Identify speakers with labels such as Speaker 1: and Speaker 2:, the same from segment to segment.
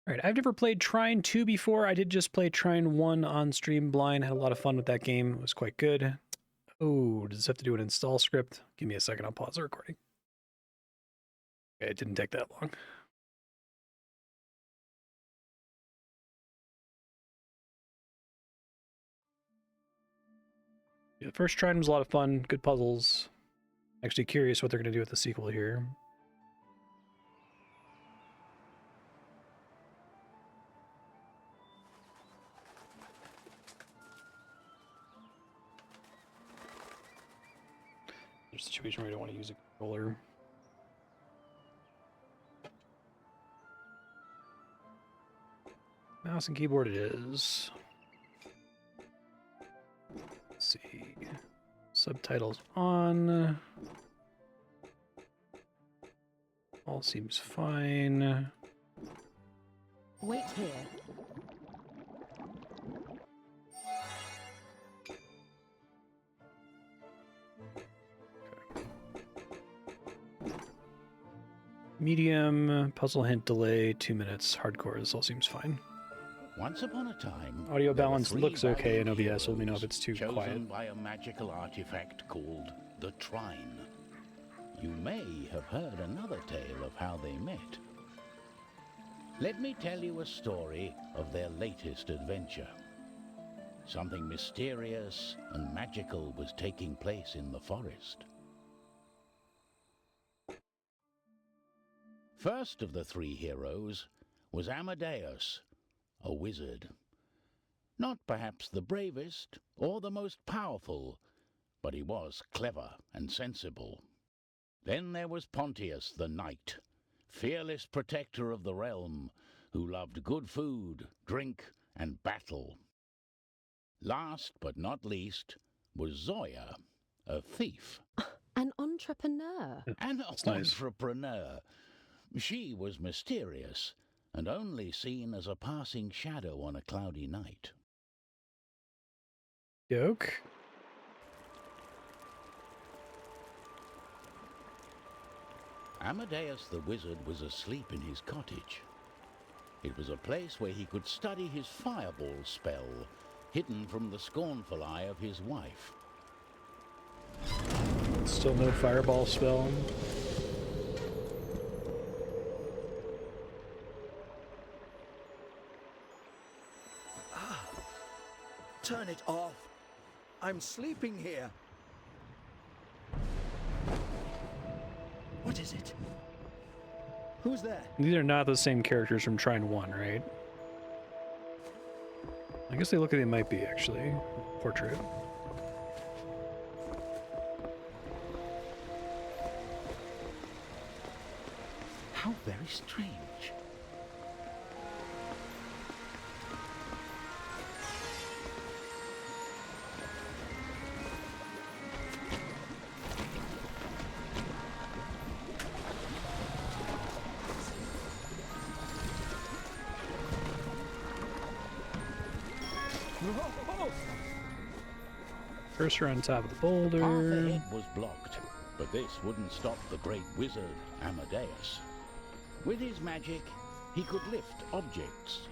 Speaker 1: All right, I've never played Trine 2 before. I did just play Trine 1 on stream blind. Had a lot of fun with that game. It was quite good. Oh, does this have to do an install script? Give me a second. I'll pause the recording. Okay, it didn't take that long. Yeah, the first Trine was a lot of fun. Good puzzles. Actually curious what they're going to do with the sequel here. There's a situation where you don't want to use a controller. Mouse and keyboard it is. Let's see. Subtitles on. All seems fine.
Speaker 2: Wait here.
Speaker 1: Medium, puzzle hint delay, 2 minutes. Hardcore, this all seems fine.
Speaker 3: Once upon a time,
Speaker 1: Audio
Speaker 3: there were
Speaker 1: balance
Speaker 3: 3
Speaker 1: looks okay in
Speaker 3: valiant
Speaker 1: OBS. Let me know if
Speaker 3: heroes
Speaker 1: it's too
Speaker 3: chosen
Speaker 1: quiet.
Speaker 3: by a magical artifact called the Trine. You may have heard another tale of how they met. Let me tell you a story of their latest adventure. Something mysterious and magical was taking place in the forest. First of the 3 heroes was Amadeus, a wizard. Not perhaps the bravest or the most powerful, but he was clever and sensible. Then there was Pontius the knight, fearless protector of the realm, who loved good food, drink, and battle. Last but not least was Zoya, a thief.
Speaker 2: An entrepreneur.
Speaker 3: An
Speaker 1: That's nice.
Speaker 3: entrepreneur. She was mysterious and only seen as a passing shadow on a cloudy night.
Speaker 1: Yoke.
Speaker 3: Amadeus the wizard was asleep in his cottage. It was a place where he could study his fireball spell, hidden from the scornful eye of his wife.
Speaker 1: Still no fireball spell.
Speaker 4: Turn it off. I'm sleeping here. What is it? Who's there?
Speaker 1: These are not the same characters from Trine 1, right? I guess they look like they might be, actually. Portrait.
Speaker 3: How very strange.
Speaker 1: Cursor on top of the
Speaker 3: Path
Speaker 1: boulder.
Speaker 3: ahead was blocked, but this wouldn't stop the great wizard, Amadeus. With his magic, he could lift objects.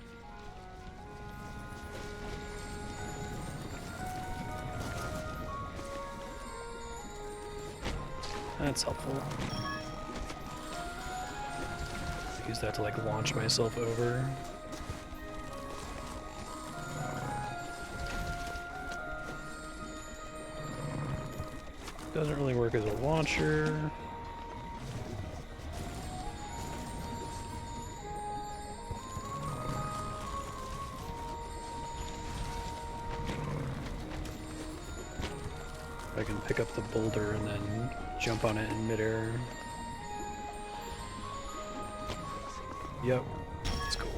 Speaker 1: That's helpful. Use that to like launch myself over. Doesn't really work as a launcher. I can pick up the boulder and then jump on it in midair. Yep, that's cool.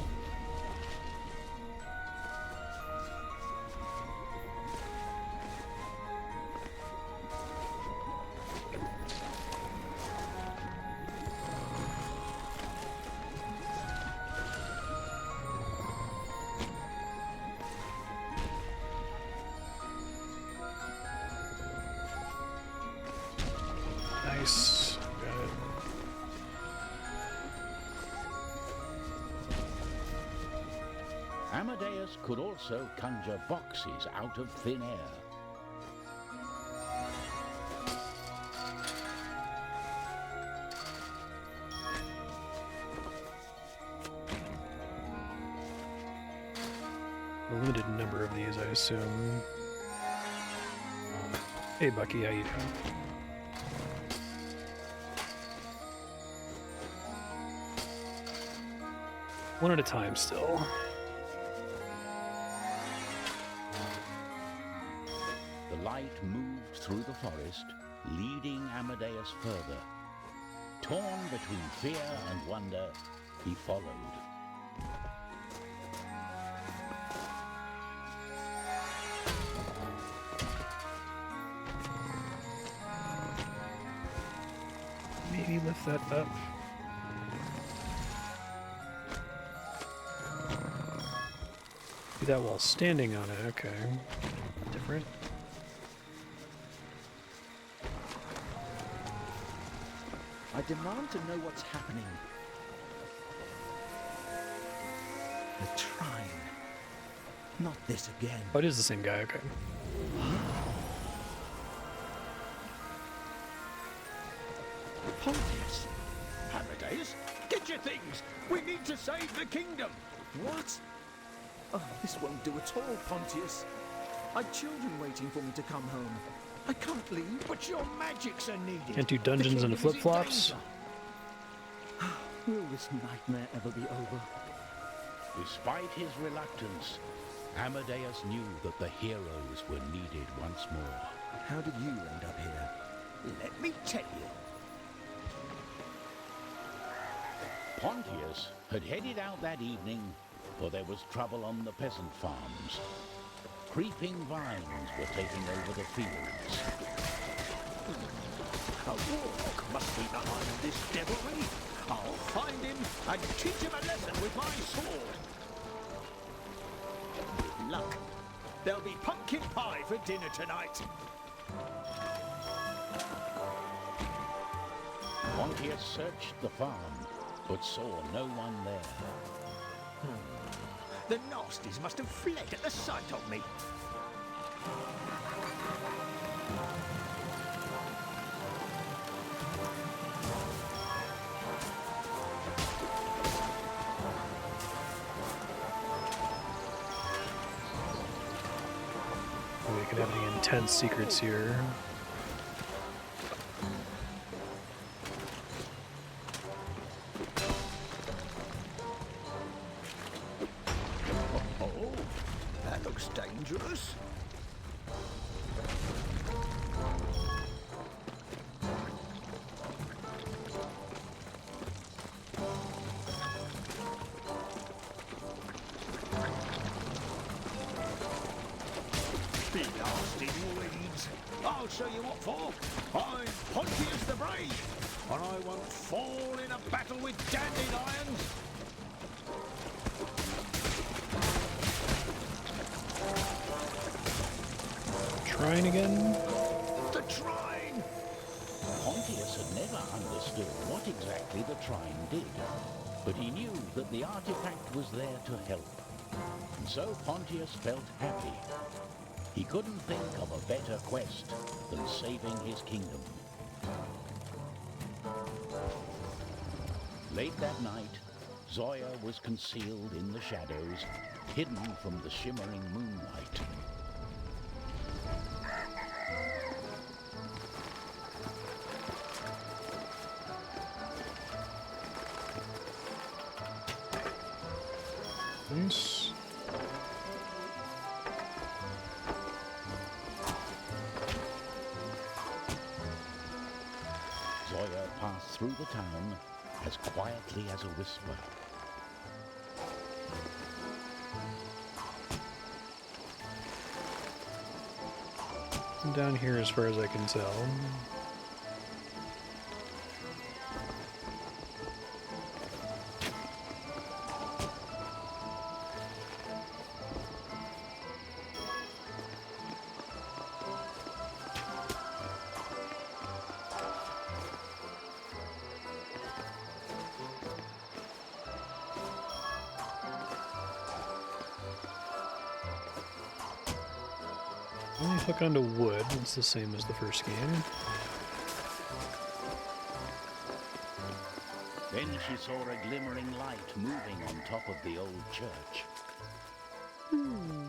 Speaker 1: Nice. Got it.
Speaker 3: Amadeus could also conjure boxes out of thin air.
Speaker 1: A limited number of these, I assume. Hey, Bucky, how you doing? One at a time still.
Speaker 3: The light moved through the forest, leading Amadeus further. Torn between fear and wonder, he followed.
Speaker 1: Maybe lift that up. Do that while standing on it, okay. Different.
Speaker 4: I demand to know what's happening. The Trine. Not this again.
Speaker 1: Oh, it is the same guy, okay.
Speaker 4: Pontius.
Speaker 5: Amadeus, get your things! We need to save the kingdom!
Speaker 4: What? Oh, this won't do at all, Pontius. I've children waiting for me to come home. I can't leave.
Speaker 5: But your magics are needed.
Speaker 1: Can't do dungeons
Speaker 5: The
Speaker 1: and
Speaker 5: kingdom is in
Speaker 1: flip-flops.
Speaker 5: danger.
Speaker 4: Will this nightmare ever be over?
Speaker 3: Despite his reluctance, Amadeus knew that the heroes were needed once more.
Speaker 4: How did you end up here?
Speaker 5: Let me tell you.
Speaker 3: Pontius had headed out that evening, for there was trouble on the peasant farms. Creeping vines were taking over the fields.
Speaker 5: A warlock must be behind this devilry. I'll find him and teach him a lesson with my sword. With luck, there'll be pumpkin pie for dinner tonight.
Speaker 3: Pontius searched the farm, but saw no one there.
Speaker 5: The nasties must have fled at the sight of me.
Speaker 1: We could have any intense secrets here.
Speaker 5: Oh, that looks dangerous. Blasted weeds. I'll show you what for. I'm Pontius the Brave, and I won't fall in a battle with dandelions.
Speaker 1: Trine again?
Speaker 5: The Trine!
Speaker 3: Pontius had never understood what exactly the Trine did, but he knew that the artifact was there to help. And so Pontius felt happy. He couldn't think of a better quest than saving his kingdom. Late that night, Zoya was concealed in the shadows, hidden from the shimmering moonlight.
Speaker 1: Nice.
Speaker 3: Zoya passed through the town as quietly as a whisper.
Speaker 1: Down here as far as I can tell. Only hook onto wood. It's the same as the first game.
Speaker 3: Then she saw a glimmering light moving on top of the old church.
Speaker 2: Hmm.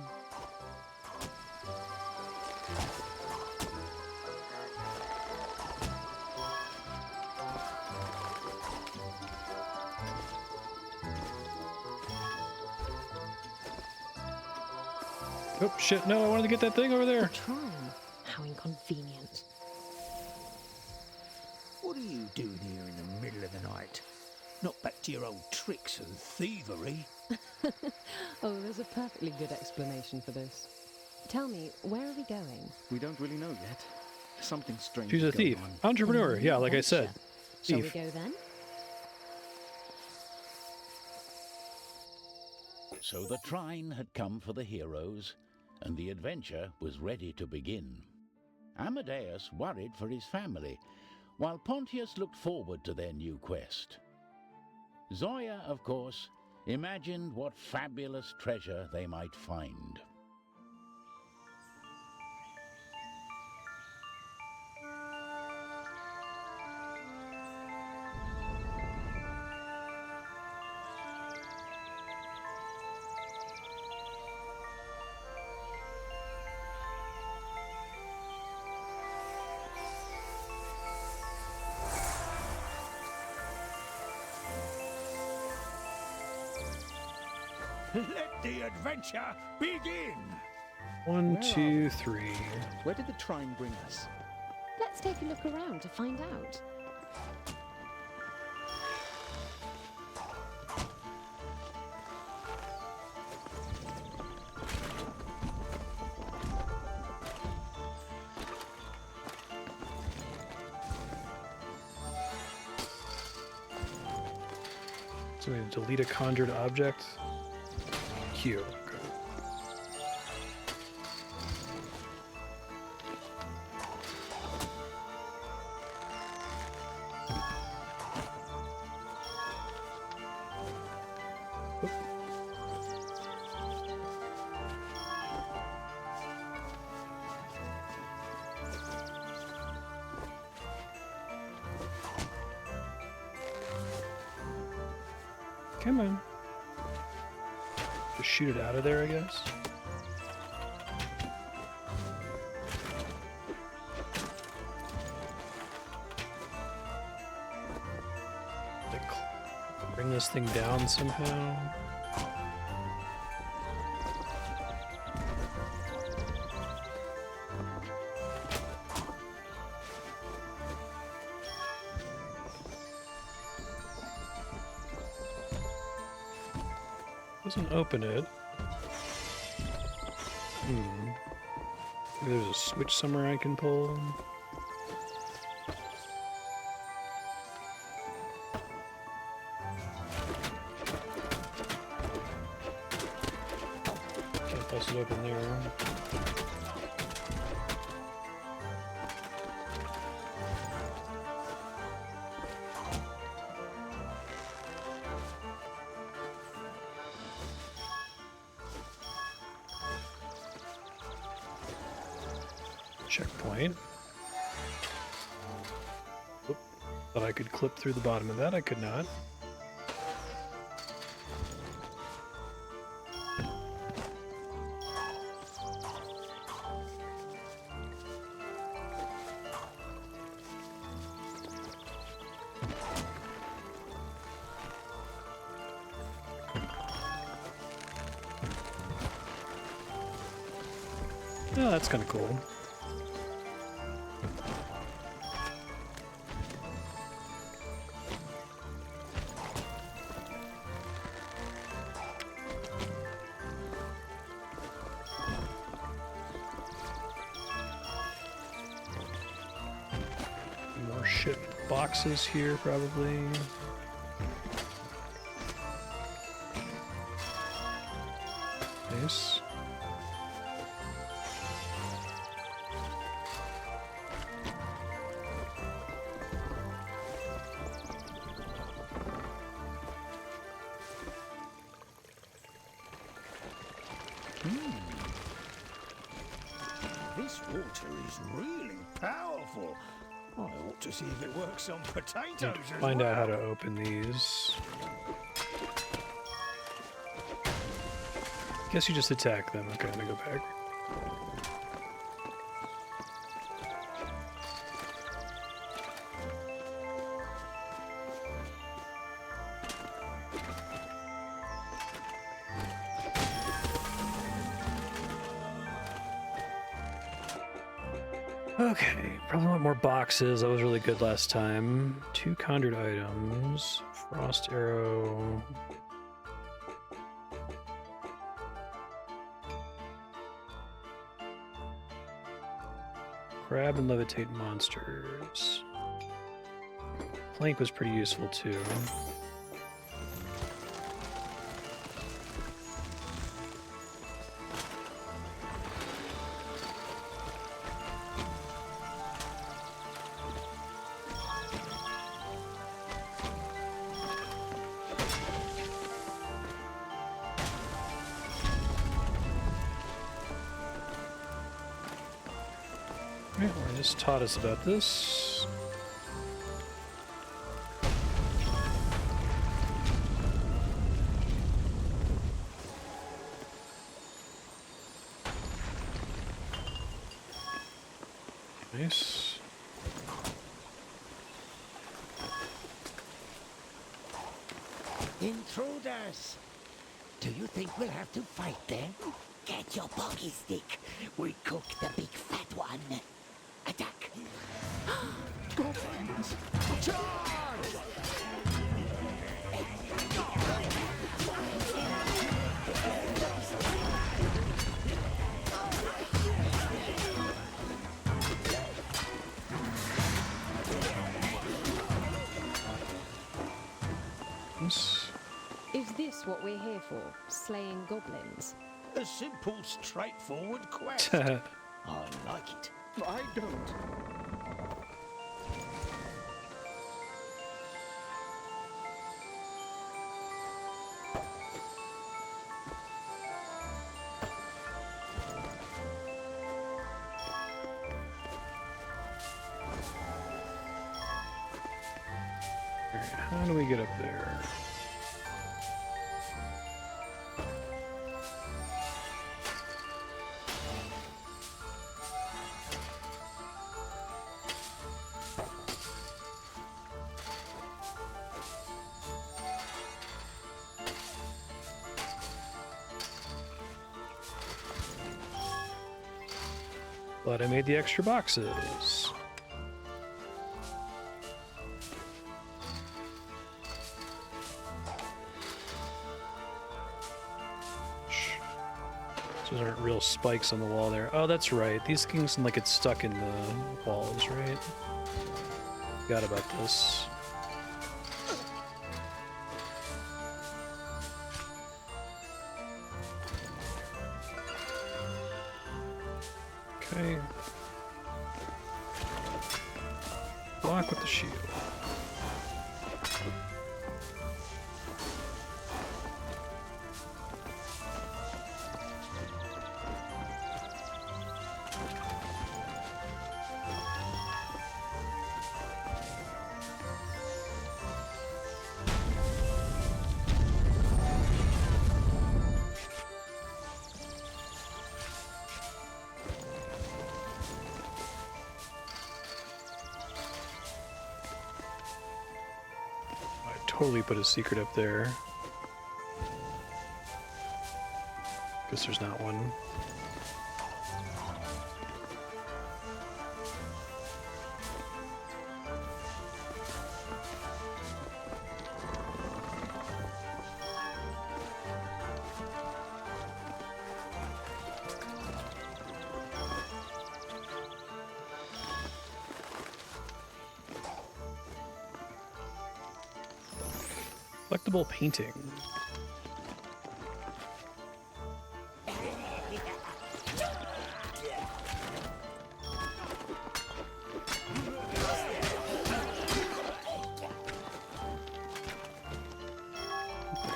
Speaker 1: Oh, shit, no, I wanted to get that thing over there.
Speaker 2: Trine. How inconvenient.
Speaker 5: What are you doing here in the middle of the night? Not back to your old tricks and thievery.
Speaker 2: Oh, there's a perfectly good explanation for this. Tell me, where are we going?
Speaker 4: We don't really know yet. Something strange
Speaker 1: She's
Speaker 4: is
Speaker 1: a
Speaker 4: going
Speaker 1: thief.
Speaker 4: on.
Speaker 1: Entrepreneur,
Speaker 2: An
Speaker 1: yeah, like I said.
Speaker 2: adventure. Shall we
Speaker 1: Thief.
Speaker 2: go then?
Speaker 3: So the Trine had come for the heroes, and the adventure was ready to begin. Amadeus worried for his family, while Pontius looked forward to their new quest. Zoya, of course, imagined what fabulous treasure they might find.
Speaker 5: Let the adventure begin!
Speaker 1: One,
Speaker 4: Where are
Speaker 1: two,
Speaker 4: we?
Speaker 1: three.
Speaker 4: Where did the Trine bring us?
Speaker 2: Let's take a look around to find out.
Speaker 1: So we need to delete a conjured object. Q. Come on. Just shoot it out of there, I guess. Like, bring this thing down somehow. Doesn't open it. Maybe there's a switch somewhere I can pull. Can't bust it open there. Checkpoint. Oop. Thought I could clip through the bottom of that. I could not. Oh, that's kind of cool. More ship boxes here, probably. Nice.
Speaker 5: This water is really powerful. I ought to see if it works on potatoes as
Speaker 1: Find
Speaker 5: well.
Speaker 1: out how to open these. Guess you just attack them. Okay, let me go back. Okay, probably want more boxes. That was really good last time. 2 conjured items. Frost arrow. Grab and levitate monsters. Plank was pretty useful too. Right, well, I just taught us about this. Nice.
Speaker 6: Intruders! Do you think we'll have to fight them? Get your pocky stick. We cooked the big fat one. Attack!
Speaker 4: Goblins! Charge!
Speaker 1: Nice.
Speaker 2: Is this what we're here for? Slaying goblins?
Speaker 5: A simple, straightforward quest. I like it.
Speaker 4: I don't.
Speaker 1: Alright, how do we get up there? Glad I made the extra boxes. Those aren't real spikes on the wall there. Oh, that's right. These things seem like it's stuck in the walls, right? Forgot about this. Okay. Block with the shield. Totally put a secret up there. Guess there's not one. Collectible painting.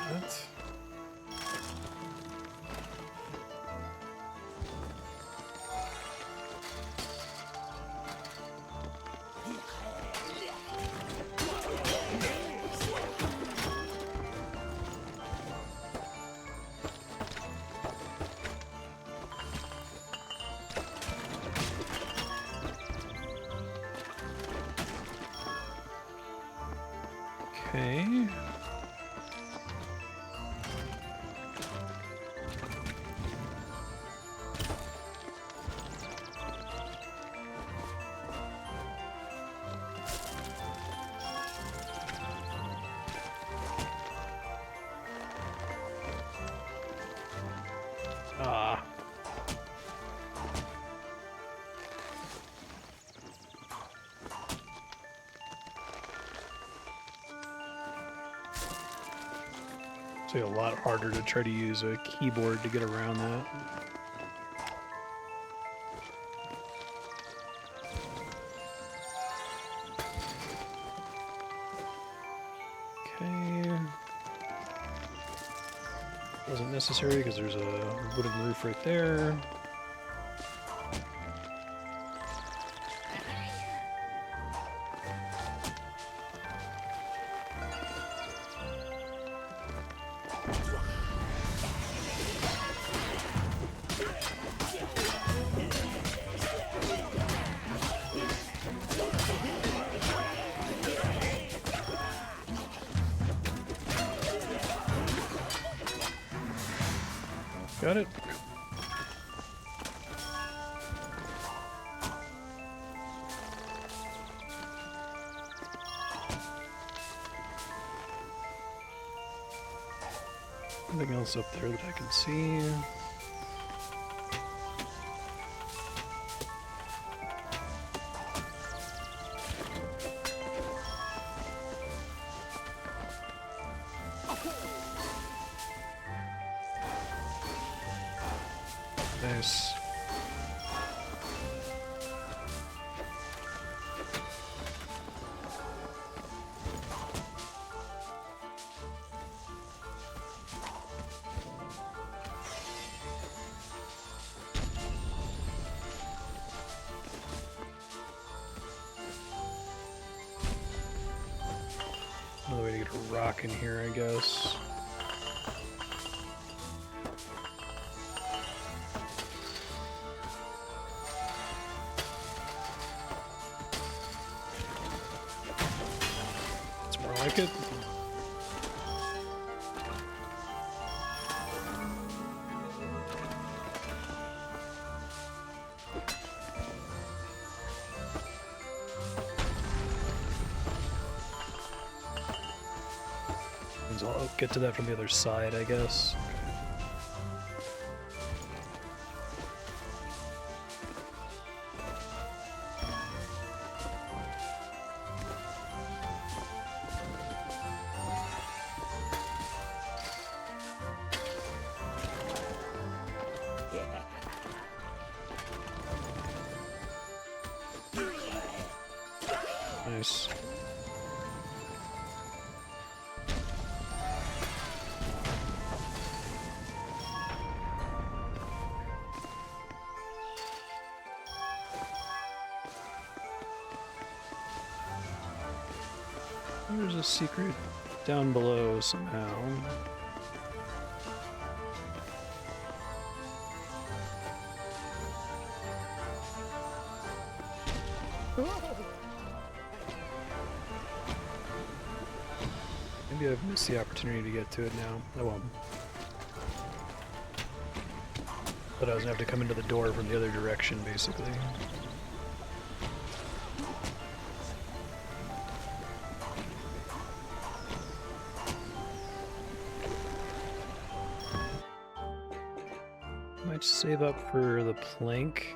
Speaker 1: That. Okay. Ah. It's like a lot harder to try to use a keyboard to get around that. Okay. Wasn't necessary because there's a wooden roof right there. Got it. Nothing else up there that I can see. Nice. Another way to get a rock in here, I guess. It's more like it. So I'll get to that from the other side, I guess. Nice. There's a secret down below somehow. Maybe I've missed the opportunity to get to it now. I won't. But I was gonna have to come into the door from the other direction, basically. Might save up for the plank.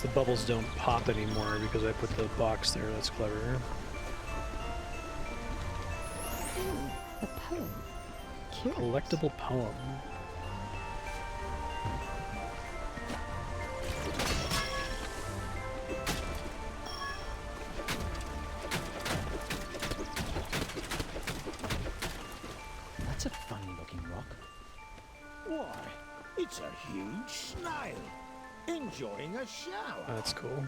Speaker 1: The bubbles don't pop anymore because I put the box there. That's clever.
Speaker 2: A poem. Curious.
Speaker 1: Collectible poem.
Speaker 5: dark? Why, it's a huge snail, enjoying a shower.
Speaker 1: That's cool.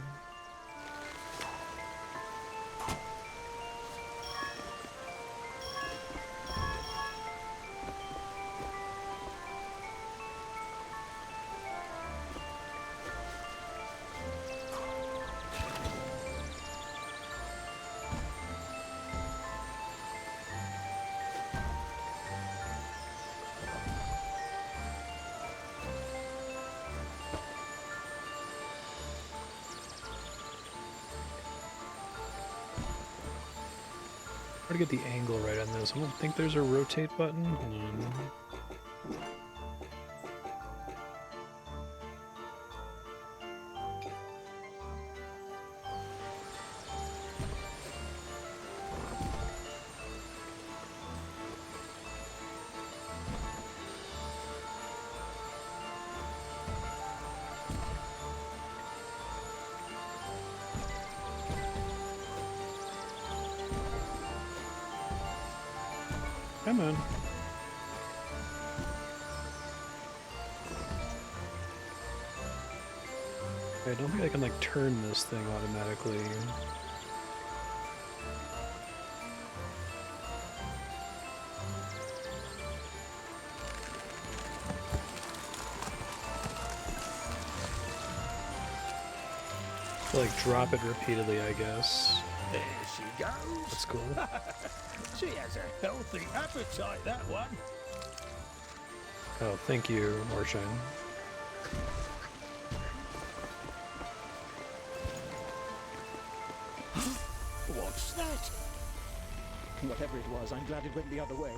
Speaker 1: Try to get the angle right on this. I don't think there's a rotate button. Hold on. Come on. I don't think I can, like, turn this thing automatically. Like, drop it repeatedly, I guess.
Speaker 5: There she goes.
Speaker 1: That's cool.
Speaker 5: She has a healthy appetite, that one.
Speaker 1: Oh, thank you, Orshine.
Speaker 5: What's that?
Speaker 4: Whatever it was, I'm glad it went the other way.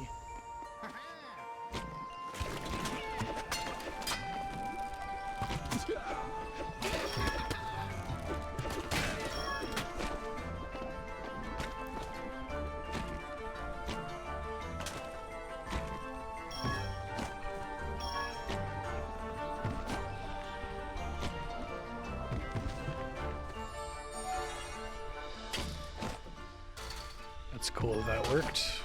Speaker 1: That's cool that worked.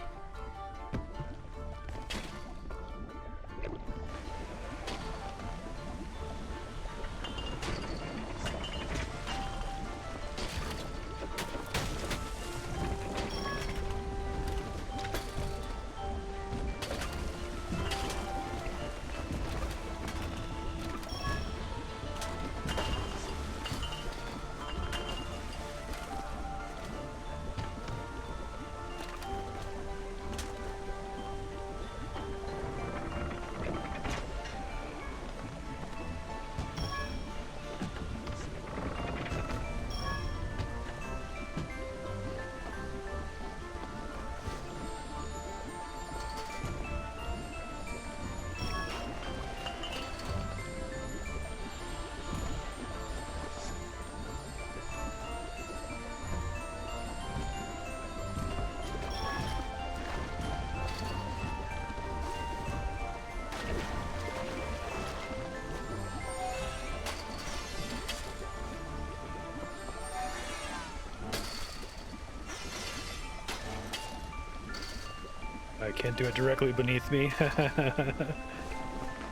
Speaker 1: I can't do it directly beneath me. I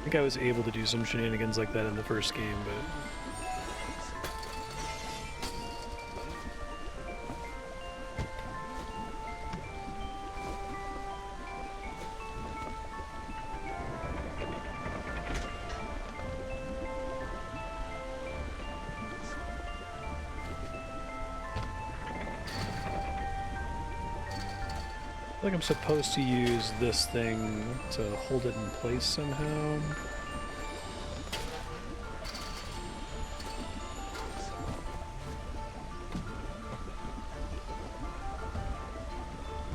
Speaker 1: think I was able to do some shenanigans like that in the first game, but... I think I'm supposed to use this thing to hold it in place somehow.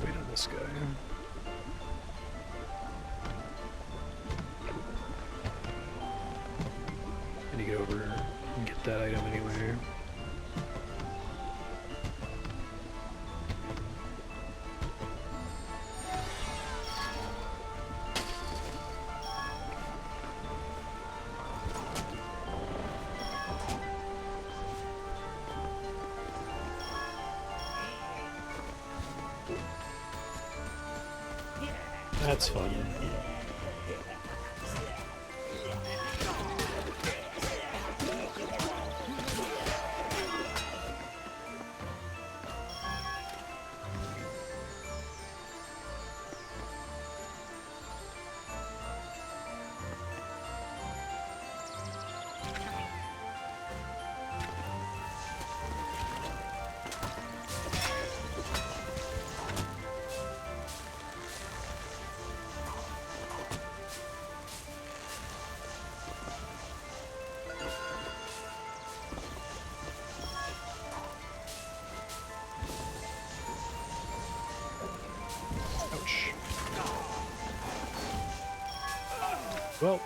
Speaker 1: Wait on this guy. I need to get over and get that item anyway. That's fun. Well.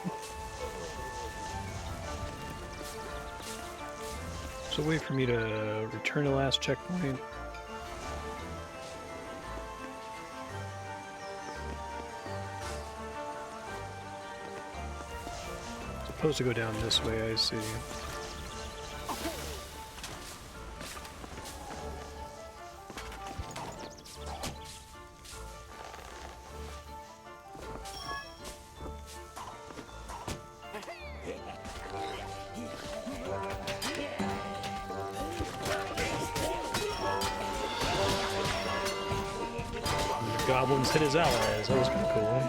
Speaker 1: So wait for me to return to the last checkpoint. Supposed to go down this way, I see. Goblins hit his allies. That was kind of cool.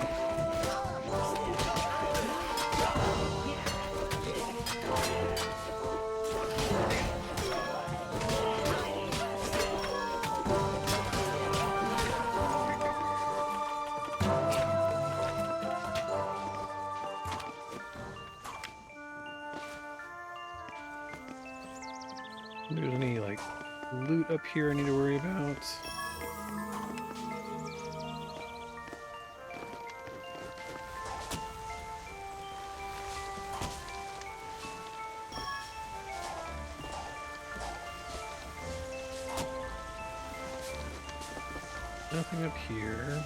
Speaker 1: There's any like loot up here I need to worry about? Nothing up here.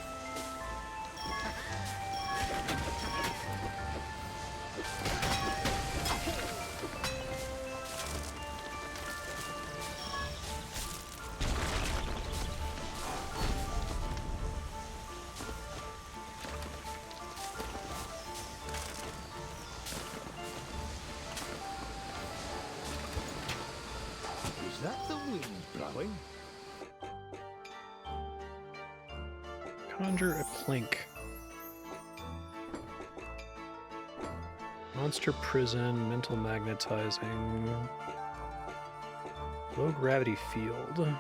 Speaker 5: Is that the wind blowing?
Speaker 1: Conjure a plank. Monster prison, mental magnetizing. Low gravity field.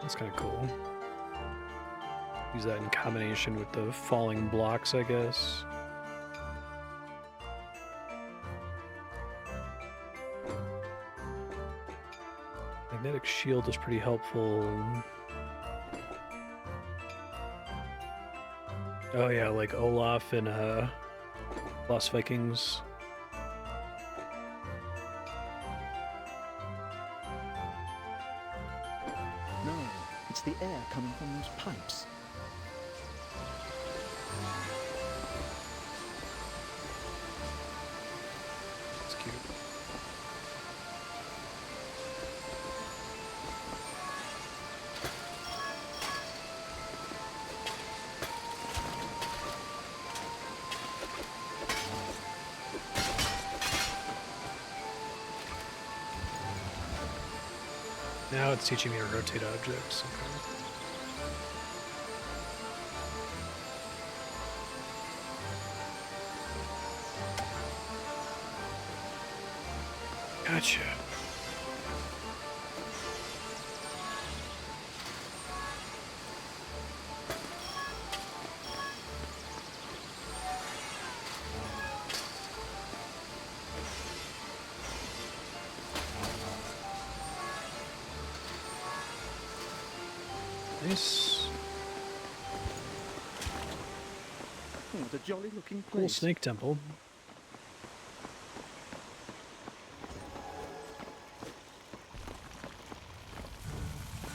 Speaker 1: That's kind of cool. Use that in combination with the falling blocks, I guess. Magnetic shield is pretty helpful. Oh yeah, like Olaf in Lost Vikings.
Speaker 4: No, it's the air coming from those pipes.
Speaker 1: That's cute. Now it's teaching me to rotate objects. Okay. Gotcha. Nice.
Speaker 4: Oh, what a jolly looking
Speaker 1: Cool
Speaker 4: place.
Speaker 1: snake temple.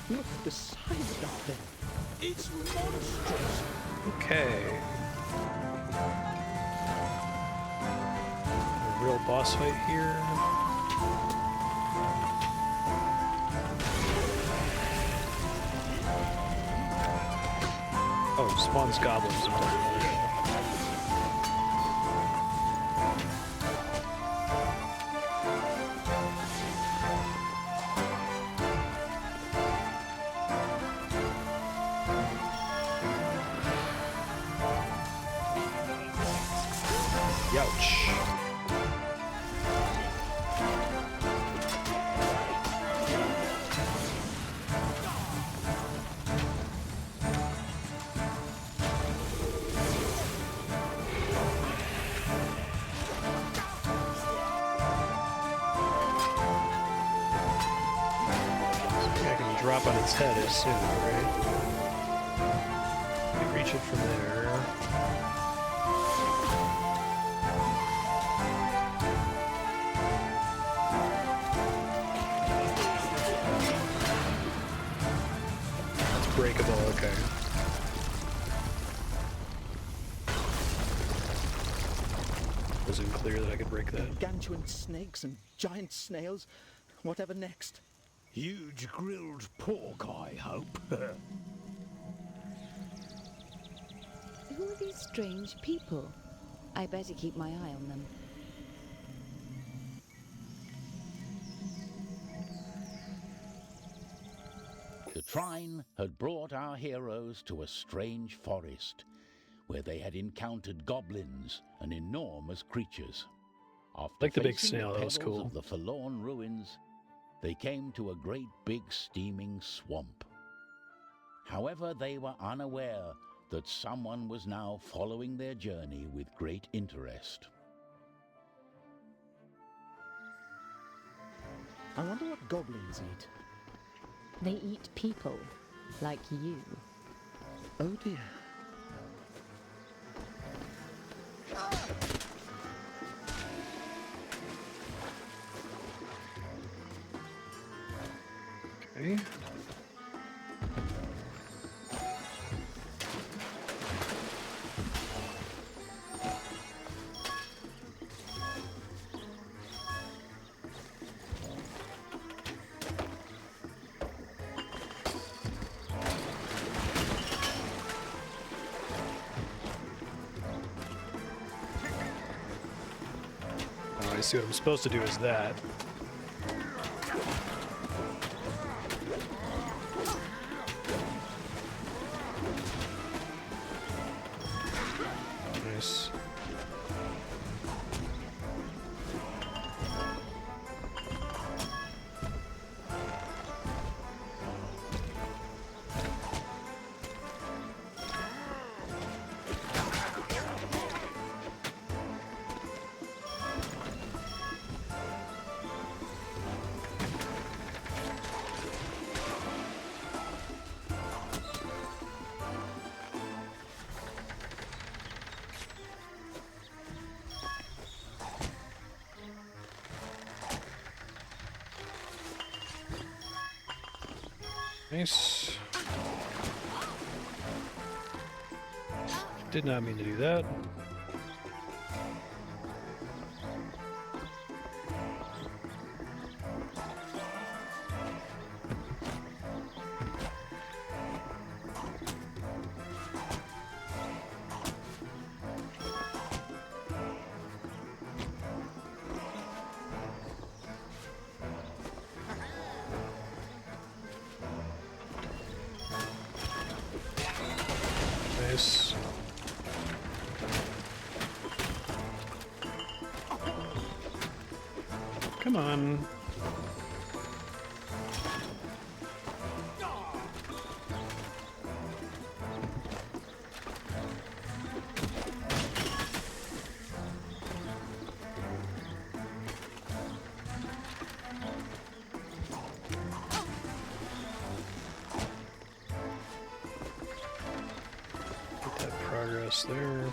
Speaker 4: Look at the size up there.
Speaker 5: It's monstrous.
Speaker 1: Okay. A real boss fight here. Oh, spawns goblins. Youch. I can drop on its head as soon, right? Reach it from there. breakable, okay. Wasn't clear that I could break that.
Speaker 4: Gargantuan snakes and giant snails. Whatever next?
Speaker 5: Huge grilled pork, I hope.
Speaker 2: Who are these strange people? I better keep my eye on them.
Speaker 3: The Trine had brought our heroes to a strange forest, where they had encountered goblins and enormous creatures. After
Speaker 1: Like the big
Speaker 3: facing
Speaker 1: snail, that was
Speaker 3: perils
Speaker 1: cool.
Speaker 3: of the forlorn ruins, they came to a great big steaming swamp. However, they were unaware that someone was now following their journey with great interest.
Speaker 4: I wonder what goblins eat.
Speaker 2: They eat people, like you.
Speaker 4: Oh dear.
Speaker 1: Okay. Oh, I see what I'm supposed to do is that. Nice. Nice. Did not mean to do that. Nice. Come on. Get that progress there.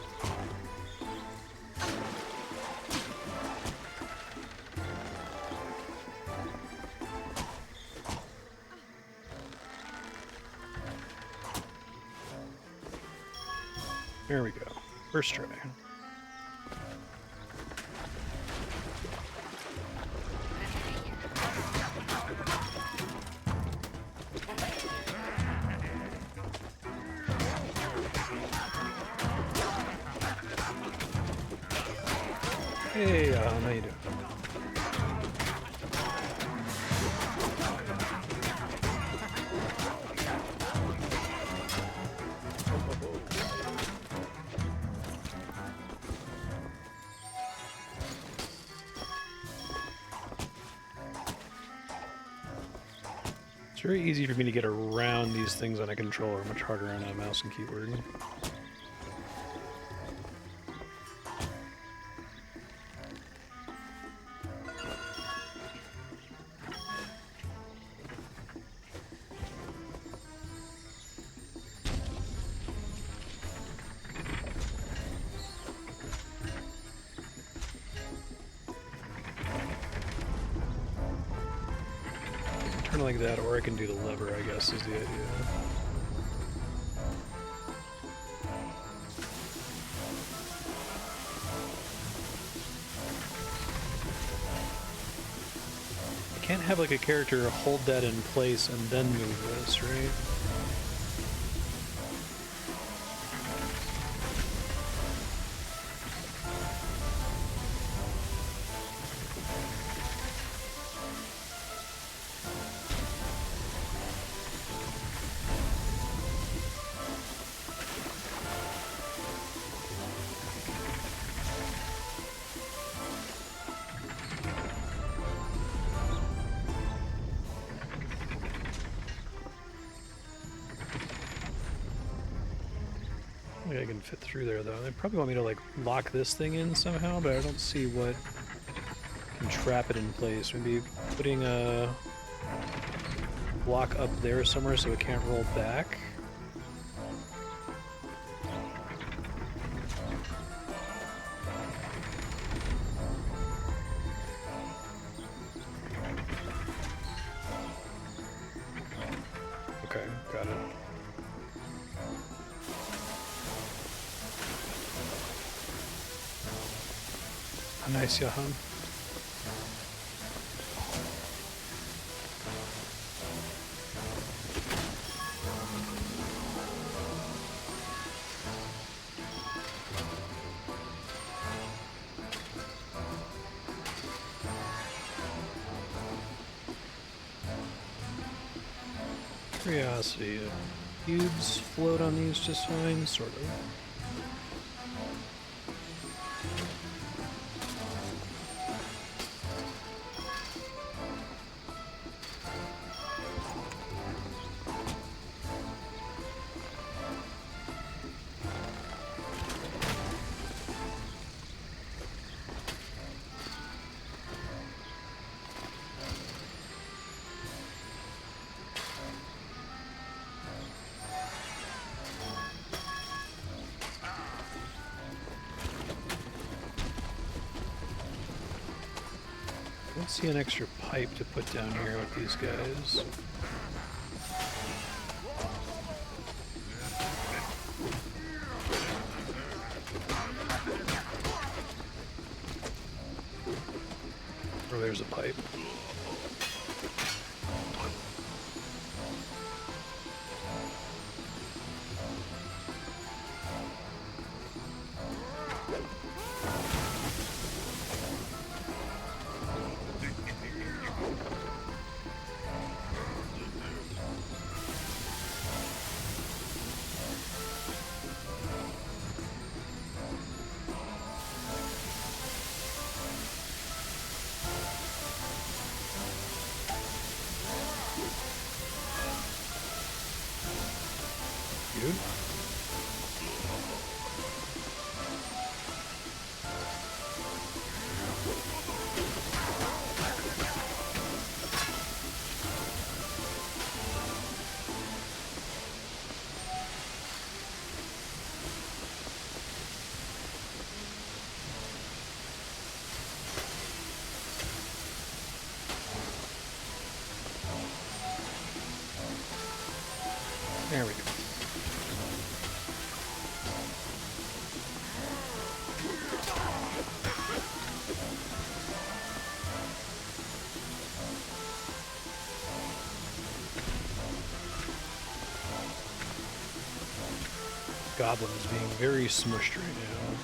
Speaker 1: There we go. First try. Hey, how you doing? It's very easy for me to get around these things on a controller, much harder on a mouse and keyboard. Turn it like that, or I can do the lever, I guess, is the idea. have like a character hold that in place and then move this, right? I think I can fit through there though. They probably want me to like lock this thing in somehow, but I don't see what can trap it in place. Maybe putting a block up there somewhere so it can't roll back. Okay, got it. Oh, nice, Johan. Curiosity. Cubes float on these just fine, sort of. Let's see an extra pipe to put down here with these guys. Oh, there's a pipe. Good. There we go. Goblin is being very smushed right now.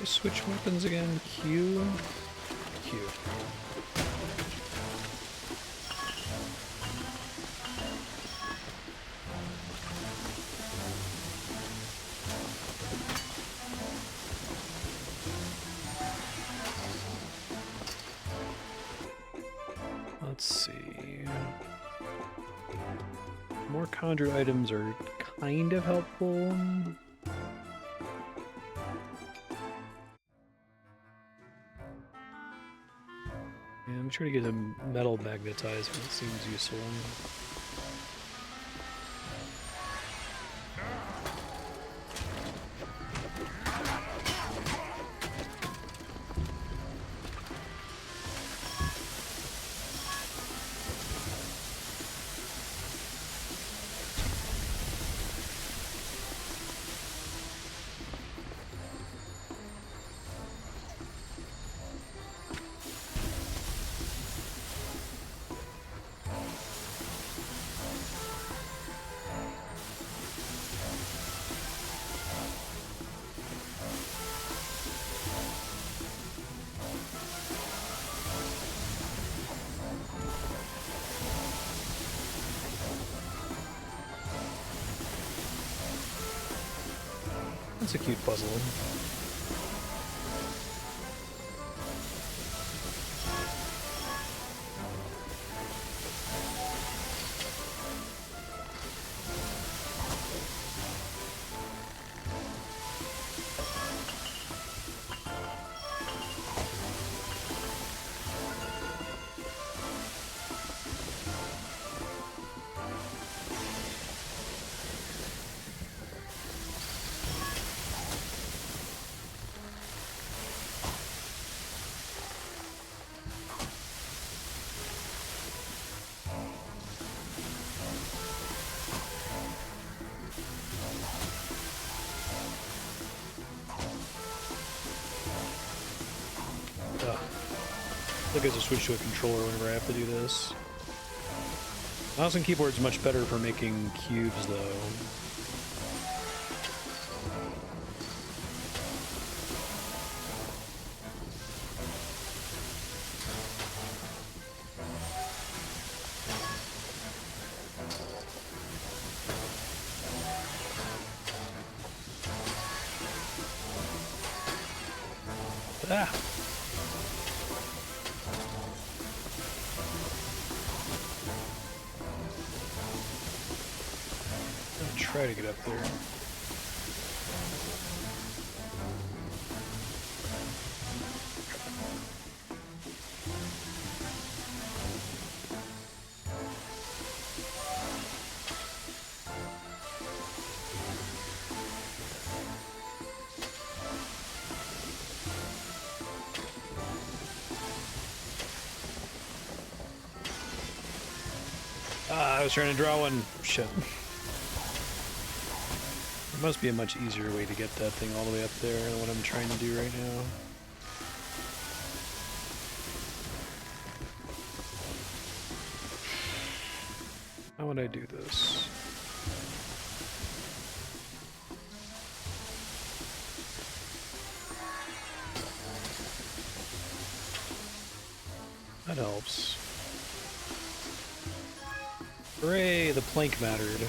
Speaker 1: Switch weapons again. Q. Q. Let's see. More conjure items are kind of helpful. I'm trying to get a metal magnetized, but it seems useful. That's a cute puzzle. I think I just switch to a controller whenever I have to do this. Mouse and keyboard's much better for making cubes, though. Ah! Try to get up there. I was trying to draw one. Shit. There must be a much easier way to get that thing all the way up there than what I'm trying to do right now. How would I do this? That helps. Hooray, the plank mattered.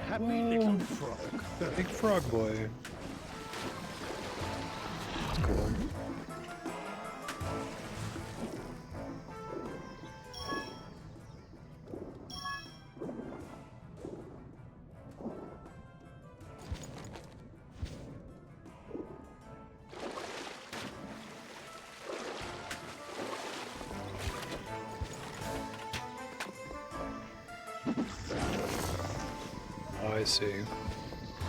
Speaker 5: Happy little frog.
Speaker 1: Big frog boy. That's cool. Oh, I see.
Speaker 2: And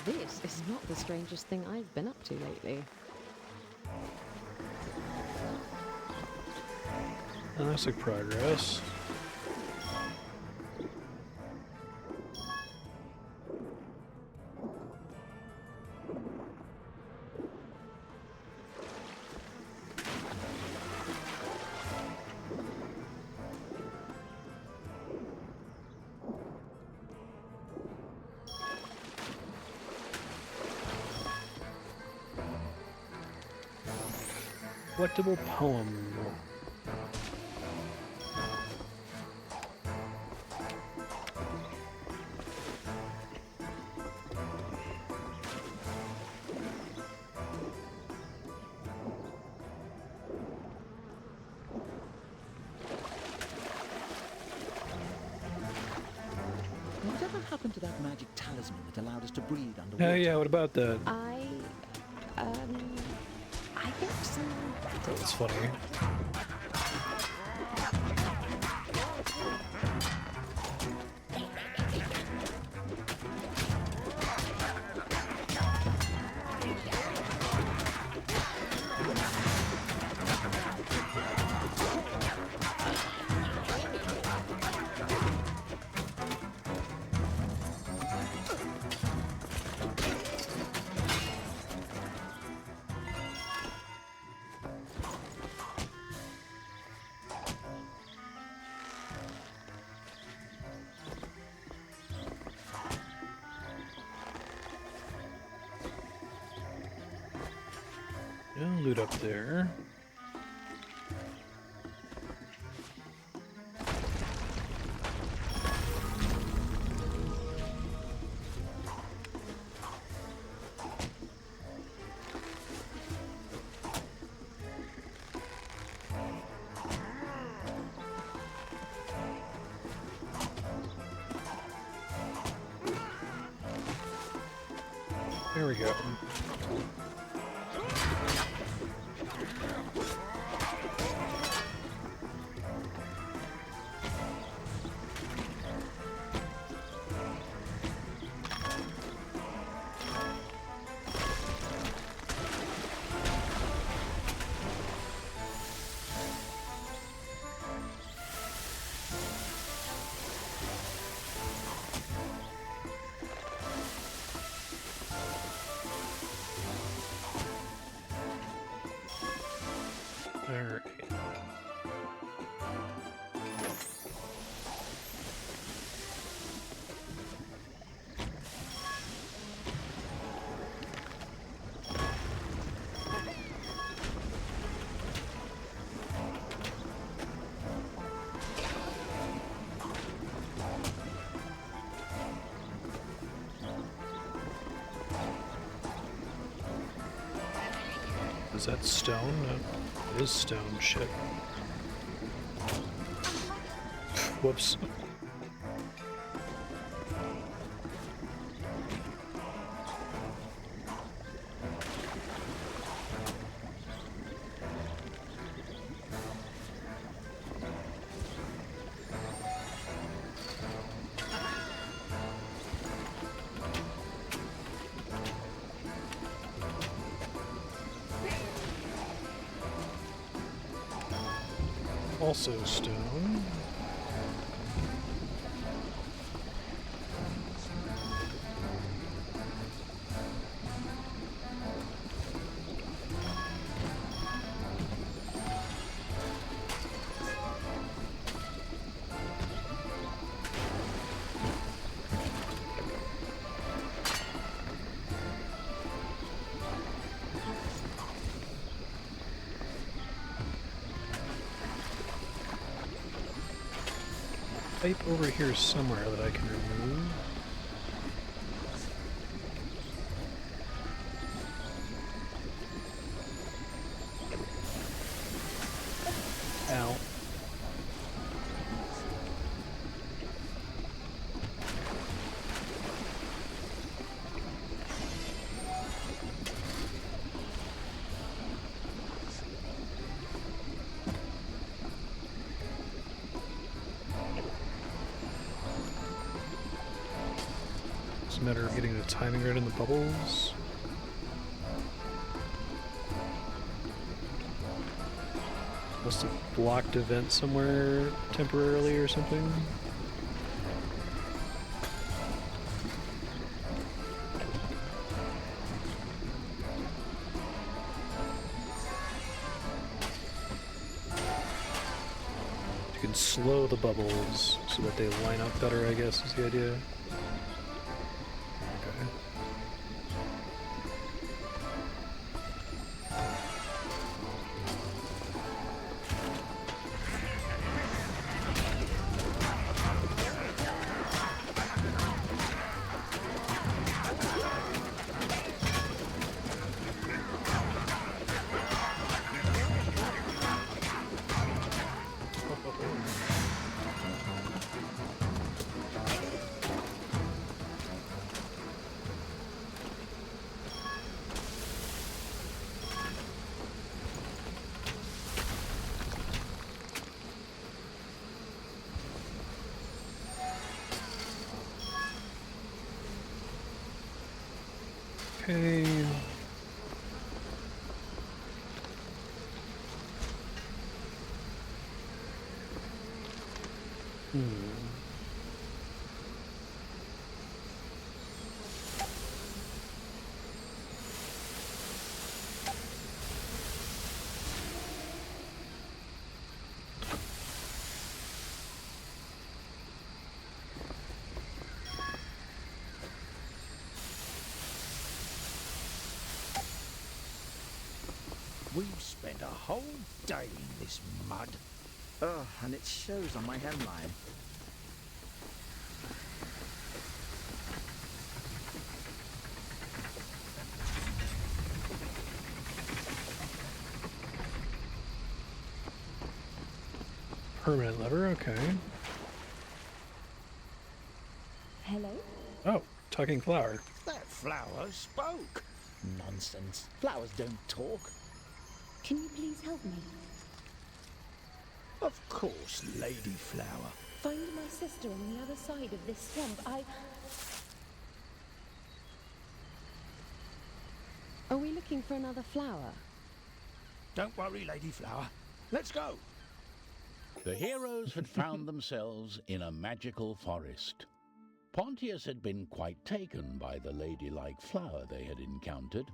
Speaker 2: this is not the strangest thing I've been up to lately.
Speaker 1: That looks like progress. Collectible poem.
Speaker 4: Whatever happened to that magic talisman that allowed us to breathe underwater?
Speaker 1: Oh yeah, what about that?
Speaker 2: I think so.
Speaker 1: That was funny. loot up there. There we go. Alright. Is that stone? No, it is stone. Shit. Whoops. Also stone. Pipe over here somewhere that I can remove. Ow. It's a matter of getting the timing right in the bubbles. Must have blocked a vent somewhere temporarily or something. You can slow the bubbles so that they line up better, I guess is the idea. Okay. Okay.
Speaker 5: We've spent a whole day in this mud.
Speaker 4: Oh, and it shows on my hemline.
Speaker 1: Permanent lever, okay.
Speaker 2: Hello?
Speaker 1: Oh, talking flower.
Speaker 5: That flower spoke.
Speaker 4: Nonsense. Flowers don't talk.
Speaker 2: Can you please help me?
Speaker 5: Of course, Lady Flower.
Speaker 2: Find my sister on the other side of this swamp. Are we looking for another flower?
Speaker 5: Don't worry, Lady Flower. Let's go.
Speaker 3: The heroes had found themselves in a magical forest. Pontius had been quite taken by the ladylike flower they had encountered.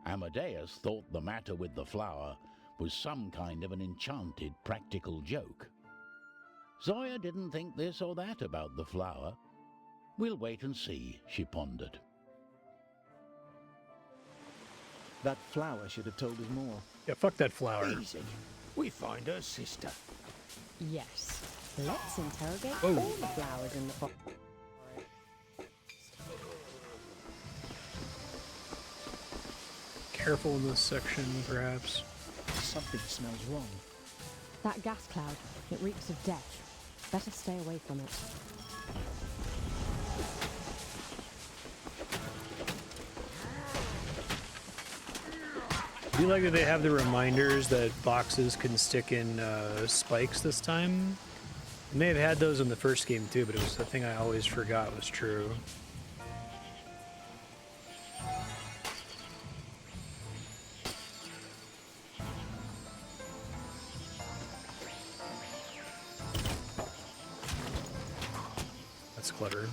Speaker 3: Amadeus thought the matter with the flower was some kind of an enchanted practical joke. Zoya didn't think this or that about the flower. We'll wait and see, she pondered.
Speaker 4: That flower should have told us more.
Speaker 1: Yeah, fuck that flower.
Speaker 5: Easy. We find her sister.
Speaker 2: Yes. Let's interrogate
Speaker 1: Whoa.
Speaker 2: all the flowers in the forest.
Speaker 1: Careful in this section, perhaps.
Speaker 4: Something smells wrong.
Speaker 2: That gas cloud, it reeks of death. Better stay away from it.
Speaker 1: Do you like that they have the reminders that boxes can stick in spikes this time? They may have had those in the first game too, but it was the thing I always forgot was true. That's clever.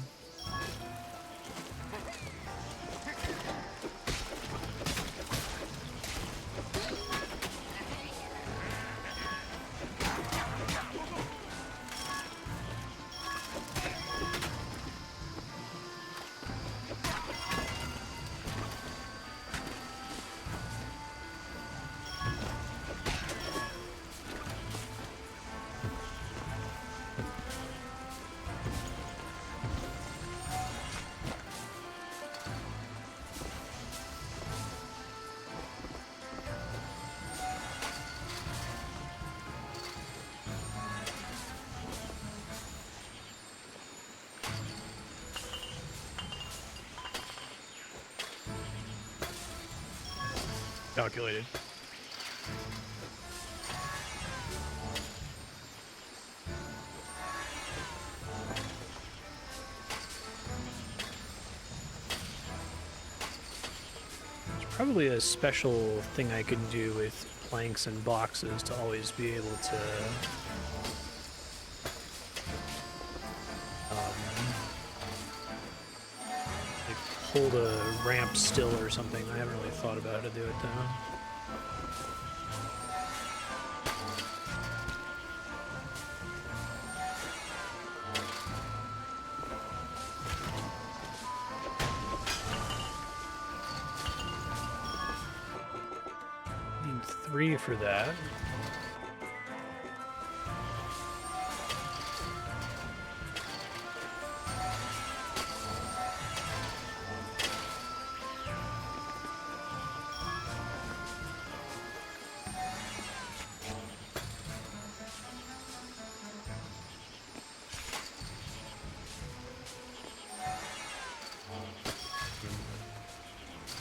Speaker 1: Calculated. There's probably a special thing I can do with planks and boxes to always be able to like hold a ramp still or something. I haven't really thought about how to do it though. Need 3 for that.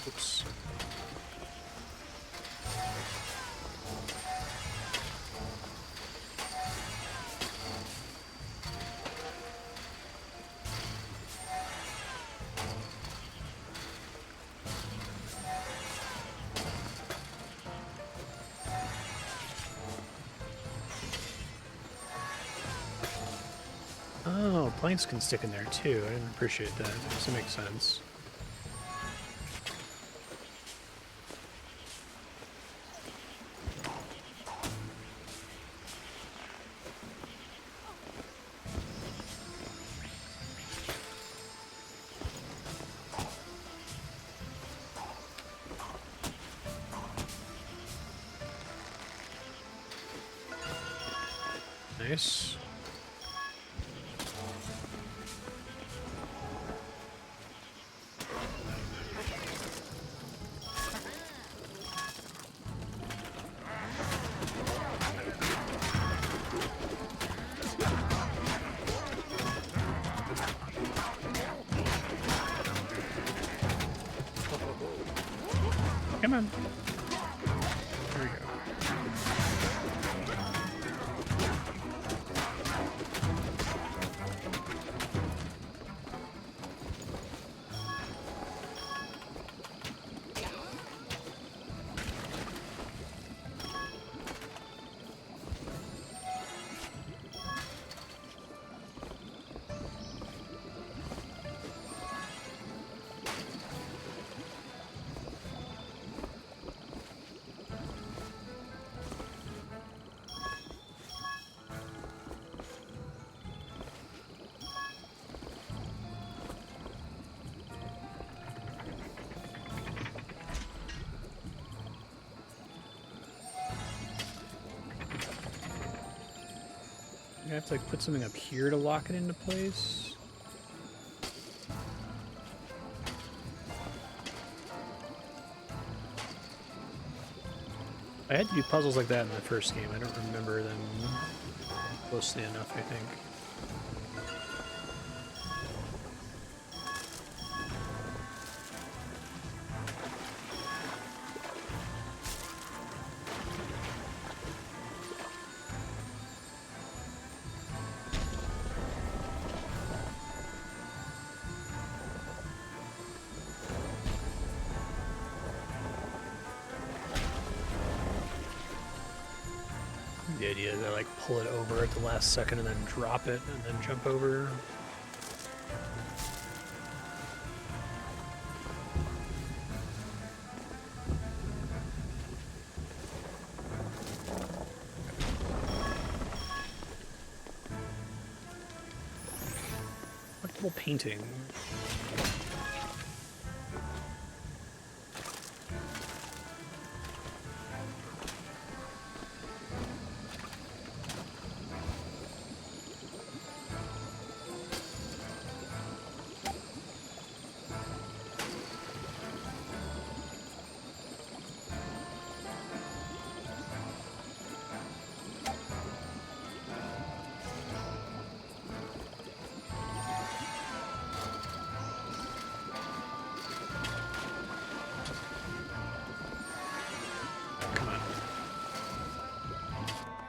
Speaker 1: Oops. Oh, planks can stick in there too. I didn't appreciate that. Does it make sense? Nice. Come on. There we go. I have to like put something up here to lock it into place. I had to do puzzles like that in the first game. I don't remember them closely enough, I think. The idea is I like pull it over at the last second and then drop it and then jump over. Collectible painting.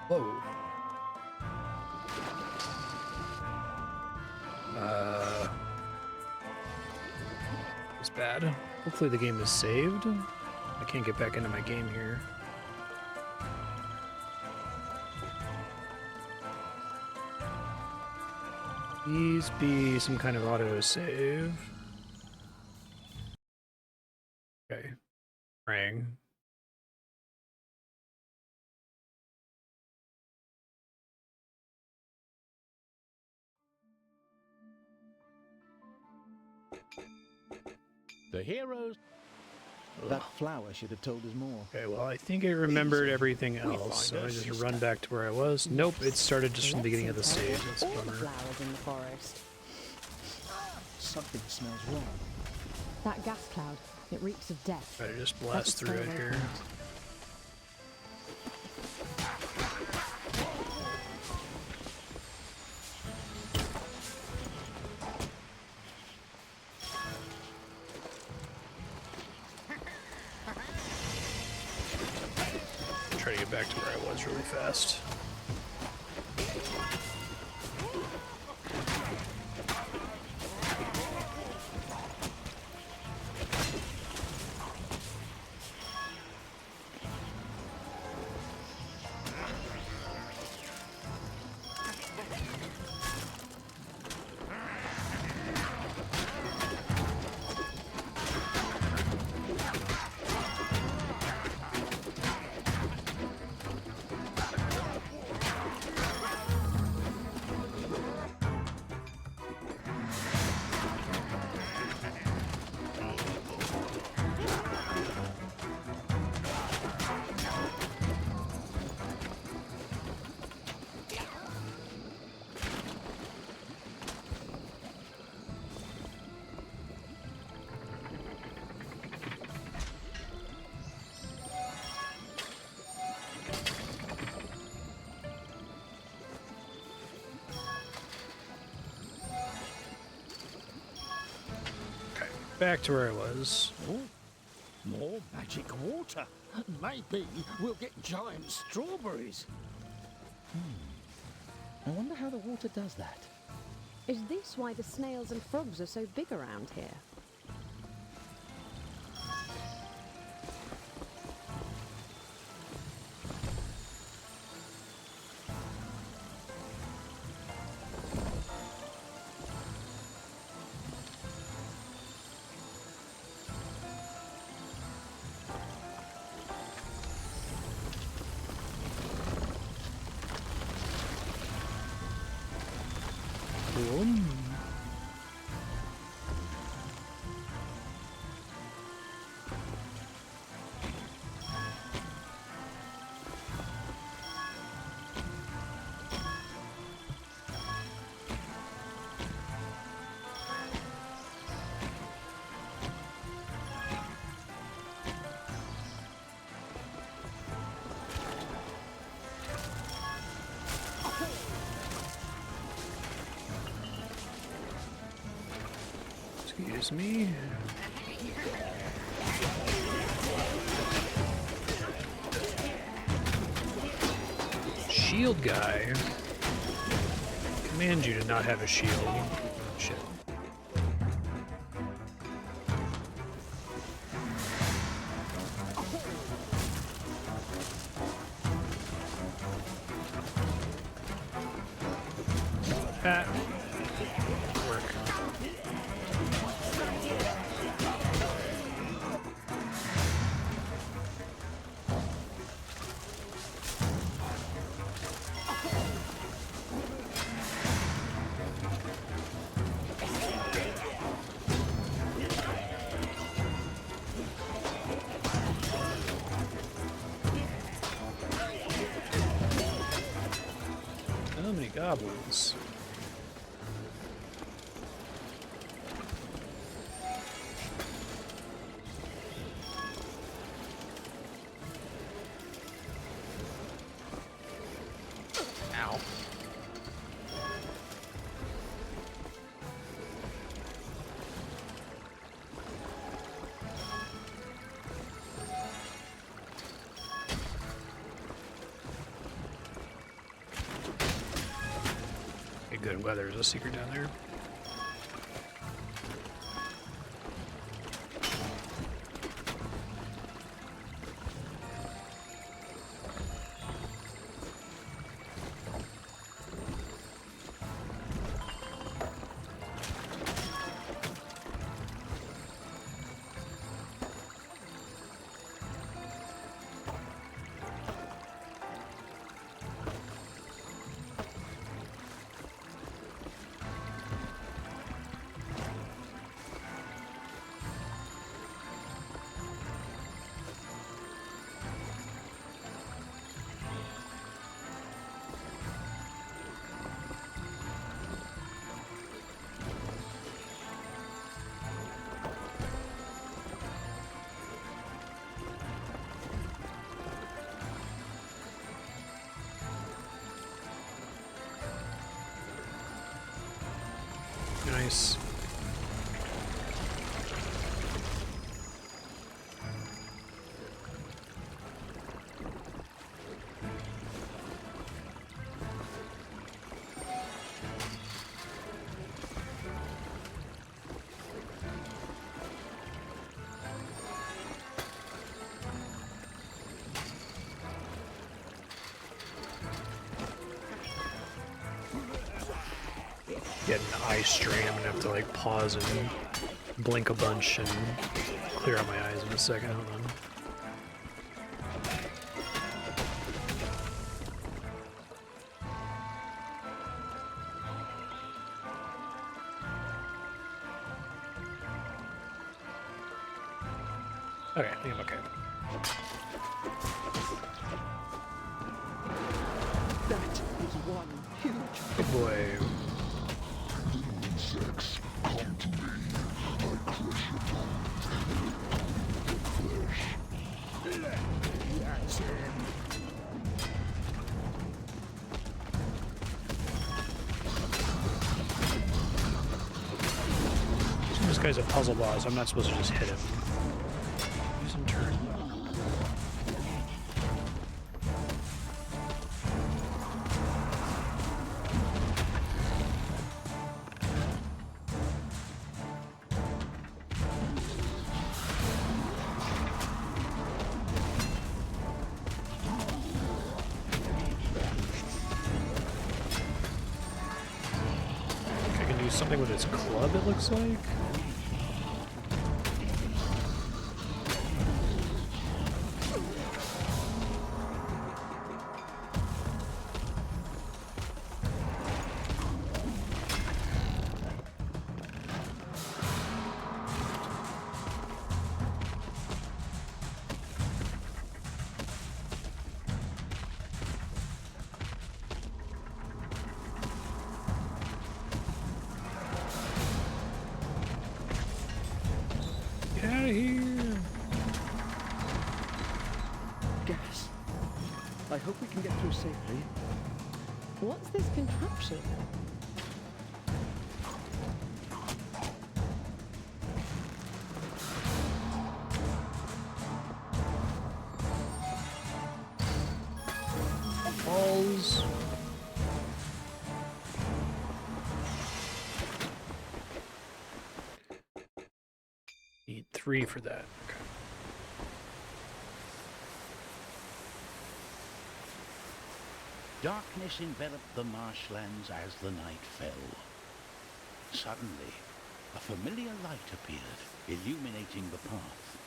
Speaker 1: Whoa. It's bad. Hopefully the game is saved. I can't get back into my game here. Please be some kind of auto save. Okay. Praying.
Speaker 3: The heroes.
Speaker 4: That flower should have told us more.
Speaker 1: Okay, well, I think I remembered everything else, so I just run back to where I was. Nope, it started just from the beginning of the stage. That's a
Speaker 2: All the
Speaker 1: bummer.
Speaker 2: flowers in the forest.
Speaker 4: Something smells wrong.
Speaker 2: That gas cloud, it reeks of death.
Speaker 1: Try to just blast through it here. Try to get back to where I was really fast. Back to where I was.
Speaker 5: Oh, more magic water. Maybe we'll get giant strawberries.
Speaker 2: I wonder how the water does that. Is this why the snails and frogs are so big around here?
Speaker 1: Excuse me. Shield guy. Command you to not have a shield. Shit. That work. So many goblins. Ow. Okay, good. Well, there's a secret down there. Nice. Get an eye strain. I'm gonna have to like pause and blink a bunch and clear out my eyes in a second. Hold on. Okay, I think I'm okay.
Speaker 4: That is one huge
Speaker 1: Good boy.
Speaker 7: Insects, come to me. I crush your bones and flesh.
Speaker 5: That's him.
Speaker 1: This guy's a puzzle boss. I'm not supposed to just hit him. Use in turn. Something with his club, it looks like. Get out of here!
Speaker 4: Gas. I hope we can get through safely.
Speaker 2: What's this contraption?
Speaker 1: Balls. Need 3 for that. Okay.
Speaker 3: Darkness enveloped the marshlands as the night fell. Suddenly, a familiar light appeared, illuminating the path.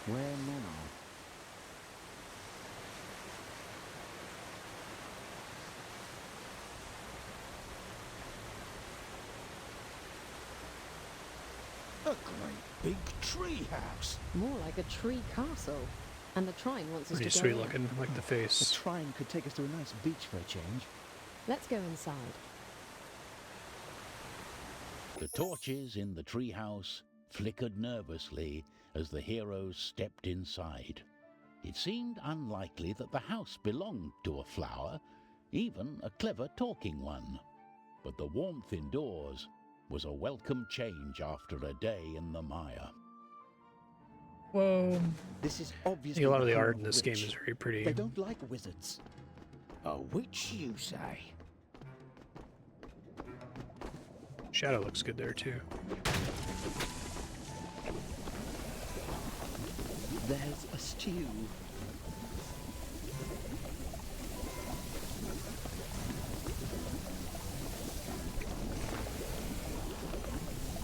Speaker 4: Where now?
Speaker 5: A great big tree house.
Speaker 2: More like a tree castle. And the Trine wants us
Speaker 1: Pretty
Speaker 2: to go
Speaker 1: sweet
Speaker 2: in.
Speaker 1: looking, like the
Speaker 4: The
Speaker 1: face.
Speaker 4: Trine could take us to a nice beach for a change.
Speaker 2: Let's go inside.
Speaker 3: The torches in the treehouse flickered nervously as the heroes stepped inside. It seemed unlikely that the house belonged to a flower, even a clever talking one. But the warmth indoors was a welcome change after a day in the mire.
Speaker 1: Whoa.
Speaker 4: This is
Speaker 1: I
Speaker 4: obviously
Speaker 1: think a lot of the
Speaker 4: home
Speaker 1: art
Speaker 4: of
Speaker 1: in
Speaker 4: a
Speaker 1: this game
Speaker 4: witch.
Speaker 1: is very pretty.
Speaker 4: They don't like wizards.
Speaker 5: A witch, you say?
Speaker 1: Shadow looks good there too.
Speaker 4: There's a stew.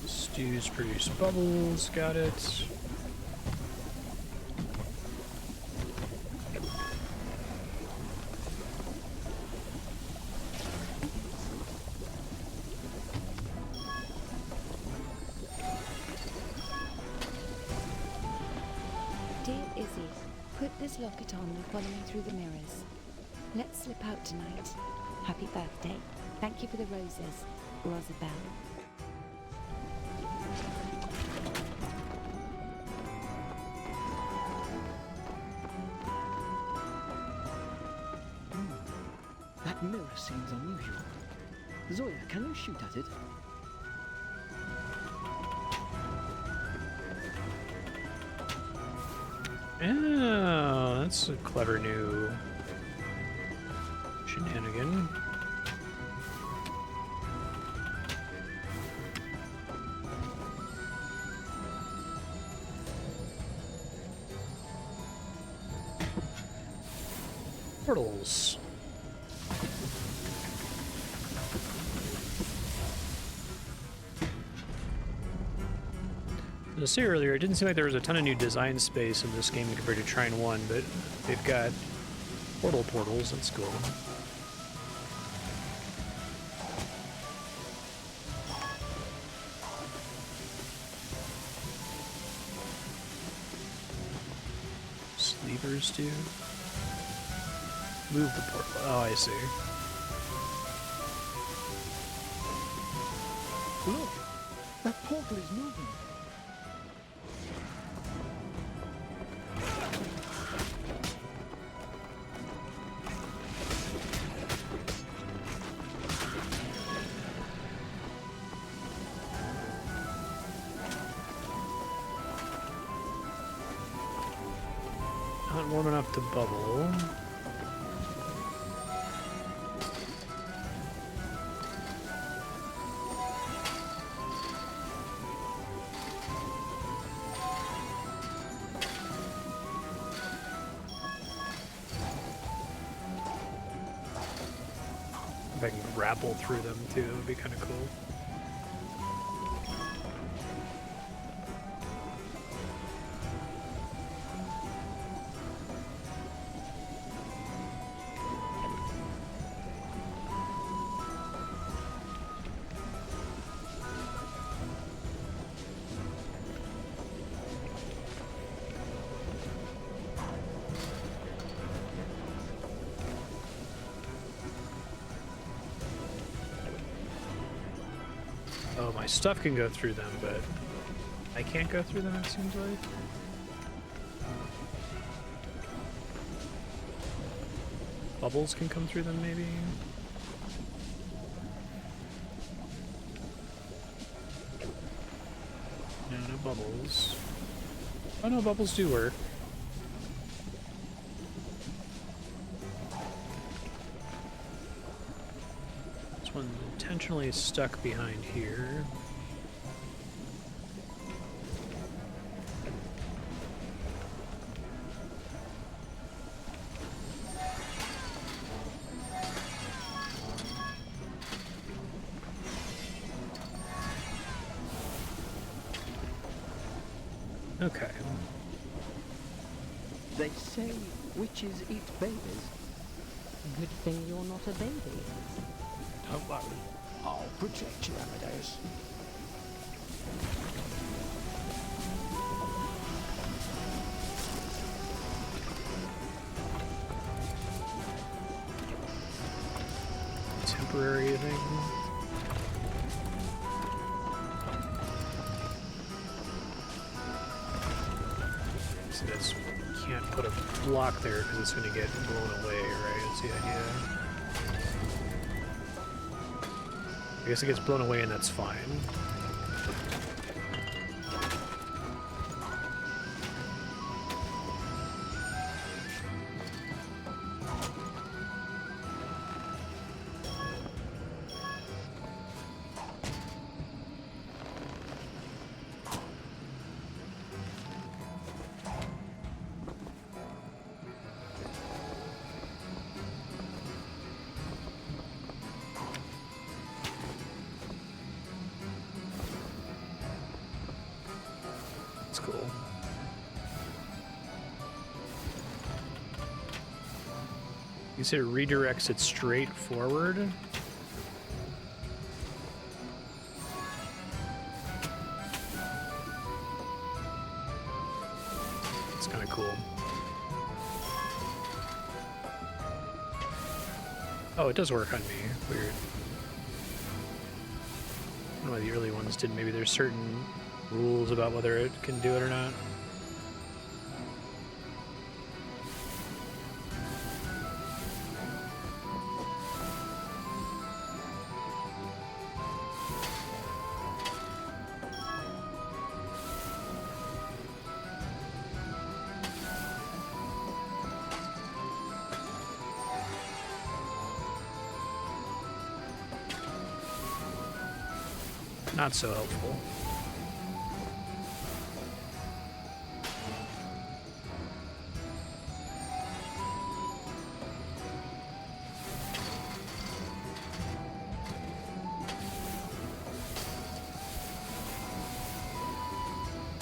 Speaker 1: Stews produce bubbles, got it.
Speaker 8: Dear Izzy, put this locket on and follow me through the mirrors. Let's slip out tonight. Happy birthday. Thank you for the roses, Rosabelle.
Speaker 4: That mirror seems unusual. Zoya, can you shoot at it?
Speaker 1: Oh, that's a clever new shenanigan. Portals. As I say earlier, it didn't seem like there was a ton of new design space in this game compared to Trine 1, but they've got portals, that's cool. Sleevers too. Move the portal. Oh, I see.
Speaker 4: Look! That portal is moving.
Speaker 1: not warm enough to bubble. If I can grapple through them too, that would be kind of cool. Oh, my stuff can go through them, but I can't go through them, it seems like. Bubbles can come through them, maybe? No, no bubbles. Oh no, bubbles do work. This one's intentionally stuck behind here. Okay.
Speaker 9: They say witches eat babies.
Speaker 2: Good thing you're not a baby.
Speaker 5: Don't worry. I'll protect you, Amadeus.
Speaker 1: Temporary thing. So that's can't put a block there because it's going to get blown away, right? That's the idea. I guess it gets blown away and that's fine. That's cool. You said it redirects it straight forward? It's kind of cool. Oh, it does work on me. Weird. I don't know why the early ones did. Maybe there's certain rules about whether it can do it or not. Not so helpful.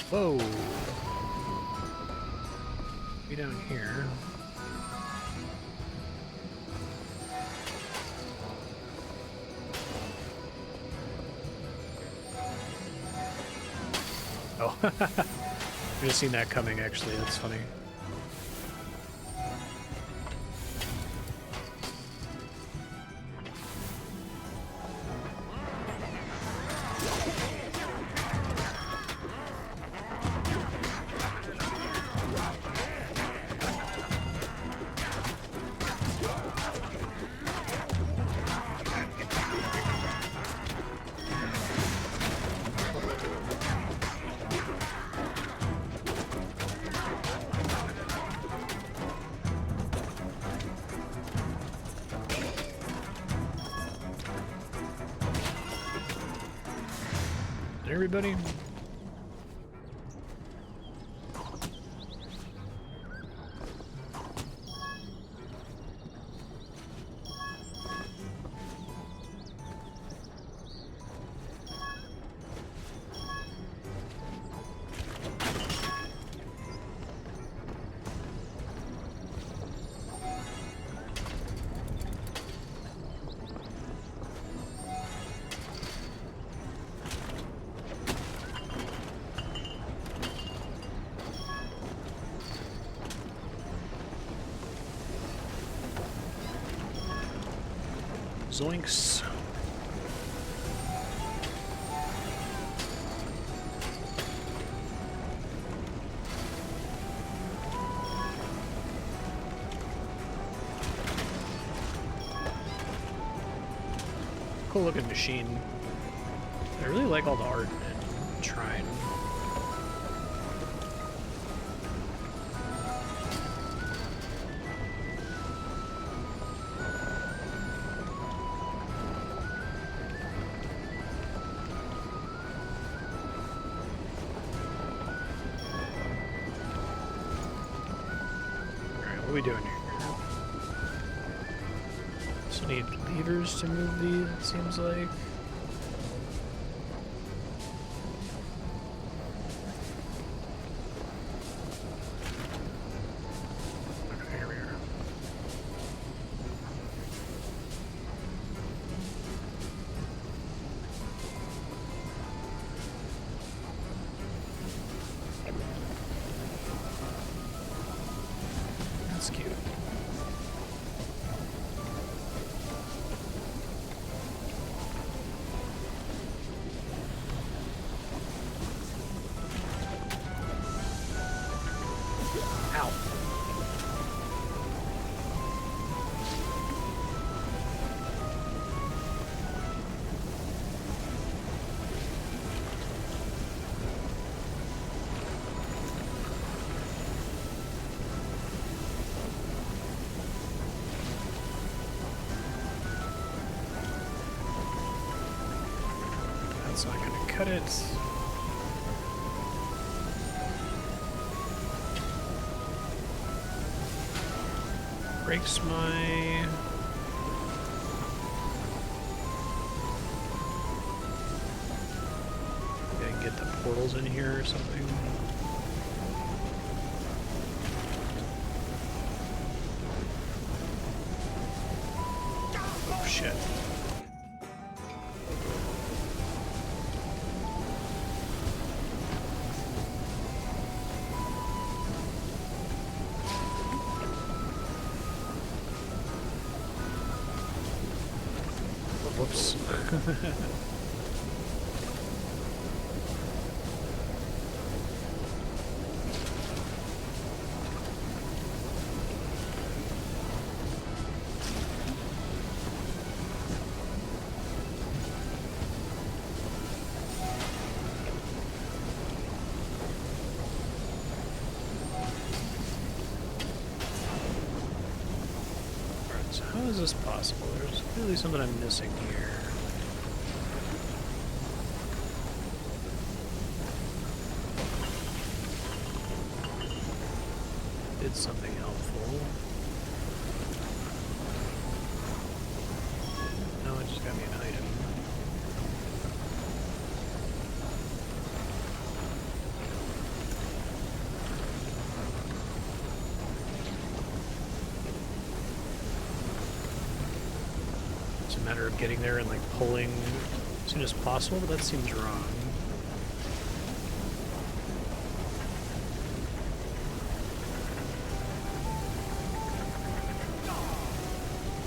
Speaker 1: Whoa. Be down here. Oh, I've just seen that coming, actually. That's funny. everybody? Zoinks. Cool looking machine. I really like all the art in Trine. What are we doing here? So need levers to move these, it seems like. Okay, here we are. That's cute. Ow. That's not gonna cut it. Breaks my... Maybe I can get the portals in here or something. Oh shit. Whoops. Alright, so how is this possible? There's clearly something I'm missing here. Did something helpful. No, it just got me an item. It's a matter of getting there and like pulling as soon as possible, but that seems wrong.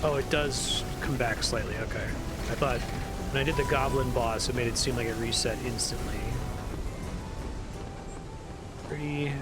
Speaker 1: Oh, it does come back slightly, okay. I thought when I did the goblin boss, it made it seem like it reset instantly. Pretty...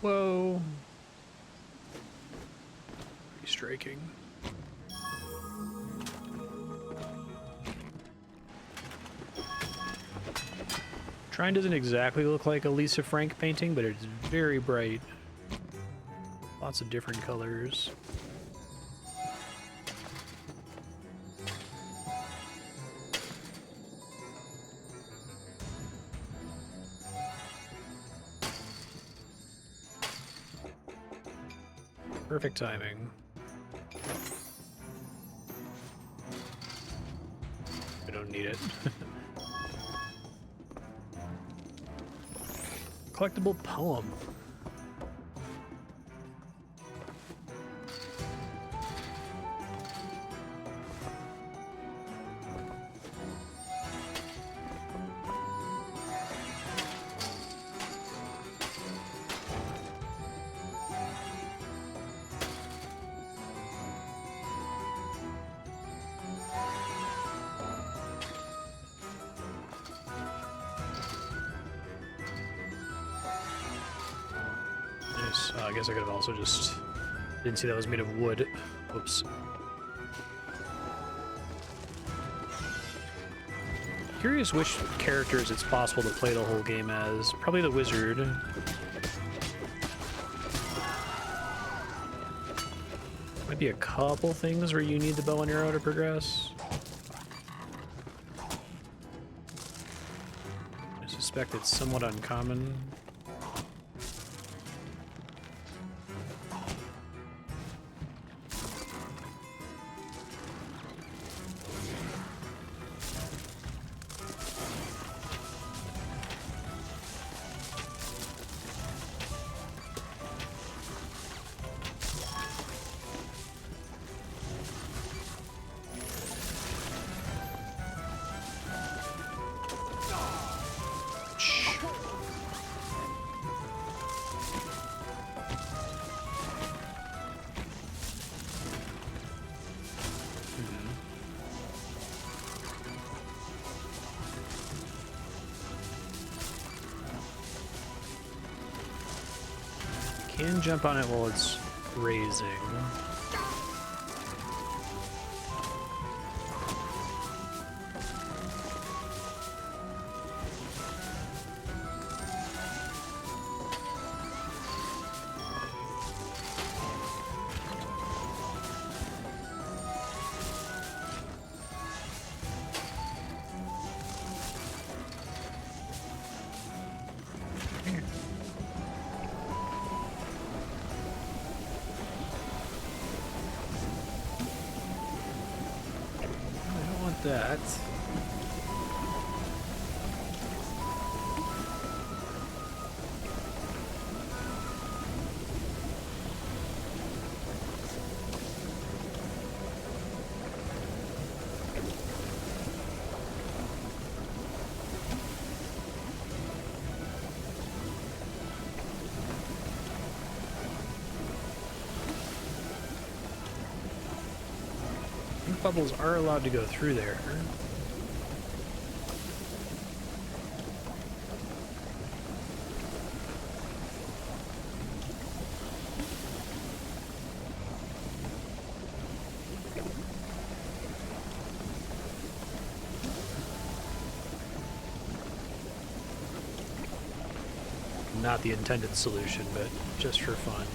Speaker 1: Whoa. Striking. Trine doesn't exactly look like a Lisa Frank painting, but it's very bright. Lots of different colors. Perfect timing. I don't need it. Collectible poem. I guess I could have also just... Didn't see that was made of wood. Whoops. Curious which characters it's possible to play the whole game as. Probably the wizard. Might be a couple things where you need the bow and arrow to progress. I suspect it's somewhat uncommon. Can jump on it while it's raising. That. Bubbles are allowed to go through there. Not the intended solution, but just for fun.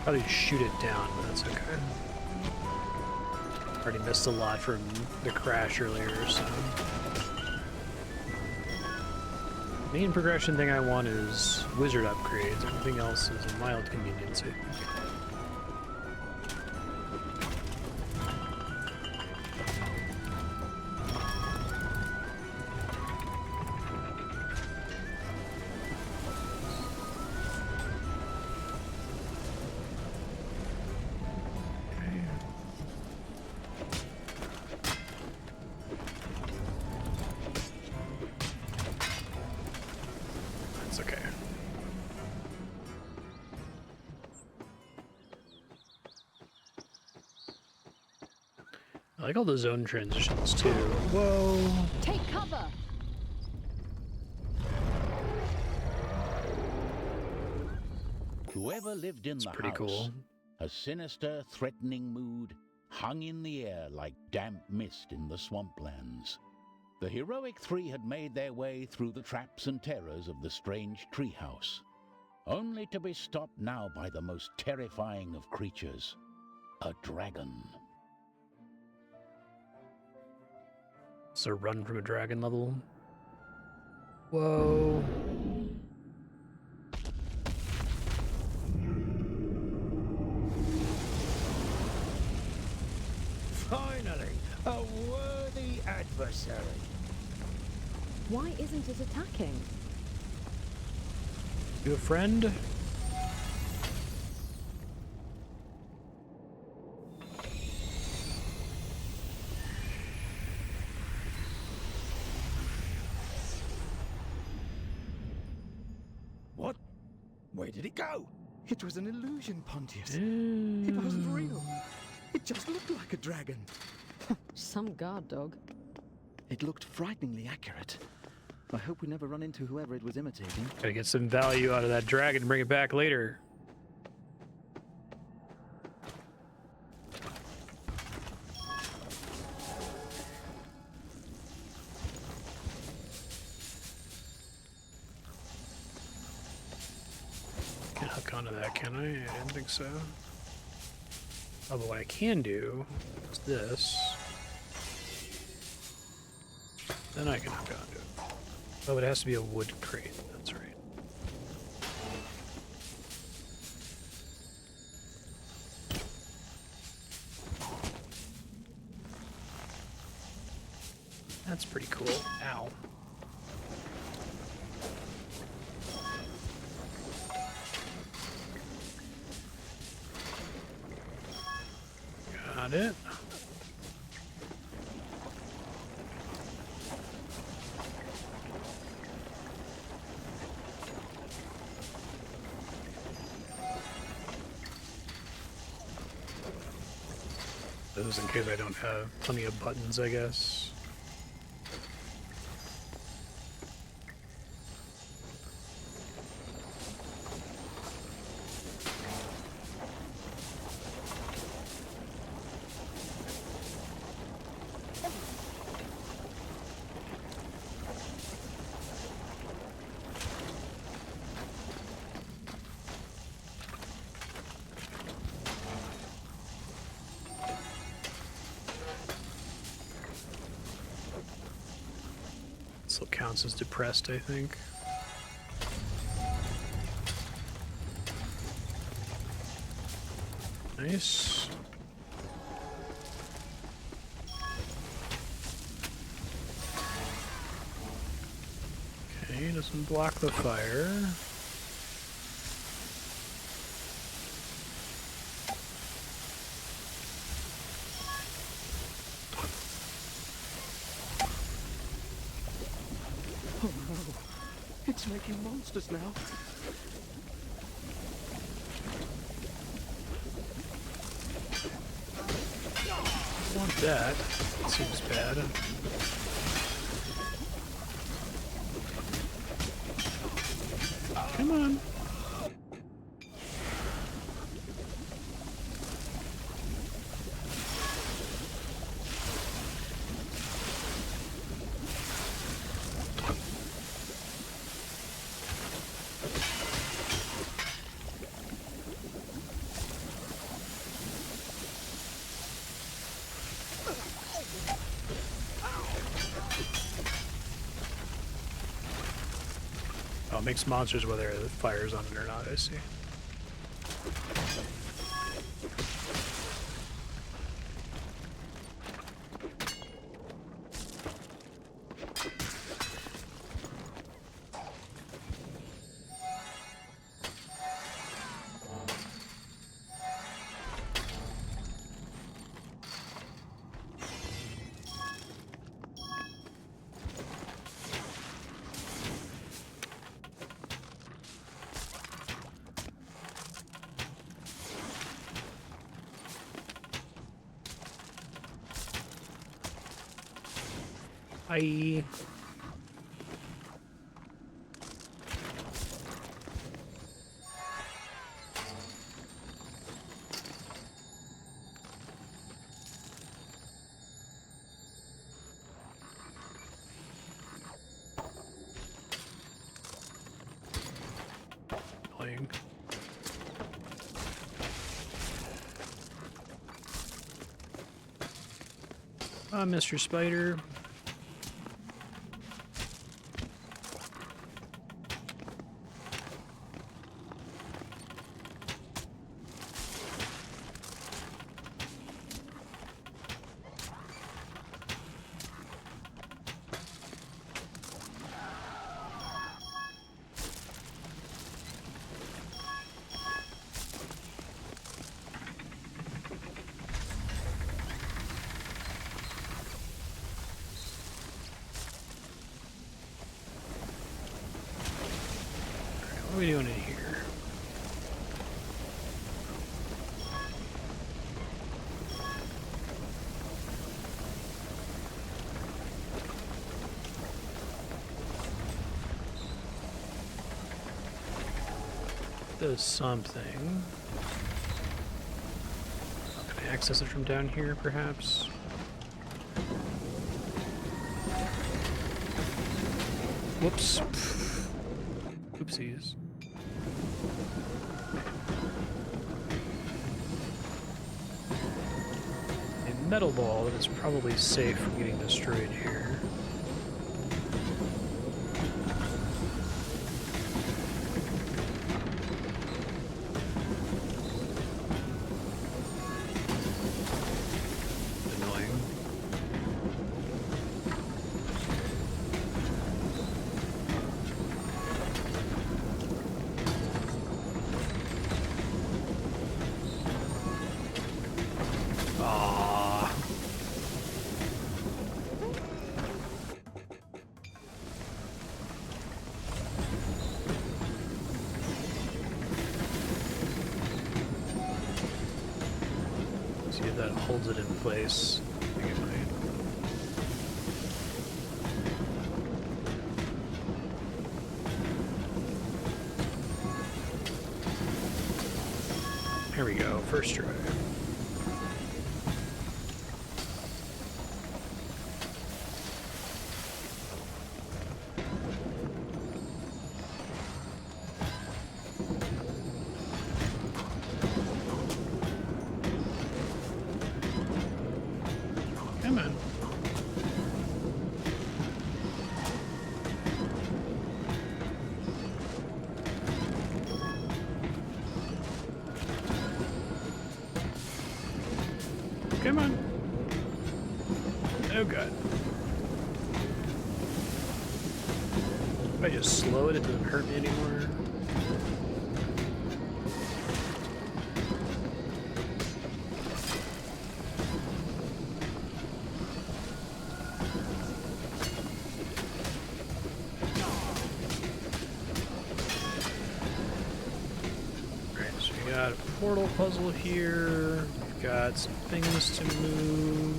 Speaker 1: Probably shoot it down, but that's okay. Already missed a lot from the crash earlier, so... Main progression thing I want is wizard upgrades. Everything else is a mild convenience, I think. I like all the zone transitions too. Whoa.
Speaker 2: Take cover!
Speaker 3: Whoever lived in
Speaker 1: It's
Speaker 3: the
Speaker 1: pretty
Speaker 3: house,
Speaker 1: cool.
Speaker 3: a sinister, threatening mood hung in the air like damp mist in the swamplands. The heroic three had made their way through the traps and terrors of the strange treehouse, only to be stopped now by the most terrifying of creatures, a dragon.
Speaker 1: It's a run from a dragon level. Whoa.
Speaker 5: Finally, a worthy adversary.
Speaker 2: Why isn't it attacking?
Speaker 1: You a friend?
Speaker 5: What? Where did it go?
Speaker 4: It was an illusion, Pontius. It wasn't real. It just looked like a dragon.
Speaker 2: Some guard dog.
Speaker 9: It looked frighteningly accurate. I hope we never run into whoever it was imitating.
Speaker 1: Gotta get some value out of that dragon and bring it back later. Can't hook onto that, can I? I didn't think so. Oh, but what I can do is this. Then I can hook onto it. Oh, it has to be a wood crate. That's right. That's pretty cool. Ow. Got it. Those in case I don't have plenty of buttons, I guess. Still counts as depressed, I think. Nice. Okay, doesn't block the fire.
Speaker 9: Oh no. It's making monsters now.
Speaker 1: I want that. Seems bad. Come on. Oh, it makes monsters whether the fire's on it or not, I see. I. Annoying. Mr. Spider. What are we doing in here? Does something. Can I access it from down here, perhaps? Whoops. Oopsies. A metal ball that is probably safe from getting destroyed here. Annoying. Ah. See if that holds it in place. I think it might. Here we go, first try. Come on. Come on. Oh god. If I just slow it, it doesn't hurt me anymore. Alright, so we got a portal puzzle here. We've got some things to move.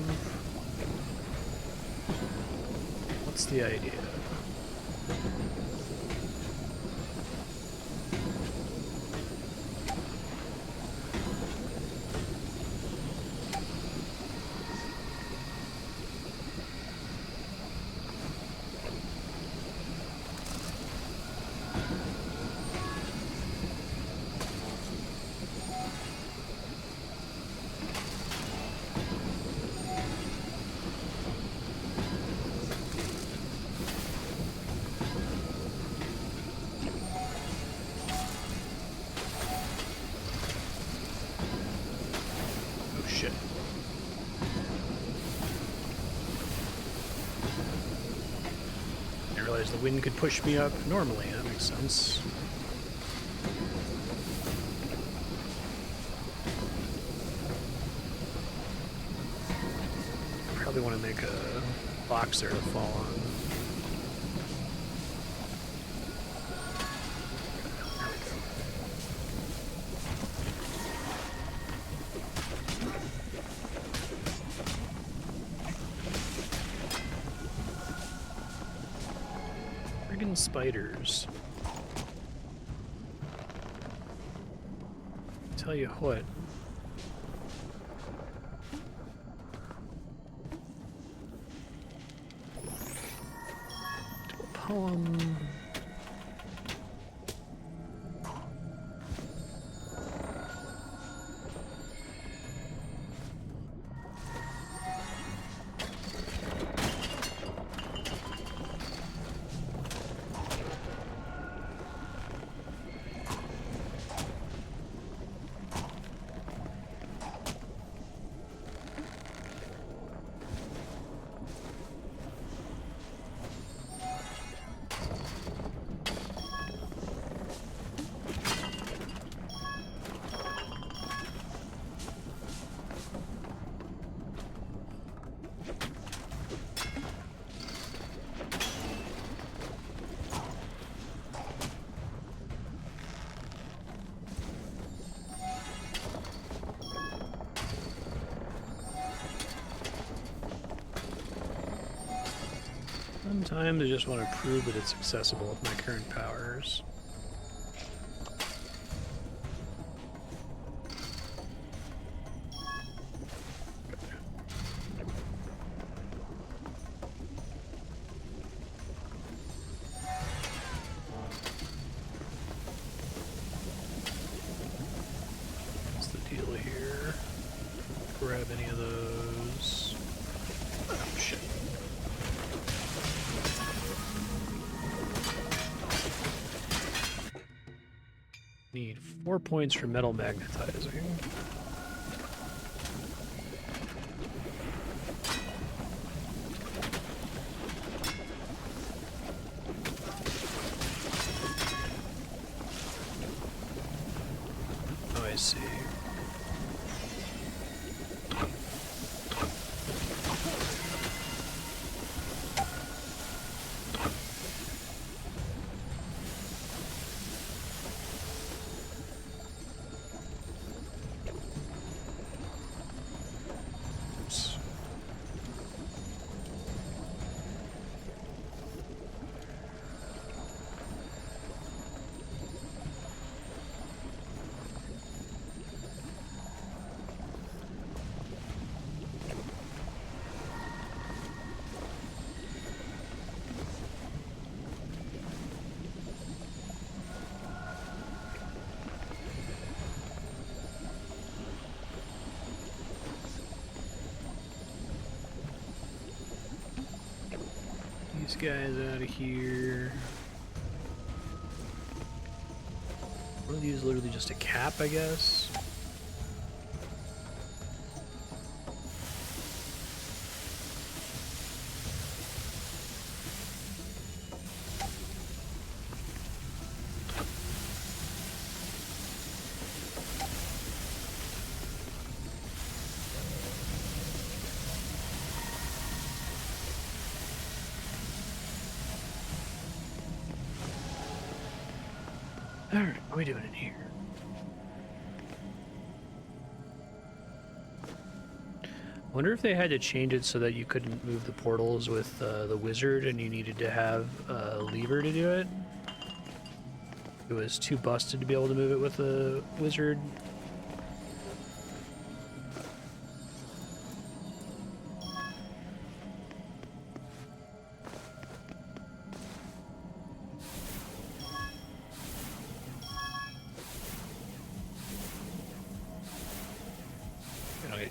Speaker 1: What's the idea? Oh shit. I realized the wind could push me up normally, that makes sense. Probably want to make a box there to fall on. There we go. Friggin' spiders. Tell you what. Do a poem. Sometimes I just want to prove that it's accessible with my current powers. What's the deal here? Grab any of those. Oh, shit. Need 4 points for metal magnetizing. Oh, I see. These guys out of here. One of these is literally just a cap, I guess. Alright, what are we doing in here? I wonder if they had to change it so that you couldn't move the portals with the wizard and you needed to have a lever to do it. It was too busted to be able to move it with a wizard.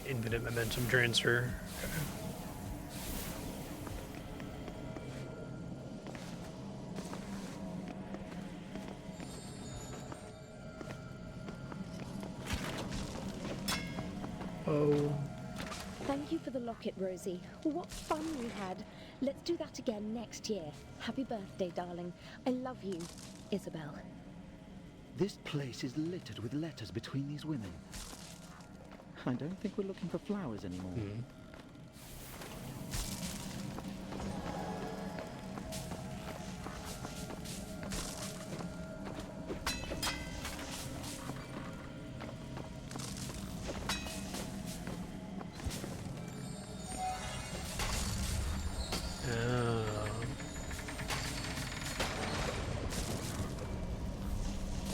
Speaker 1: Infinite momentum transfer. Okay. Oh.
Speaker 8: Thank you for the locket, Rosie. What fun we had. Let's do that again next year. Happy birthday, darling. I love you, Isabel.
Speaker 9: This place is littered with letters between these women. I don't think we're looking for flowers anymore.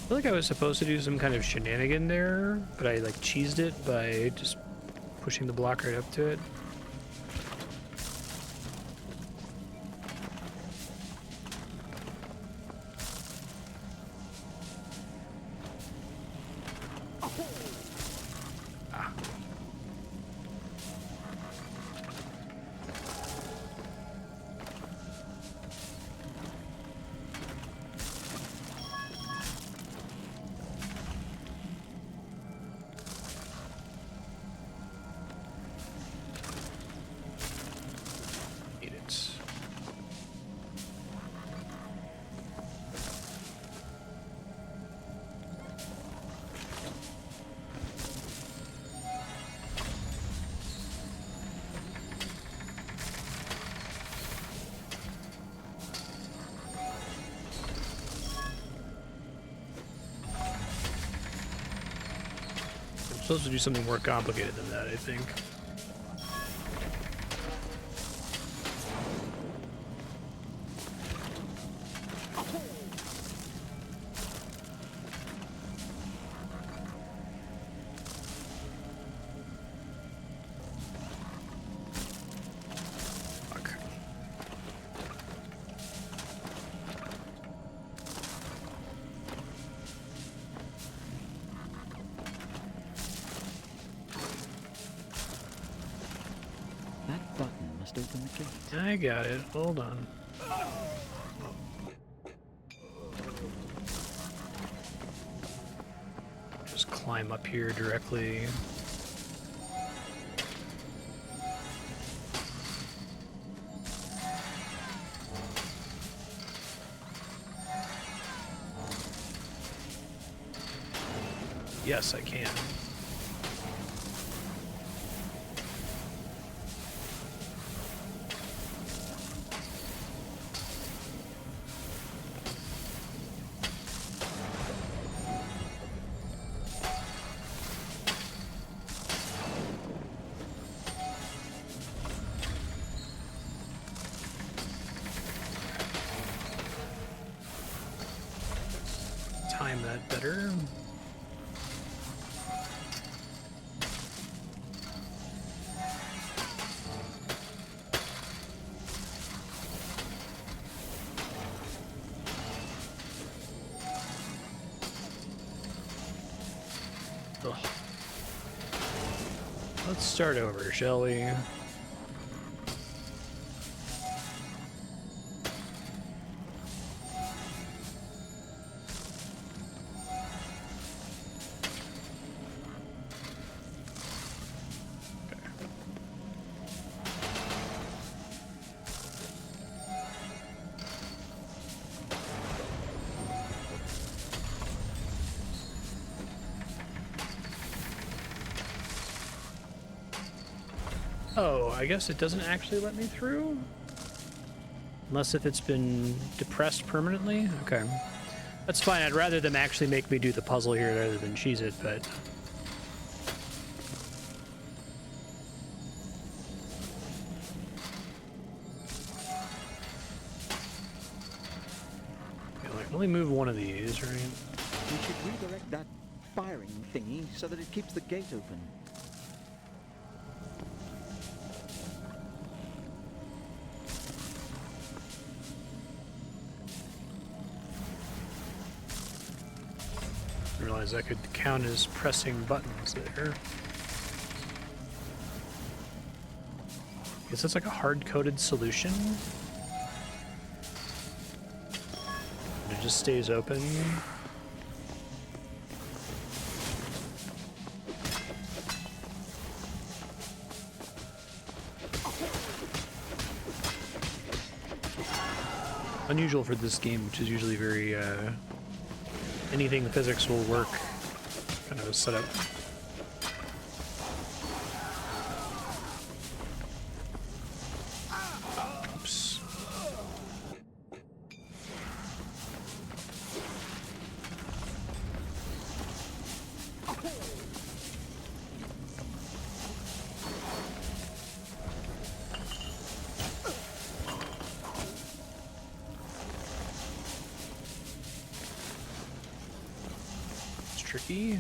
Speaker 1: feel like I was supposed to do some kind of shenanigan there, but I like cheesed it by just pushing the block right up to it. Supposed to do something more complicated than that, I think. Fuck.
Speaker 9: That button must open the gate.
Speaker 1: I got it. Hold on. Just climb up here directly. Yes, I can. Time that better. Ugh. Let's start over, shall we? Oh, I guess it doesn't actually let me through? Unless if it's been depressed permanently? Okay. That's fine. I'd rather them actually make me do the puzzle here rather than cheese it, but... Okay, like, only move one of these, right?
Speaker 9: We should redirect that firing thingy so that it keeps the gate open.
Speaker 1: I realized I could count as pressing buttons there. Guess that's like a hard-coded solution. It just stays open. Unusual for this game, which is usually very, anything physics will work kind of a setup. Oops. tricky.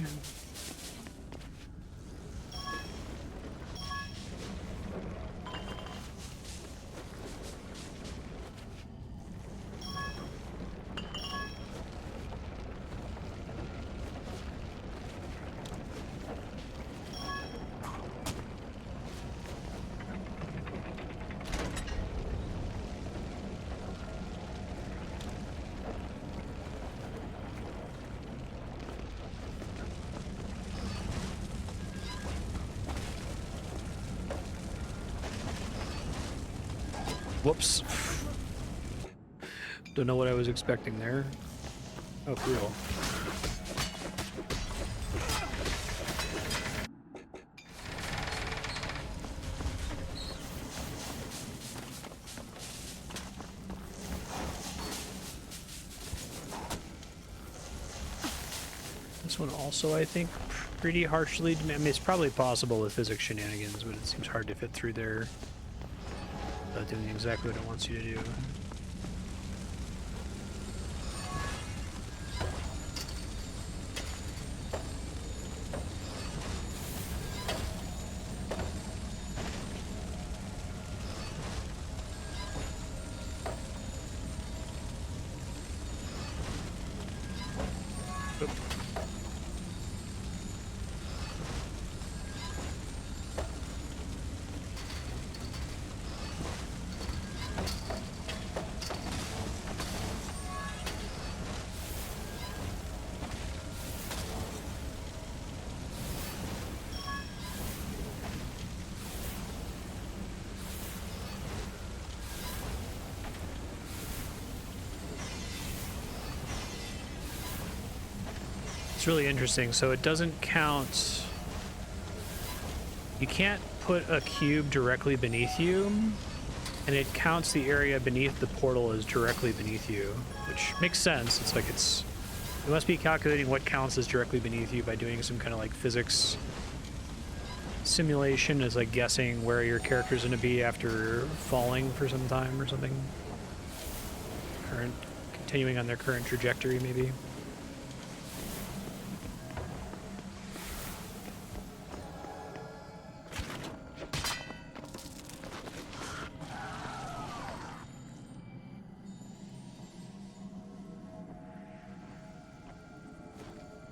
Speaker 1: Whoops. Don't know what I was expecting there. Oh, for real. This one also, I think, pretty harshly. I mean, it's probably possible with physics shenanigans, but it seems hard to fit through there. Doing exactly what it wants you to do. It's really interesting. So it doesn't count. You can't put a cube directly beneath you, and it counts the area beneath the portal as directly beneath you, which makes sense. It's like it must be calculating what counts as directly beneath you by doing some kind of like physics simulation, as like guessing where your character's going to be after falling for some time or something. Continuing on their current trajectory, maybe.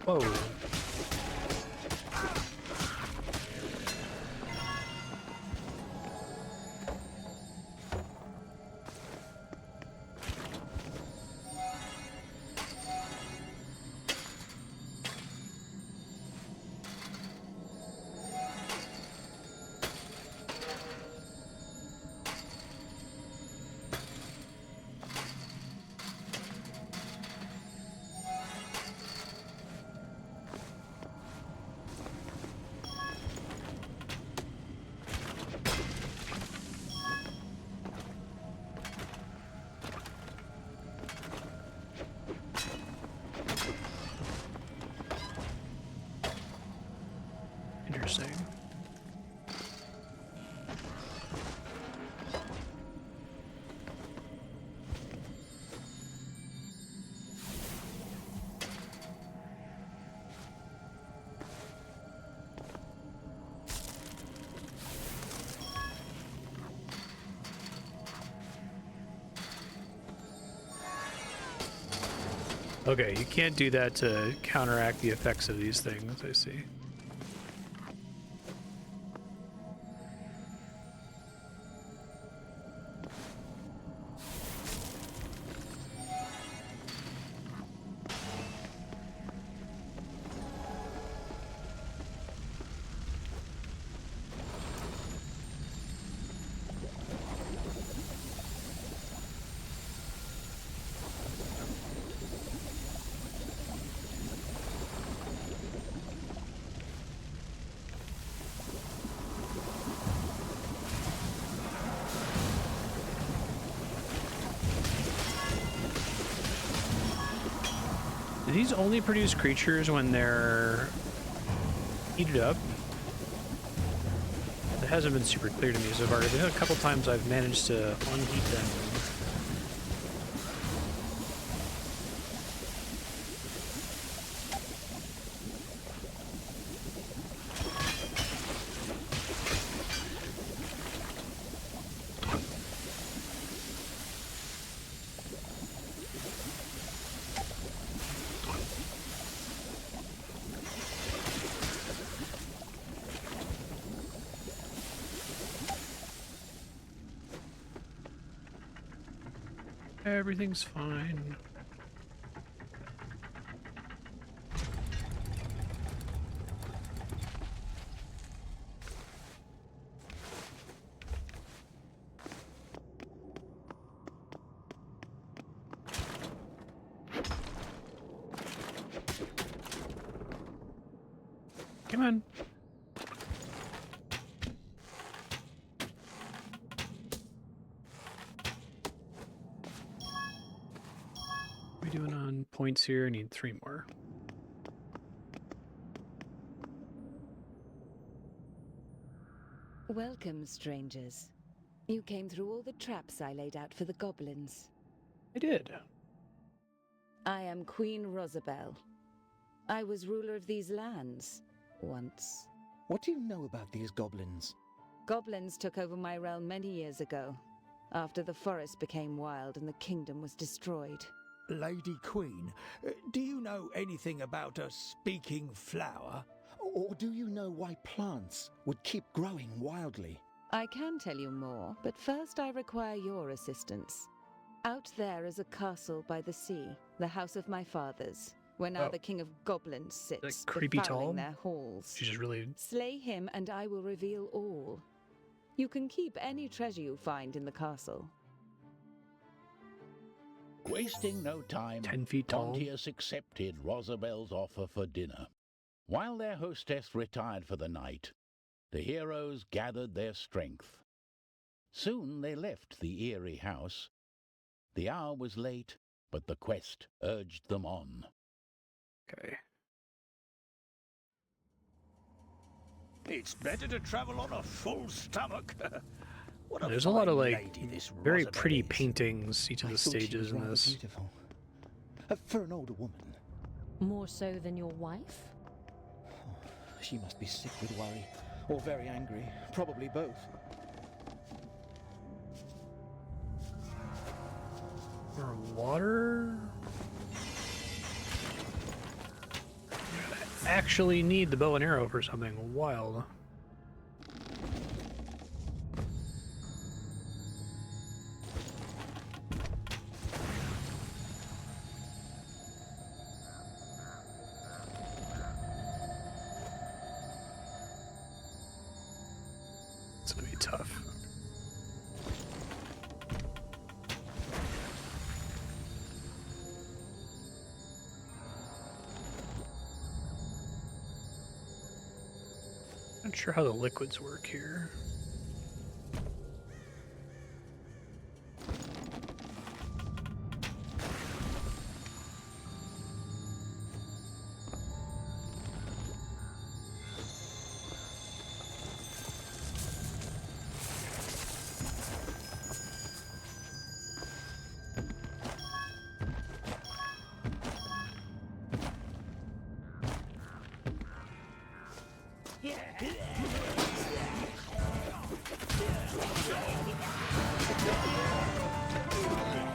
Speaker 1: Whoa. Interesting. Okay, you can't do that to counteract the effects of these things, I see. Do these only produce creatures when they're heated up? It hasn't been super clear to me so far. There's been a couple times I've managed to unheat them. Everything's fine. Come on. What are we doing on points here? I need 3 more.
Speaker 8: Welcome, strangers. You came through all the traps I laid out for the goblins.
Speaker 1: I did.
Speaker 8: I am Queen Rosabelle. I was ruler of these lands once.
Speaker 9: What do you know about these goblins?
Speaker 8: Goblins took over my realm many years ago, after the forest became wild and the kingdom was destroyed.
Speaker 5: Lady Queen, do you know anything about a speaking flower?
Speaker 9: Or do you know why plants would keep growing wildly?
Speaker 8: I can tell you more, but first I require your assistance. Out there is a castle by the sea, the house of my fathers, where now the king of goblins sits,
Speaker 1: That creepy
Speaker 8: befouling
Speaker 1: tall?
Speaker 8: their halls.
Speaker 1: She's just really...
Speaker 8: Slay him and I will reveal all. You can keep any treasure you find in the castle.
Speaker 3: Wasting no time,
Speaker 1: 10 feet tall.
Speaker 3: Pontius accepted Rosabelle's offer for dinner. While their hostess retired for the night, the heroes gathered their strength. Soon they left the eerie house. The hour was late, but the quest urged them on.
Speaker 1: Okay.
Speaker 5: It's better to travel on a full stomach. What
Speaker 1: There's a lot of,
Speaker 5: fine
Speaker 1: like,
Speaker 5: lady this
Speaker 1: very
Speaker 5: Rosabelle
Speaker 1: pretty
Speaker 5: is.
Speaker 1: paintings, each of
Speaker 9: I
Speaker 1: the
Speaker 9: thought she
Speaker 1: stages
Speaker 9: was
Speaker 1: in
Speaker 9: rather
Speaker 1: this.
Speaker 9: beautiful. For an older woman.
Speaker 2: More so than your wife?
Speaker 9: She must be sick with worry. Or very angry. Probably both.
Speaker 1: Or water? I actually need the bow and arrow for something wild. It's gonna be tough. Not sure how the liquids work here.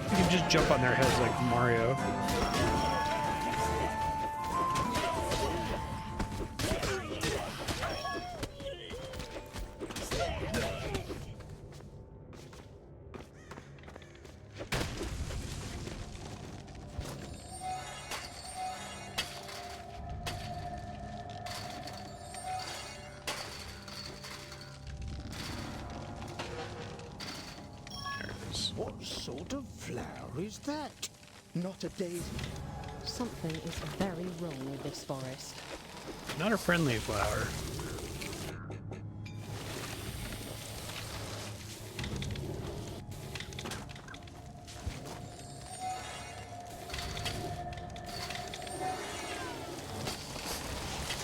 Speaker 1: You can just jump on their heads like Mario. There it is.
Speaker 5: What sort of flower is that?
Speaker 9: Not a daisy.
Speaker 2: Something is very wrong with this forest.
Speaker 1: Not a friendly flower.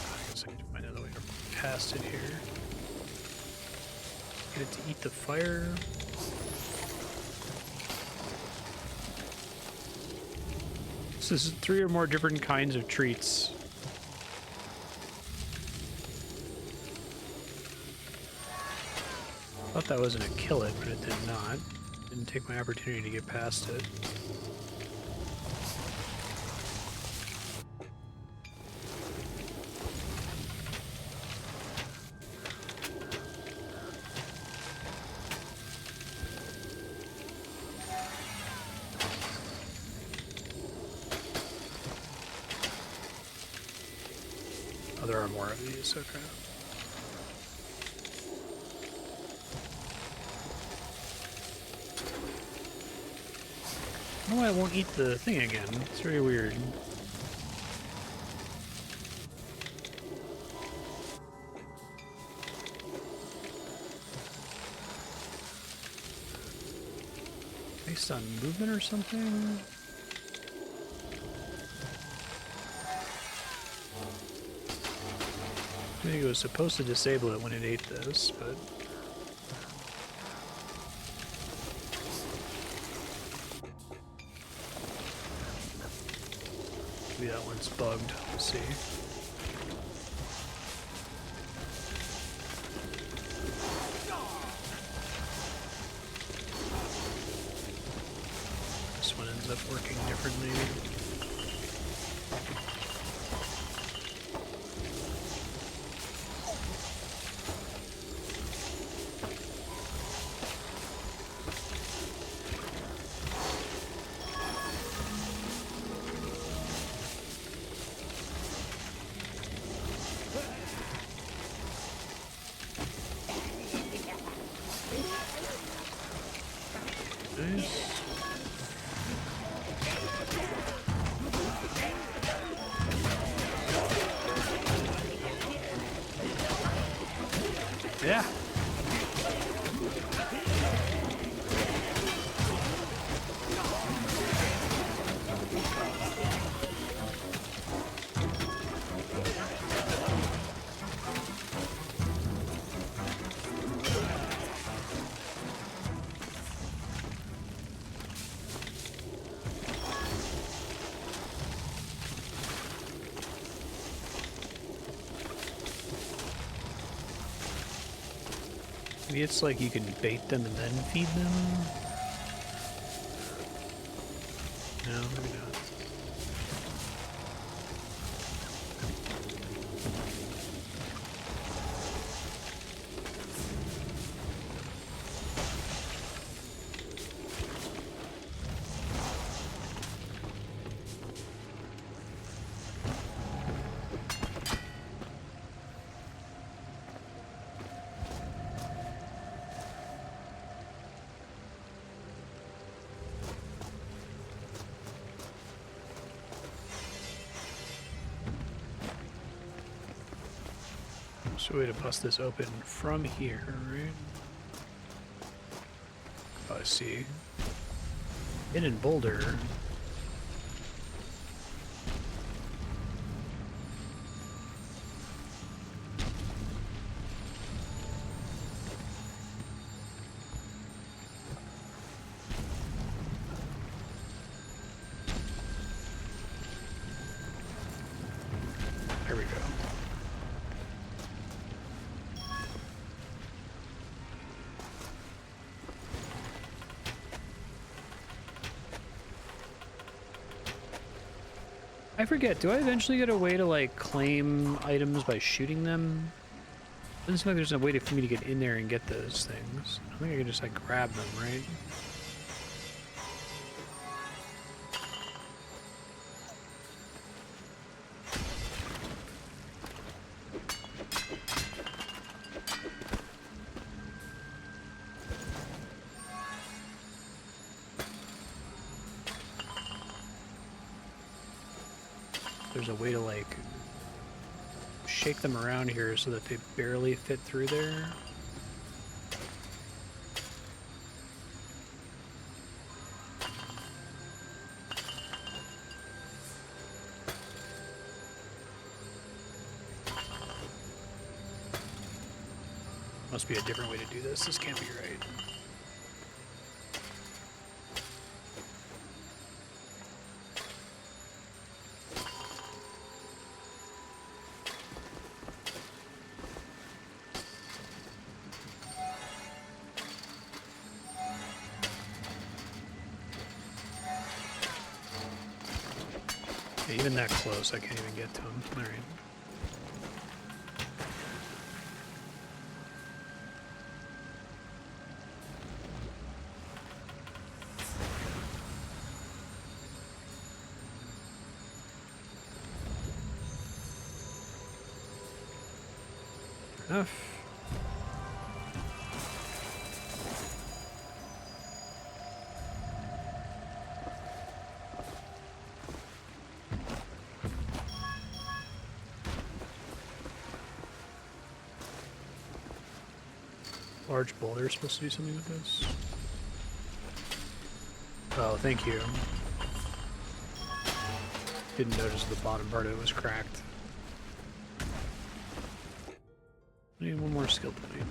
Speaker 1: I guess I need to find another way to pass it here. Get it to eat the fire. This is 3 or more different kinds of treats. Thought that was gonna kill it, but it did not. Didn't take my opportunity to get past it. Oh, there are more of these, okay. I don't know why I won't eat the thing again. It's very weird. Based on movement or something? I think it was supposed to disable it when it ate this, but... maybe that one's bugged. We'll see. This one ends up working differently. Nice. Yeah. Maybe it's like you can bait them and then feed them? No, maybe not. So way to bust this open from here, right? Oh, I see. Hidden boulder. There we go. I forget, do I eventually get a way to, like, claim items by shooting them? Doesn't seem like there's a way for me to get in there and get those things. I think I can just, like, grab them, right? There's a way to, like, shake them around here so that they barely fit through there. Must be a different way to do this. This can't be right. Yeah, even that close, I can't even get to him. All right. enough. Large boulder is supposed to do something with this. Oh, thank you. Didn't notice the bottom part of it was cracked. I need one more skill point.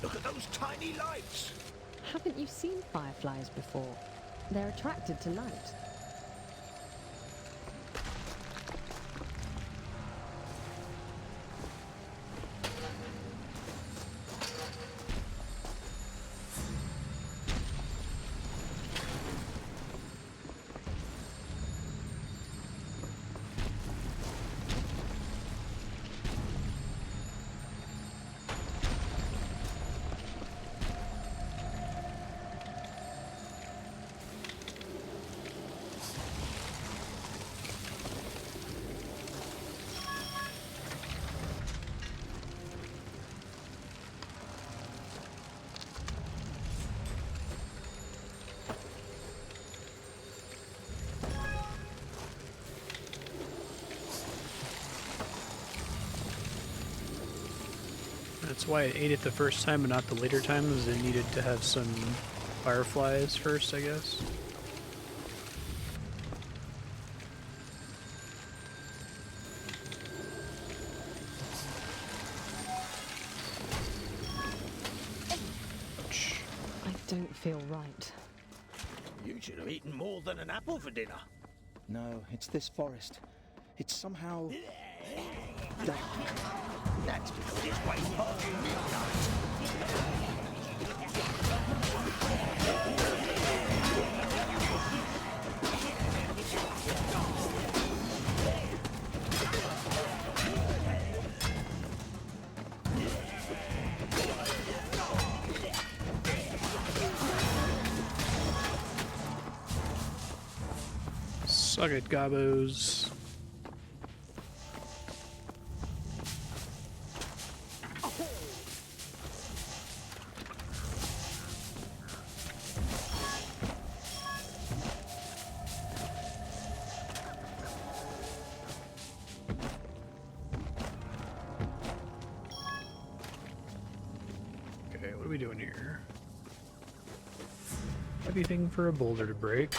Speaker 5: Look at those tiny lights.
Speaker 2: Haven't you seen fireflies before? They're attracted to light. That's why I ate it the first time and not the later times. It needed to have some fireflies first, I guess. I don't feel right.
Speaker 5: You should have eaten more than an apple for dinner.
Speaker 9: No, it's this forest. It's somehow dark.
Speaker 5: That's because it's way past midnight.
Speaker 1: Suck it, gobbos. Okay, what are we doing here? Heavy thing for a boulder to break.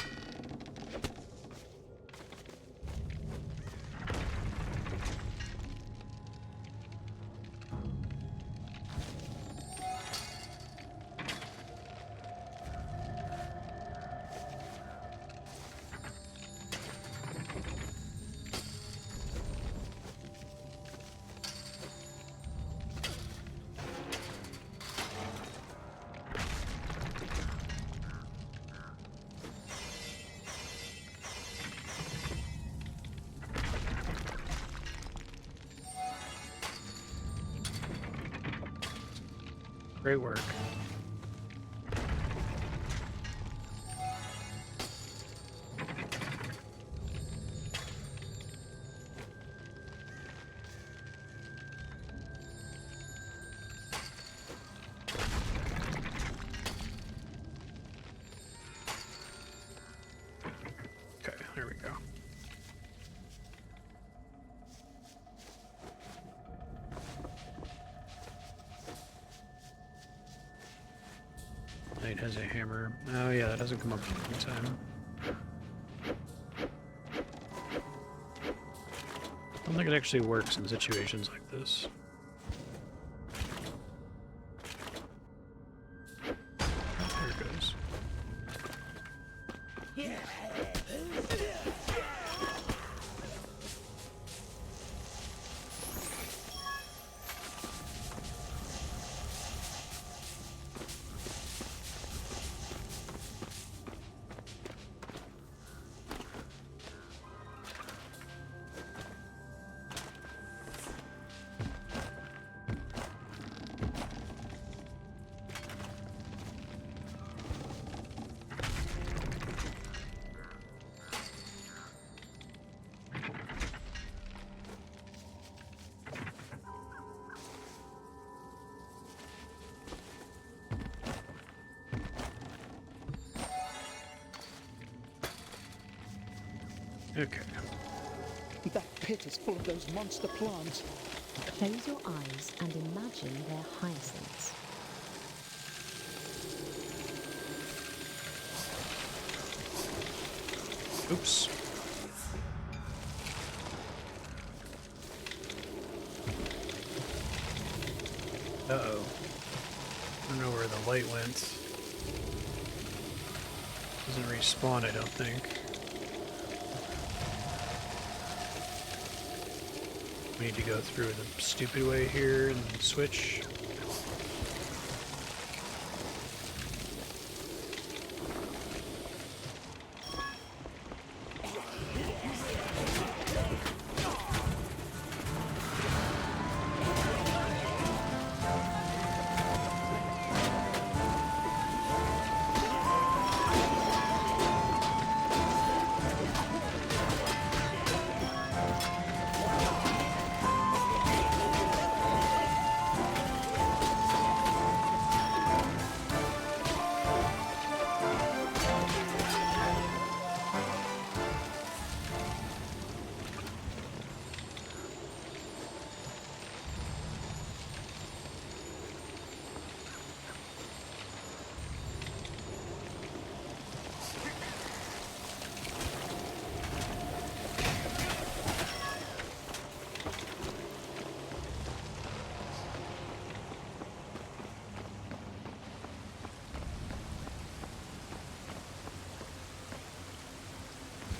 Speaker 1: Great work. Okay, there we go. Knight has a hammer. Oh yeah, that doesn't come up every time. I don't think it actually works in situations like this. There it goes.
Speaker 2: Okay.
Speaker 9: That pit is full of those monster plants.
Speaker 10: Close your eyes and imagine they're hyacinths.
Speaker 2: Oops. Uh-oh. I don't know where the light went. Doesn't respawn, I don't think. We need to go through the stupid way here and switch.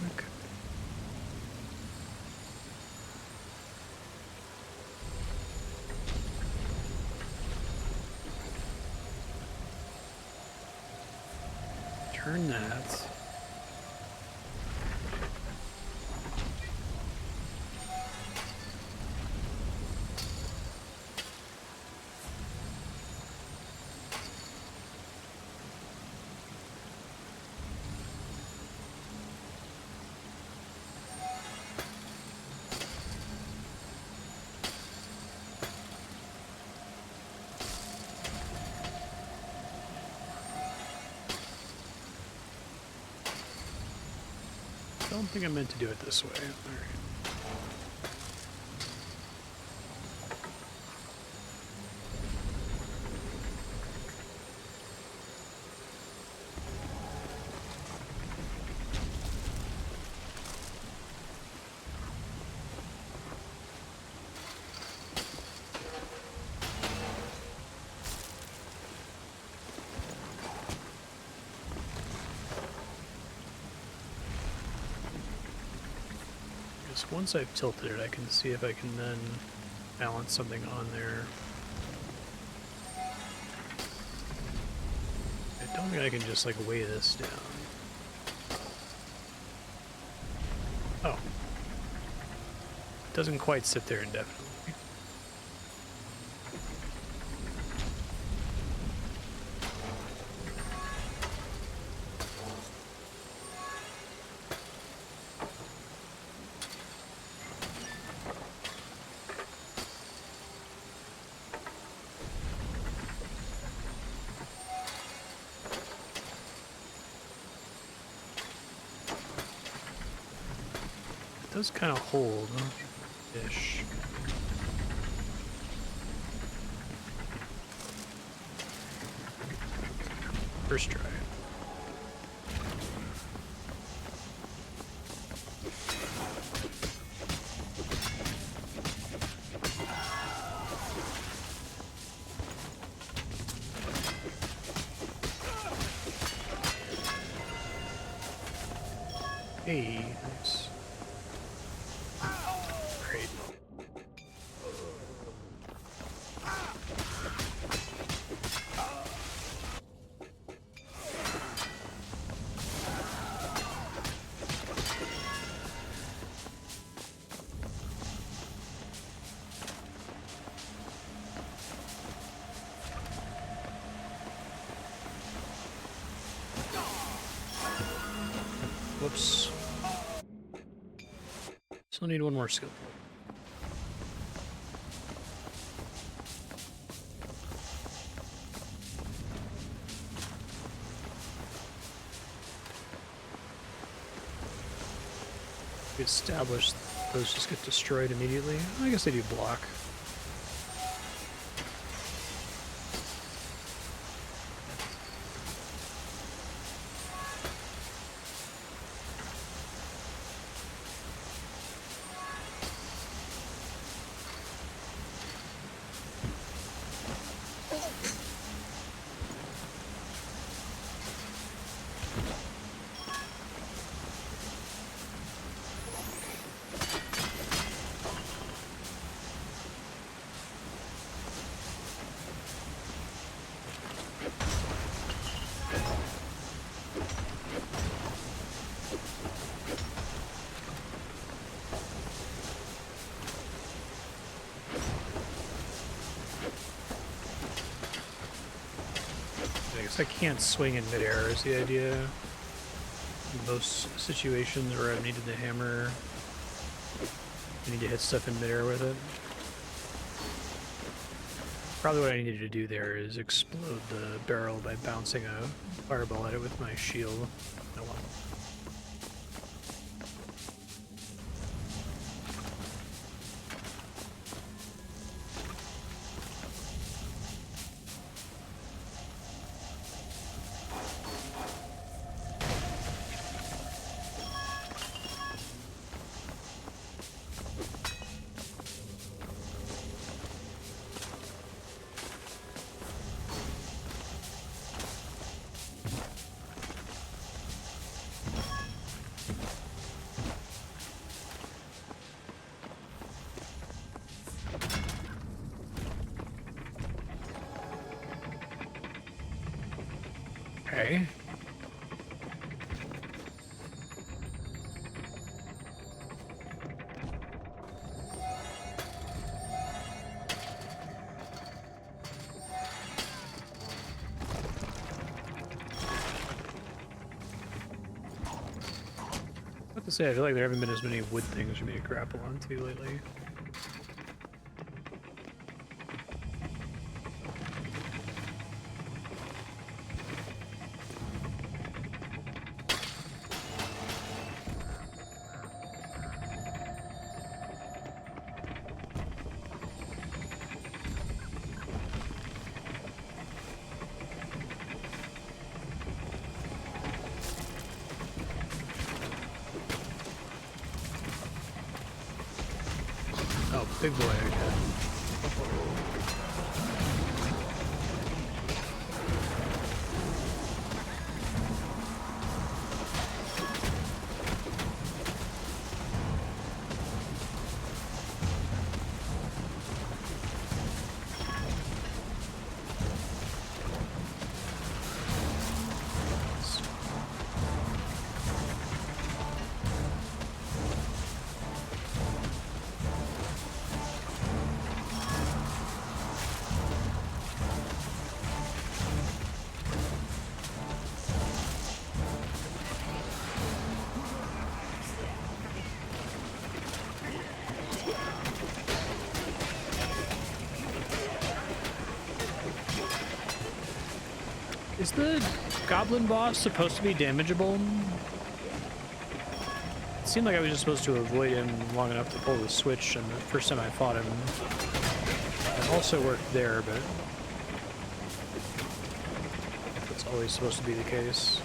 Speaker 2: Okay. Turn that. I don't think I meant to do it this way. All right. Just once I've tilted it, I can see if I can then balance something on there. I don't think I can just like weigh this down. Oh. It doesn't quite sit there indefinitely. It does kind of hold-ish. First try. Hey, nice. Great. Whoops. Still need one more skill. established those just get destroyed immediately. I guess they do block. I can't swing in midair is the idea. In most situations where I've needed the hammer, I need to hit stuff in midair with it. Probably what I needed to do there is explode the barrel by bouncing a fireball at it with my shield. No one. Okay. I have to say, I feel like there haven't been as many wood things for me to grapple onto lately. Oh, big boy, okay. Is the goblin boss supposed to be damageable? It seemed like I was just supposed to avoid him long enough to pull the switch, and the first time I fought him, it also worked there, but that's always supposed to be the case.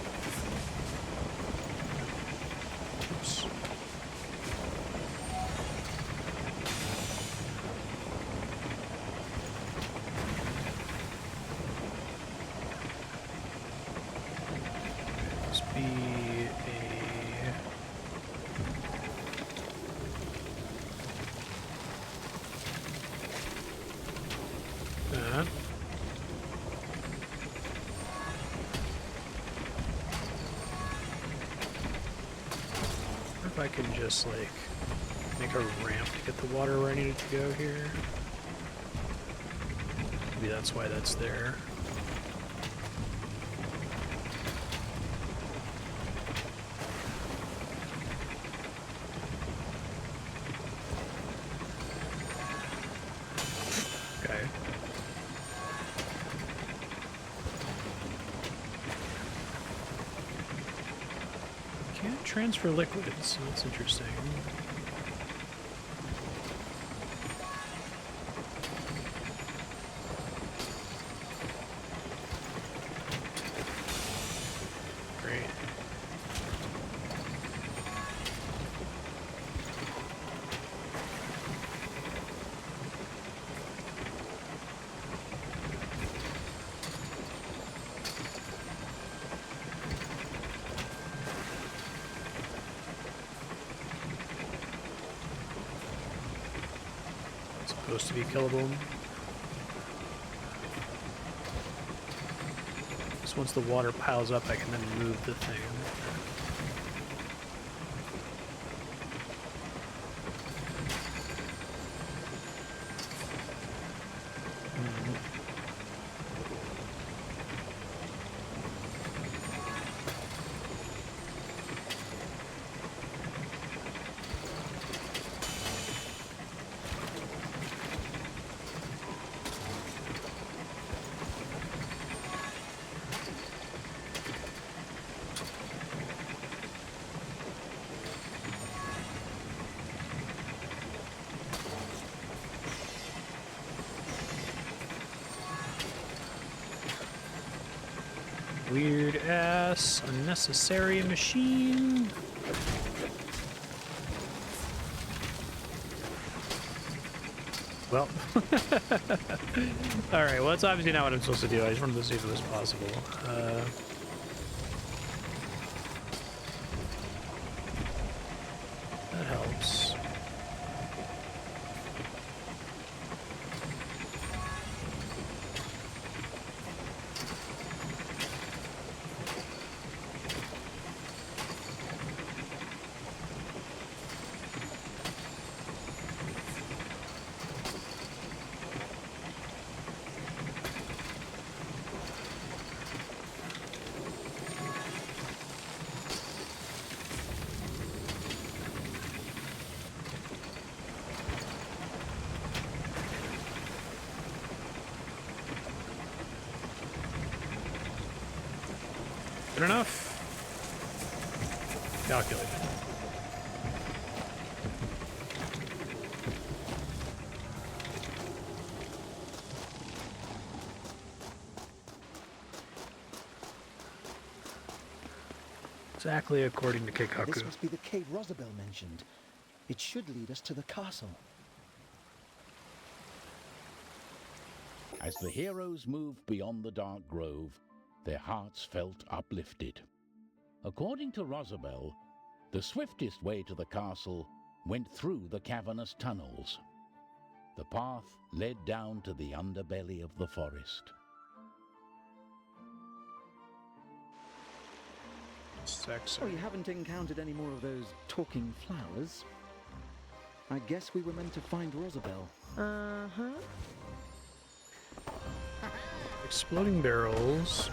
Speaker 2: Oops. If I can just like make a ramp to get the water where I need it to go here. Maybe that's why that's there. Okay. Can't transfer liquids, so that's interesting. Great. Supposed to be killable. So once the water piles up, I can then move the thing. Weird ass, unnecessary machine. Well, alright, well, that's obviously not what I'm supposed to do. I just wanted to see if it was possible. That helps. Good enough? Calculate. Exactly according to Keikaku.
Speaker 9: This must be the cave Rosabelle mentioned. It should lead us to the castle.
Speaker 3: As the heroes moved beyond the dark grove, their hearts felt uplifted. According to Rosabelle, the swiftest way to the castle went through the cavernous tunnels. The path led down to the underbelly of the forest.
Speaker 9: Oh, you haven't encountered any more of those talking flowers? I guess we were meant to find Rosabelle.
Speaker 10: Uh-huh.
Speaker 2: Exploding barrels.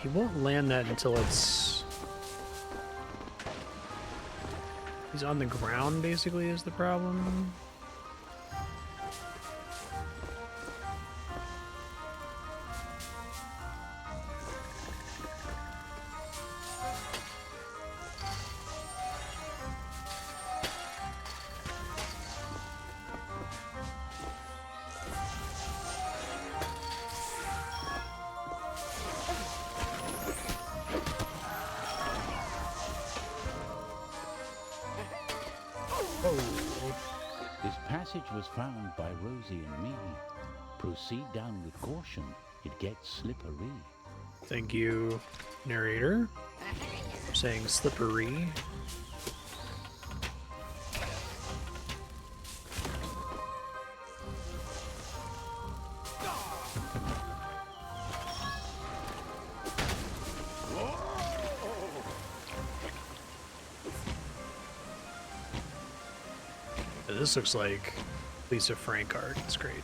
Speaker 2: He won't land that until it's... He's on the ground, basically, is the problem.
Speaker 3: This passage was found by Rosie and me. Proceed down with caution. It gets slippery.
Speaker 2: Thank you, narrator, for saying slippery. This looks like Lisa Frank art. It's great.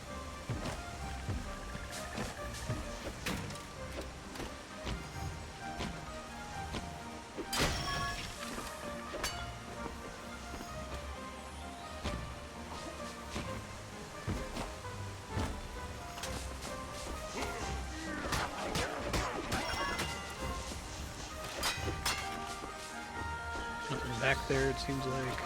Speaker 2: back there, it seems like.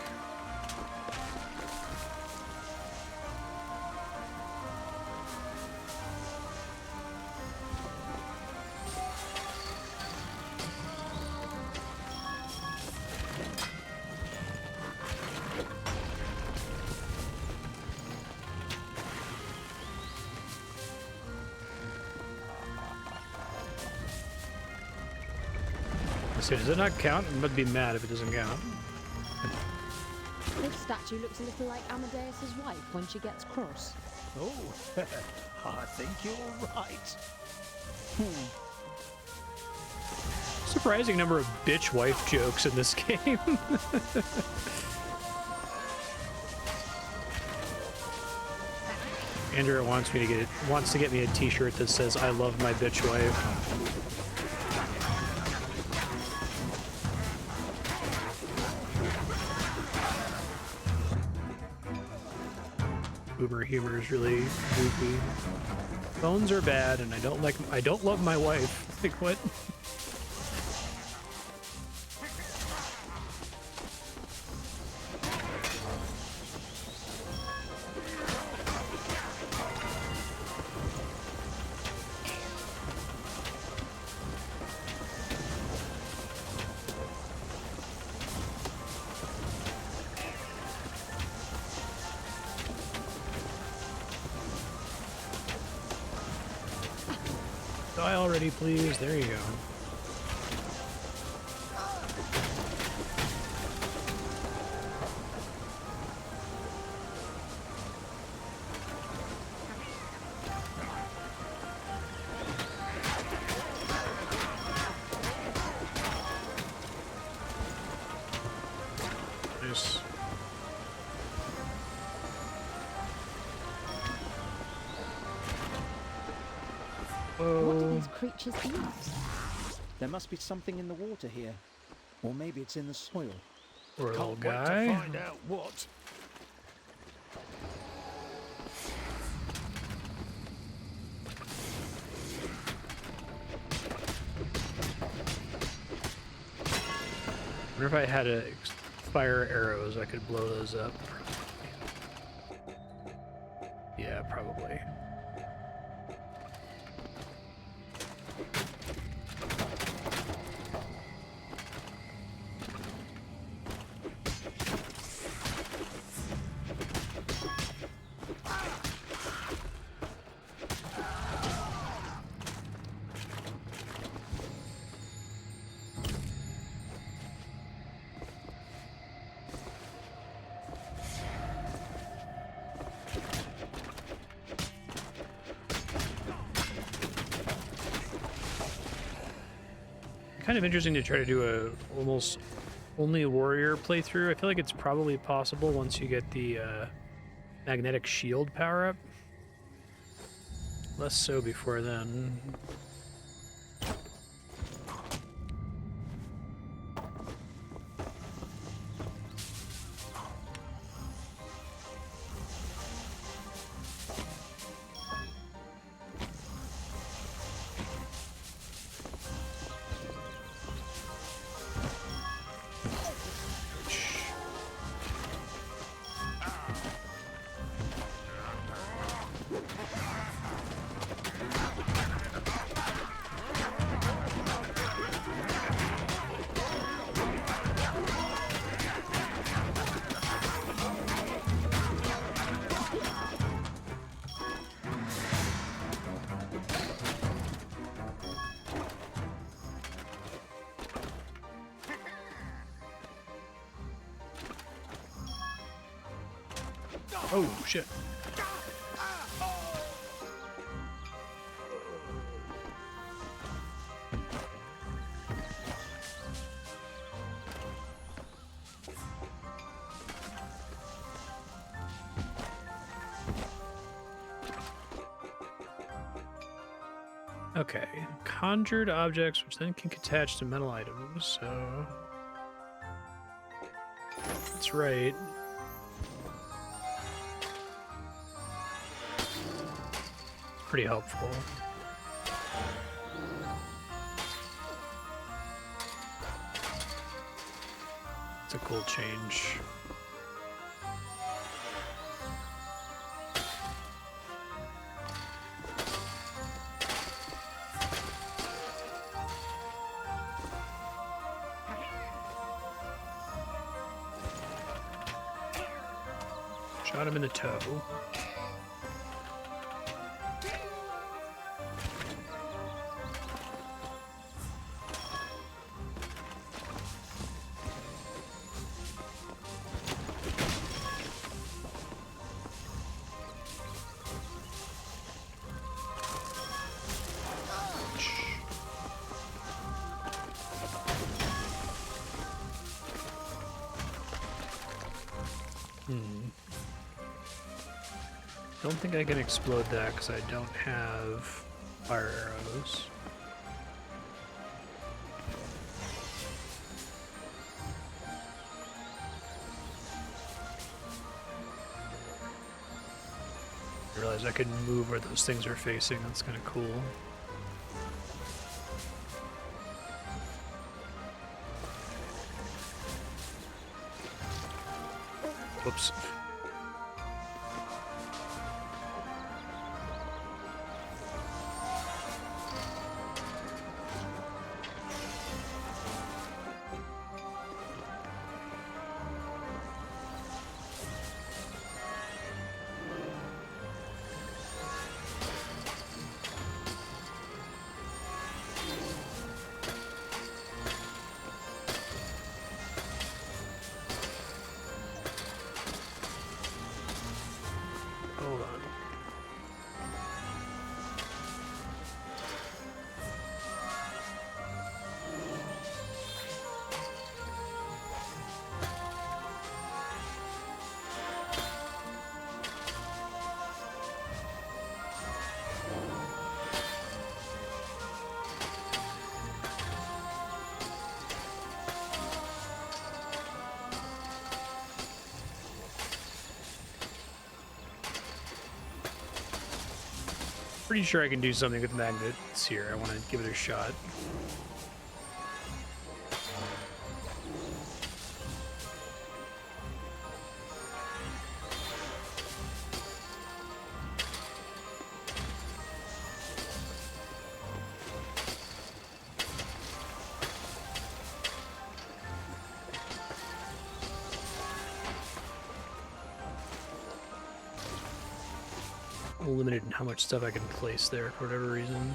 Speaker 2: So does it not count? I would be mad if it doesn't count.
Speaker 10: This statue looks a little like Amadeus's wife when she gets cross.
Speaker 5: Oh, I think you're right.
Speaker 2: Surprising number of bitch wife jokes in this game. Andrea wants to get me a T-shirt that says "I love my bitch wife." Boomer humor is really goofy. Phones are bad, and I don't love my wife. Like what? Die already, please. There you go. Nice.
Speaker 10: What do these creatures eat?
Speaker 9: There must be something in the water here. Or maybe it's in the soil.
Speaker 2: Poor little
Speaker 5: Can't wait
Speaker 2: guy.
Speaker 5: to find out what.
Speaker 2: I wonder if I had fire arrows, I could blow those up. Yeah, probably. Kind of interesting to try to do a almost only warrior playthrough. I feel like it's probably possible once you get the magnetic shield power up. Less so before then. Oh, shit. Okay, conjured objects which then can attach to metal items, so... That's right. Pretty helpful. It's a cool change. Shot him in the toe. Don't think I can explode that because I don't have fire arrows. I realize I can move where those things are facing. That's kind of cool. Whoops. Hold on. Pretty sure I can do something with magnets here. I want to give it a shot. I'm limited in how much stuff I can place there for whatever reason.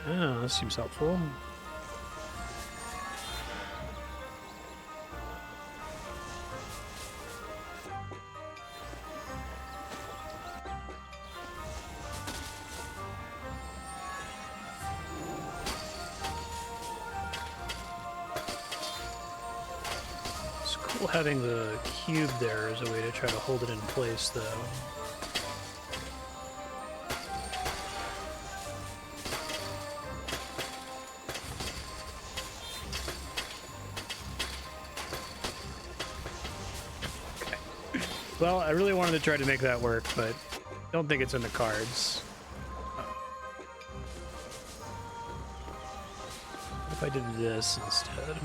Speaker 2: Oh, that seems helpful. Having the cube there is a way to try to hold it in place, though. Okay. Well, I really wanted to try to make that work, but don't think it's in the cards. What if I did this instead?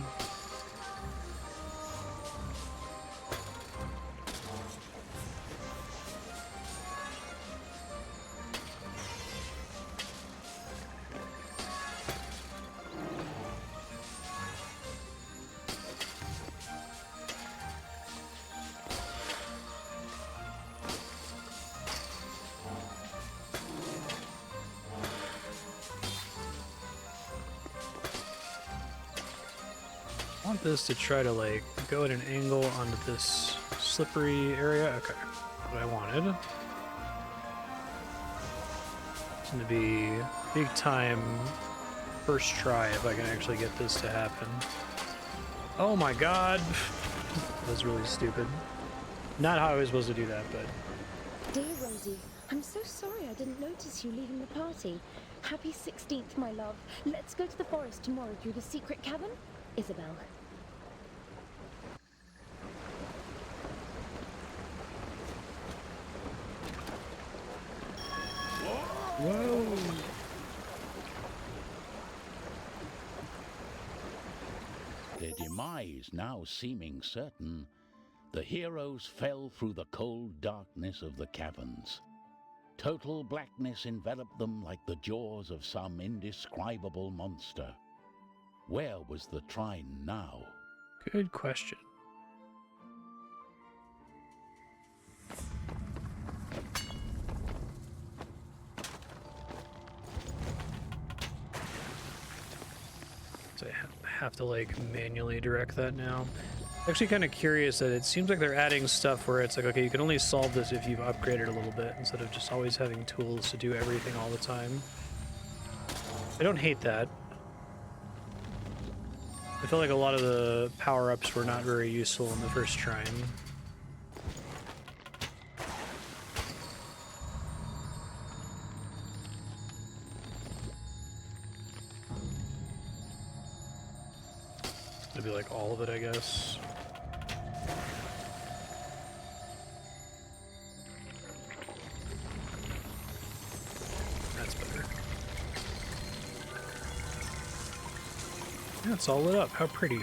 Speaker 2: I want this to try to like go at an angle onto this slippery area. Okay, what I wanted. It's gonna be big time first try if I can actually get this to happen. Oh my god! That was really stupid. Not how I was supposed to do that, but...
Speaker 10: Dear Rosie, I'm so sorry I didn't notice you leaving the party. Happy 16th, my love. Let's go to the forest tomorrow through the secret cavern. Isabel.
Speaker 1: Whoa!
Speaker 3: Their demise now seeming certain, the heroes fell through the cold darkness of the caverns. Total blackness enveloped them like the jaws of some indescribable monster. Where was the Trine now?
Speaker 1: Good question.
Speaker 2: So I have to like manually direct that now. Actually kind of curious that it seems like they're adding stuff where it's like, okay, you can only solve this if you've upgraded a little bit instead of just always having tools to do everything all the time. I don't hate that. I feel like a lot of the power-ups were not very useful in the first Trine. It'd be like all of it, I guess. That's better. Yeah, it's all lit up. How pretty.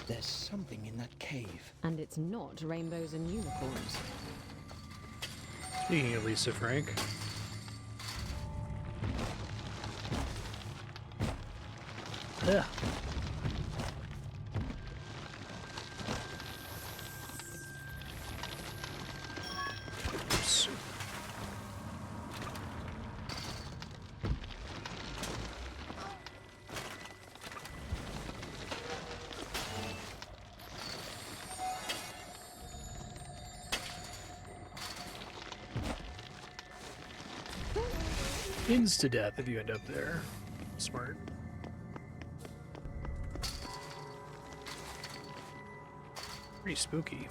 Speaker 9: There's something in that cave.
Speaker 8: And it's not rainbows and unicorns.
Speaker 2: Speaking of Lisa Frank.
Speaker 1: Yeah.
Speaker 2: Oops.
Speaker 1: Insta death if you end up there. Smart. Pretty spooky.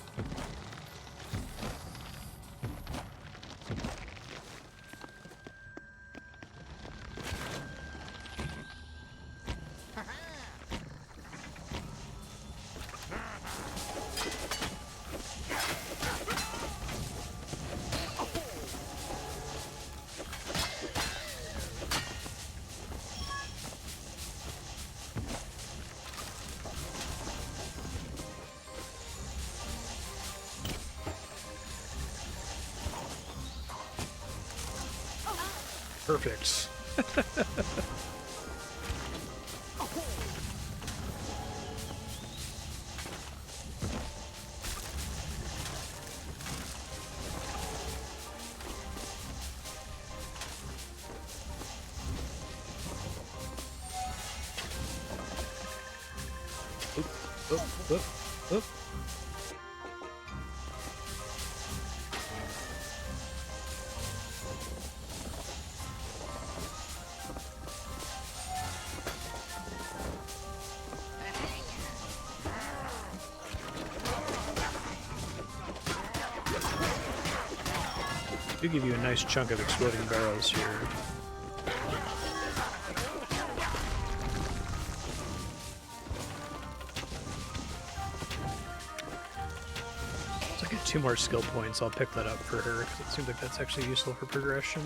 Speaker 1: Perfect. Oop.
Speaker 2: Do give you a nice chunk of exploding barrels here. So I get 2 more skill points. I'll pick that up for her because it seems like that's actually useful for progression.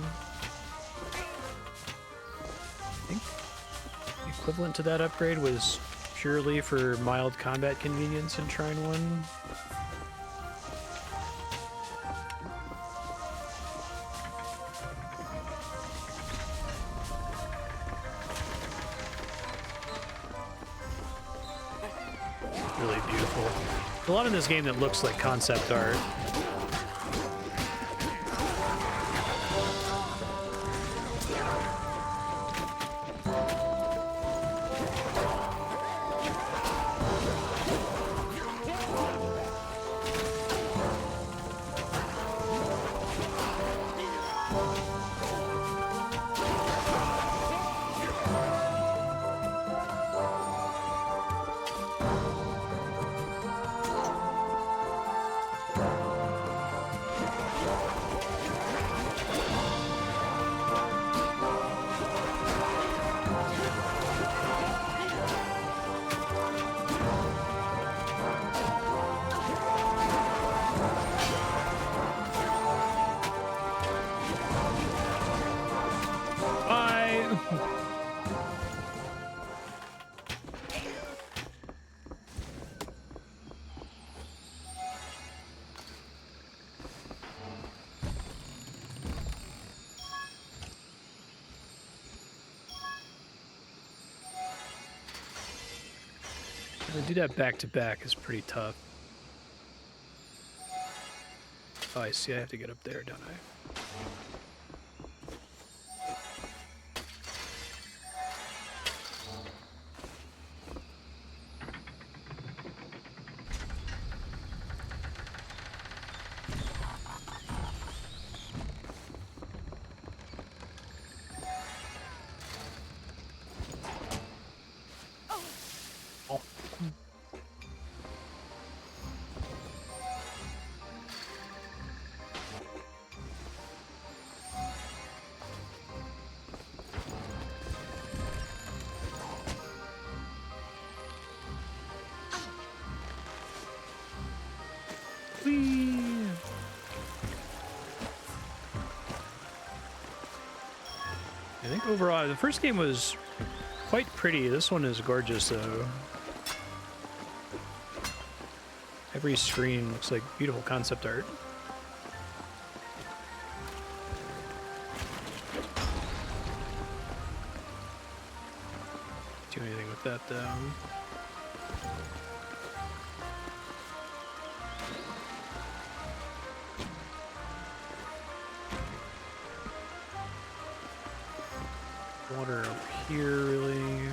Speaker 2: I think the equivalent to that upgrade was purely for mild combat convenience in Trine 1. Really beautiful. A lot in this game that looks like concept art. To do that back to back is pretty tough. Oh, I see. I have to get up there, don't I? I think overall, the first game was quite pretty. This one is gorgeous, though. Every screen looks like beautiful concept art. Do anything with that, though. Water up here, really.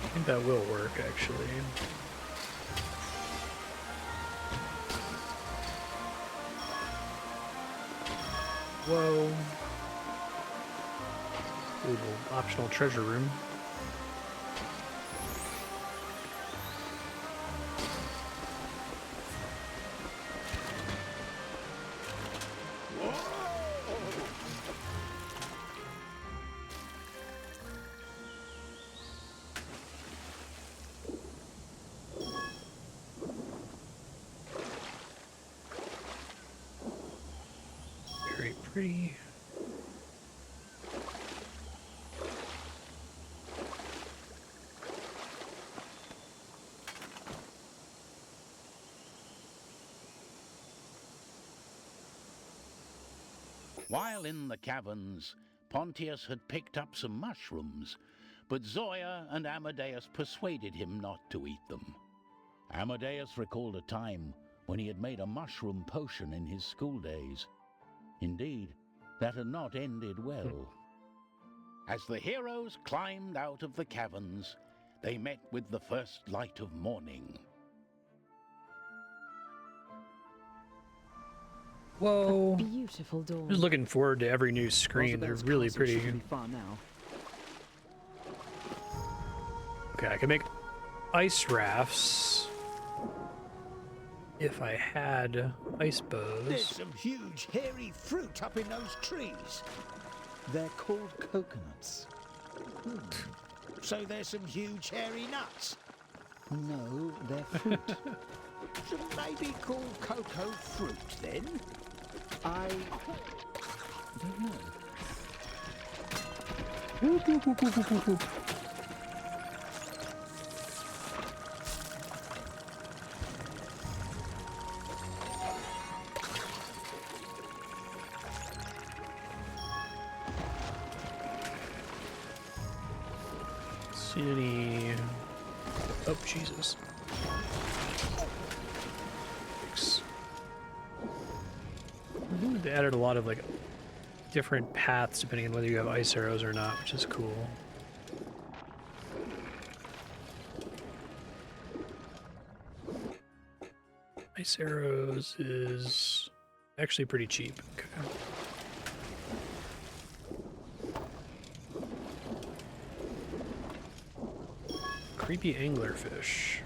Speaker 2: I think that will work, actually. Whoa. Ooh, little optional treasure room. Very pretty.
Speaker 3: While in the caverns, Pontius had picked up some mushrooms, but Zoya and Amadeus persuaded him not to eat them. Amadeus recalled a time when he had made a mushroom potion in his school days. Indeed, that had not ended well. As the heroes climbed out of the caverns, they met with the first light of morning.
Speaker 2: Whoa.
Speaker 8: A beautiful dawn.
Speaker 2: Just looking forward to every new screen. They're really pretty.
Speaker 9: Far now.
Speaker 2: Okay, I can make ice rafts if I had ice bows.
Speaker 5: There's some huge hairy fruit up in those trees.
Speaker 9: They're called coconuts.
Speaker 5: So there's some huge hairy nuts.
Speaker 9: No, they're fruit.
Speaker 5: Shouldn't they be called cocoa fruit then?
Speaker 9: I don't know.
Speaker 2: Whoop, whoop, whoop, whoop, whoop, whoop. See any? Oh, Jesus. Thanks. They added a lot of like different paths depending on whether you have ice arrows or not, which is cool. Ice arrows is actually pretty cheap. Okay. Creepy anglerfish.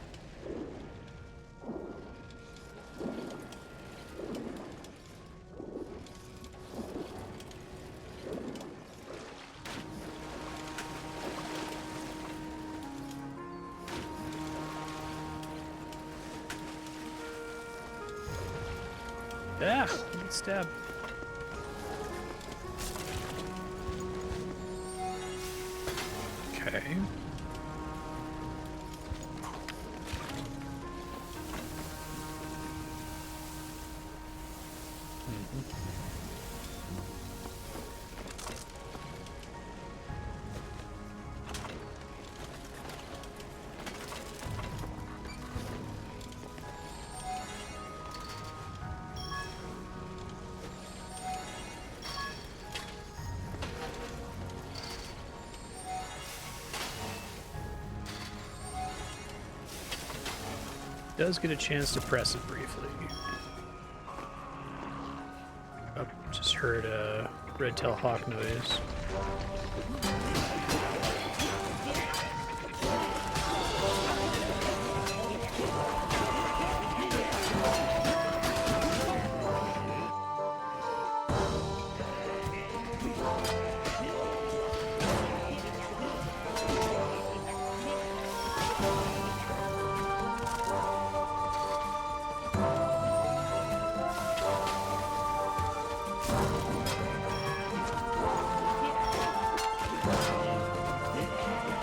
Speaker 2: Ah, good stab. Okay. Does get a chance to press it briefly. Oh, just heard a red-tailed hawk noise.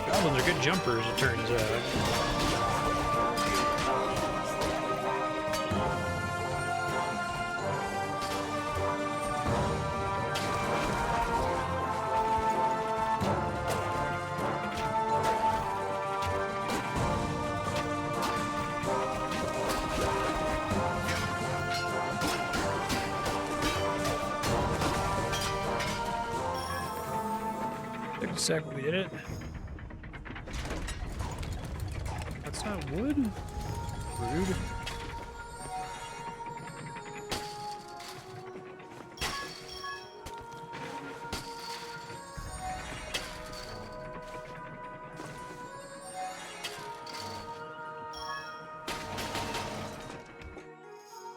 Speaker 2: Goblins are good jumpers, it turns out. Took a sec, we did it. That's not wood? Rude.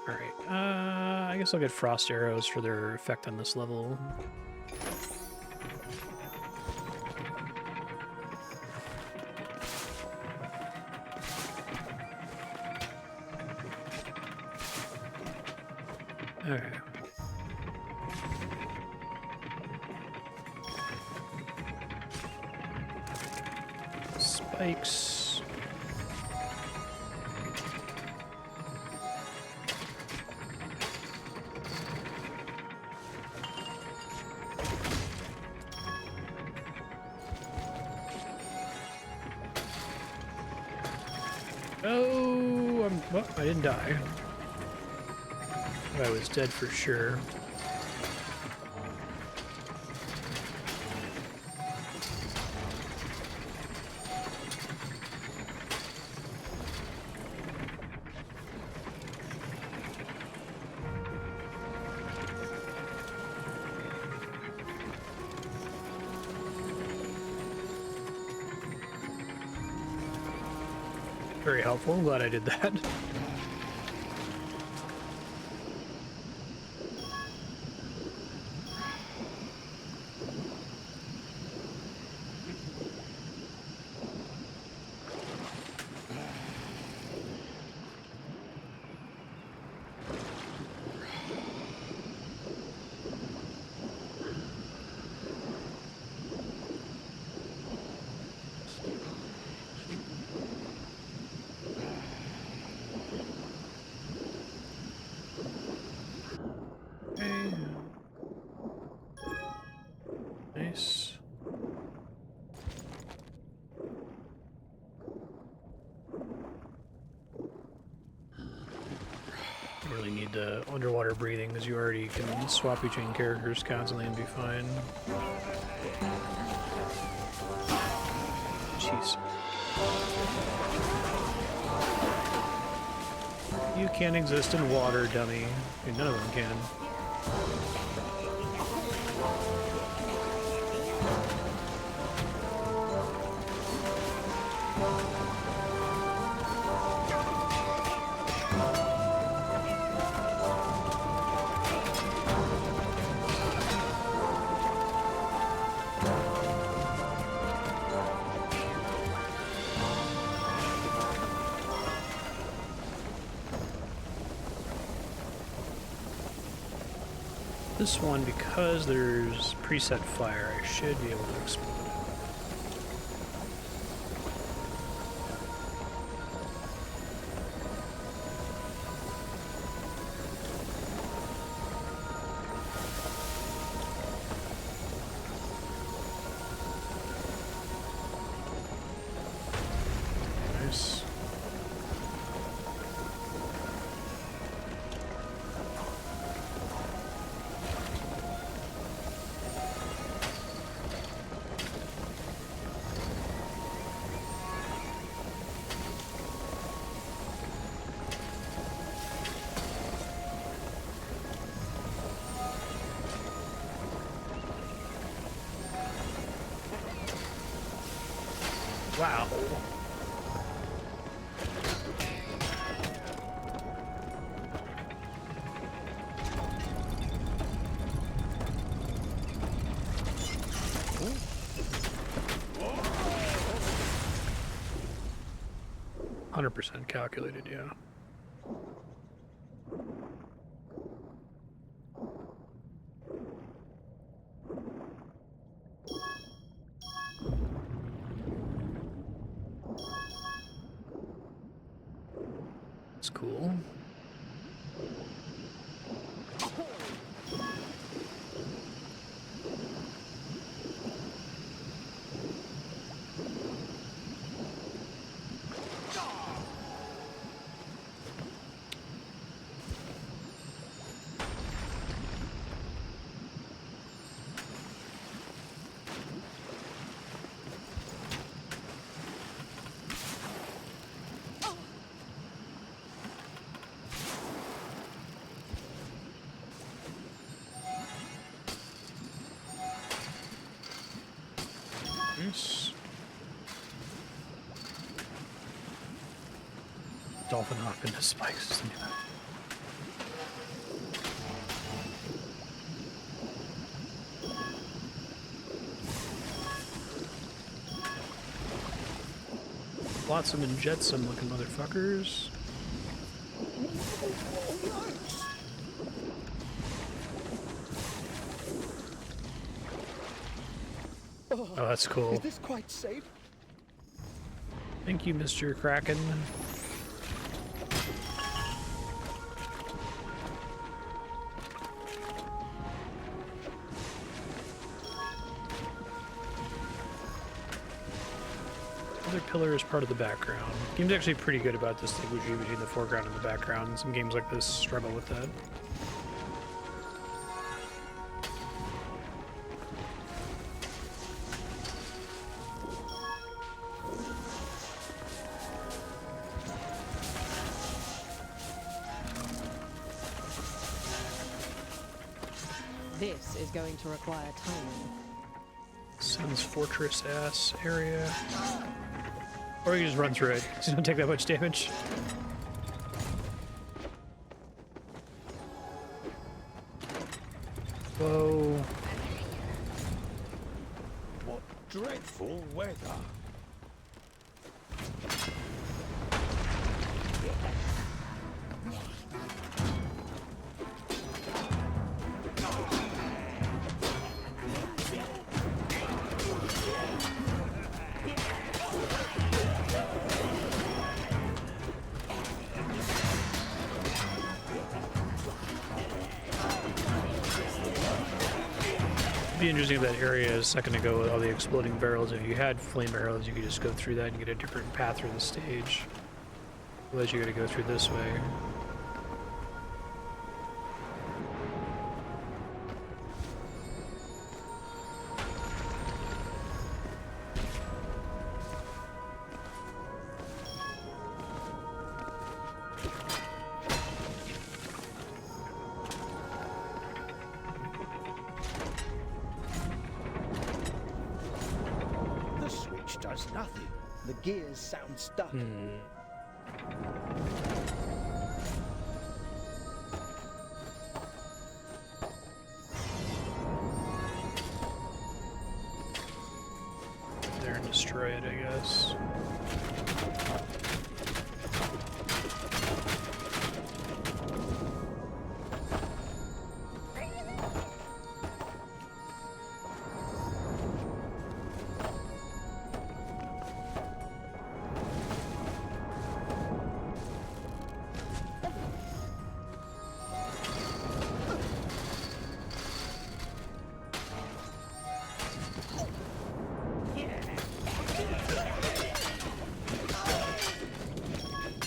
Speaker 2: Alright, I guess I'll get frost arrows for their effect on this level. Okay. Spikes. Oh, well, I didn't die. I was dead for sure. Very helpful. I'm glad I did that. into underwater breathing because you already can swap between characters constantly and be fine. Jeez. You can't exist in water, dummy. I mean, none of them can. This one, because there's preset fire, I should be able to explode it. Nice. Wow. %, calculated, yeah. That's cool. Nice. Dolphin hop into spikes. Isn't it? Flotsam and jetsam looking motherfuckers. Oh, that's cool.
Speaker 4: Is this quite safe?
Speaker 2: Thank you, Mr. Kraken. Other pillar is part of the background. Game's actually pretty good about distinguishing between the foreground and the background. Some games like this struggle with that.
Speaker 8: This is going to require timing.
Speaker 2: Sun's Fortress ass area. Or you just run through it, because you don't take that much damage. Whoa.
Speaker 5: What dreadful weather.
Speaker 2: It'd be interesting if that area a second ago with all the exploding barrels. If you had flame arrows, you could just go through that and get a different path through the stage. Otherwise, you gotta go through this way.
Speaker 5: does nothing.
Speaker 9: The gears sound stuck.
Speaker 2: There and destroy it, I guess.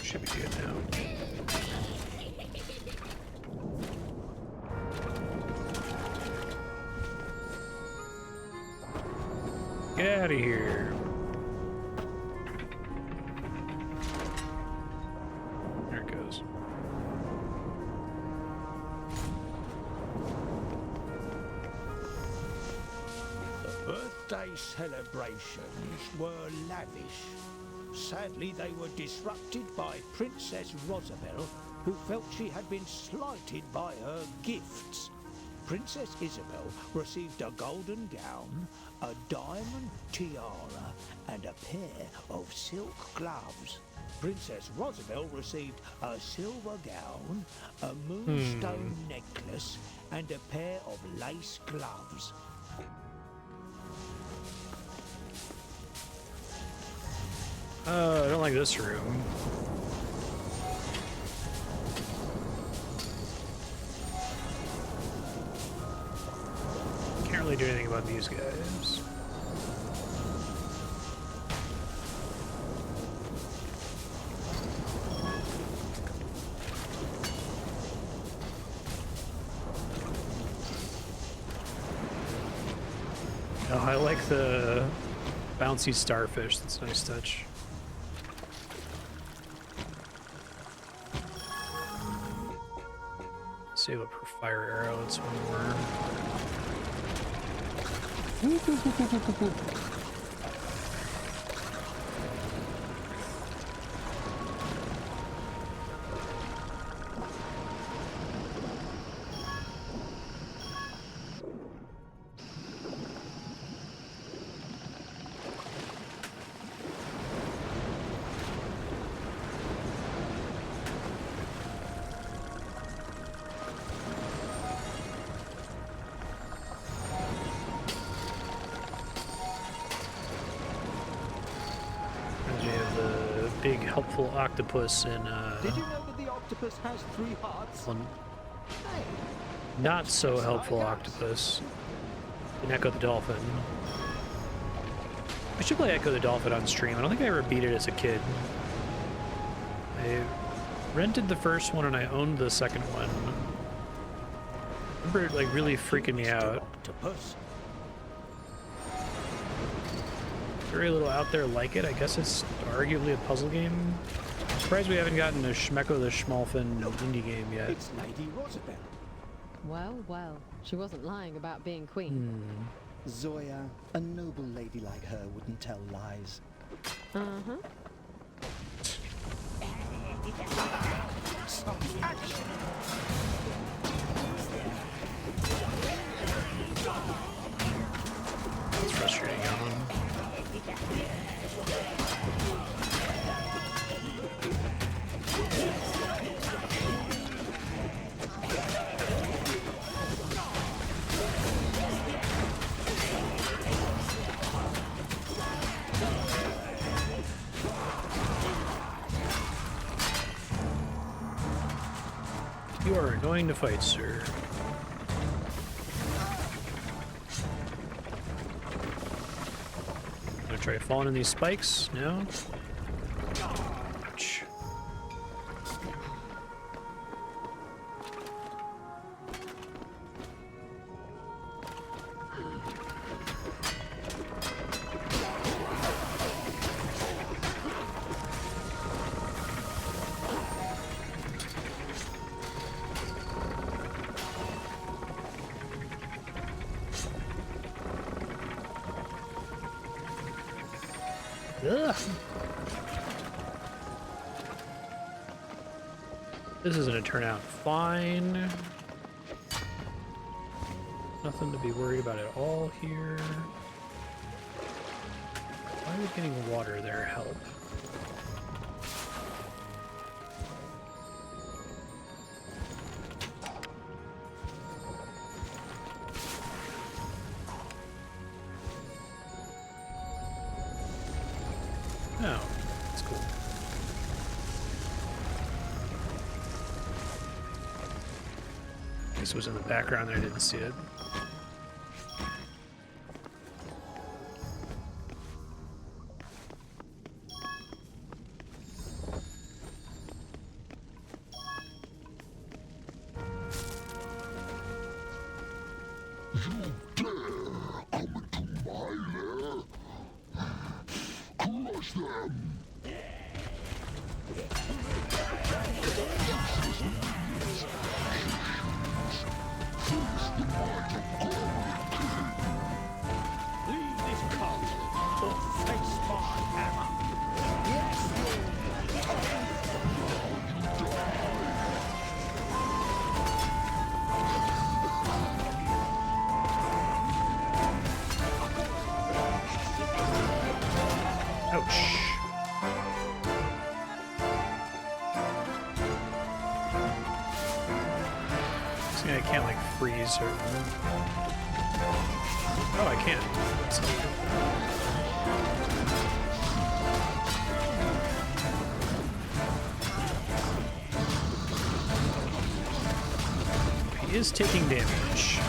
Speaker 2: Should be good now. Get out of here. There it goes.
Speaker 5: The birthday celebrations were lavish. Sadly, they were disrupted by Princess Rosabelle, who felt she had been slighted by her gifts. Princess Isabel received a golden gown, a diamond tiara, and a pair of silk gloves. Princess Rosabelle received a silver gown, a moonstone necklace, and a pair of lace gloves.
Speaker 2: I don't like this room. Can't really do anything about these guys. Oh, I like the bouncy starfish. That's a nice touch. Save up her fire arrow. It's one more. Big helpful octopus in
Speaker 9: Did you know that the octopus has 3 hearts?
Speaker 2: not so helpful octopus in Echo the Dolphin. I should play Echo the Dolphin on stream. I don't think I ever beat it as a kid. I rented the first one and I owned the second one. I remember it like really freaking me out.
Speaker 5: Octopus.
Speaker 2: Very little out there like it. I guess it's arguably a puzzle game. I'm surprised we haven't gotten a Schmecko the Schmalfin indie game yet.
Speaker 5: It's Lady Rosabelle.
Speaker 11: Well, well, she wasn't lying about being queen.
Speaker 9: Zoya, a noble lady like her wouldn't tell lies.
Speaker 11: Uh-huh.
Speaker 5: Some action.
Speaker 2: It's frustrating, Alan. You are annoying to fight, sir. Gonna try falling in these spikes? No? Ouch. Ugh. This is going to turn out fine. Nothing to be worried about at all here. Why would getting water there help? Oh, that's cool. This was in the background and I didn't see it. I can't like freeze or... Oh, I can. That's neat. He is taking damage.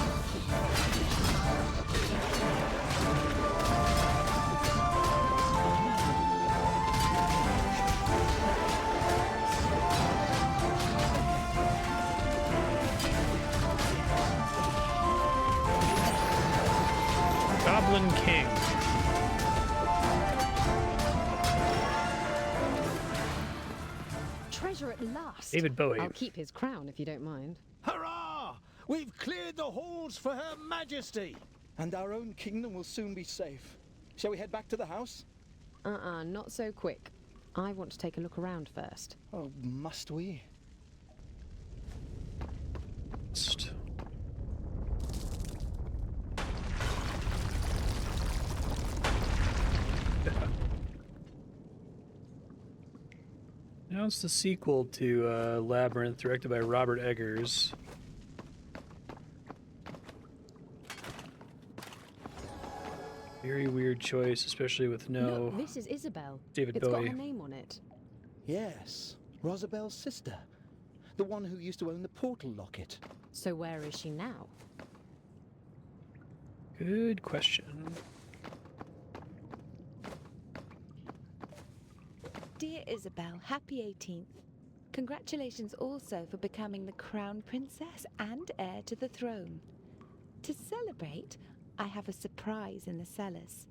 Speaker 2: Goblin King.
Speaker 11: Treasure at last.
Speaker 2: David Bowie.
Speaker 11: I'll keep his crown if you don't mind.
Speaker 5: Hurrah! We've cleared the halls for Her Majesty.
Speaker 9: And our own kingdom will soon be safe. Shall we head back to the house?
Speaker 11: Not so quick. I want to take a look around first.
Speaker 9: Oh, must we?
Speaker 2: Now it's the sequel to Labyrinth, directed by Robert Eggers. Very weird choice, especially with no...
Speaker 11: Look, this is Isabel.
Speaker 2: David
Speaker 11: It's
Speaker 2: Bowie.
Speaker 11: got her name on it.
Speaker 9: Yes, Rosabel's sister. The one who used to own the portal locket.
Speaker 11: So where is she now?
Speaker 2: Good question.
Speaker 8: Dear Isabel, happy 18th. Congratulations also for becoming the crown princess and heir to the throne. To celebrate, I have a surprise in the cellars.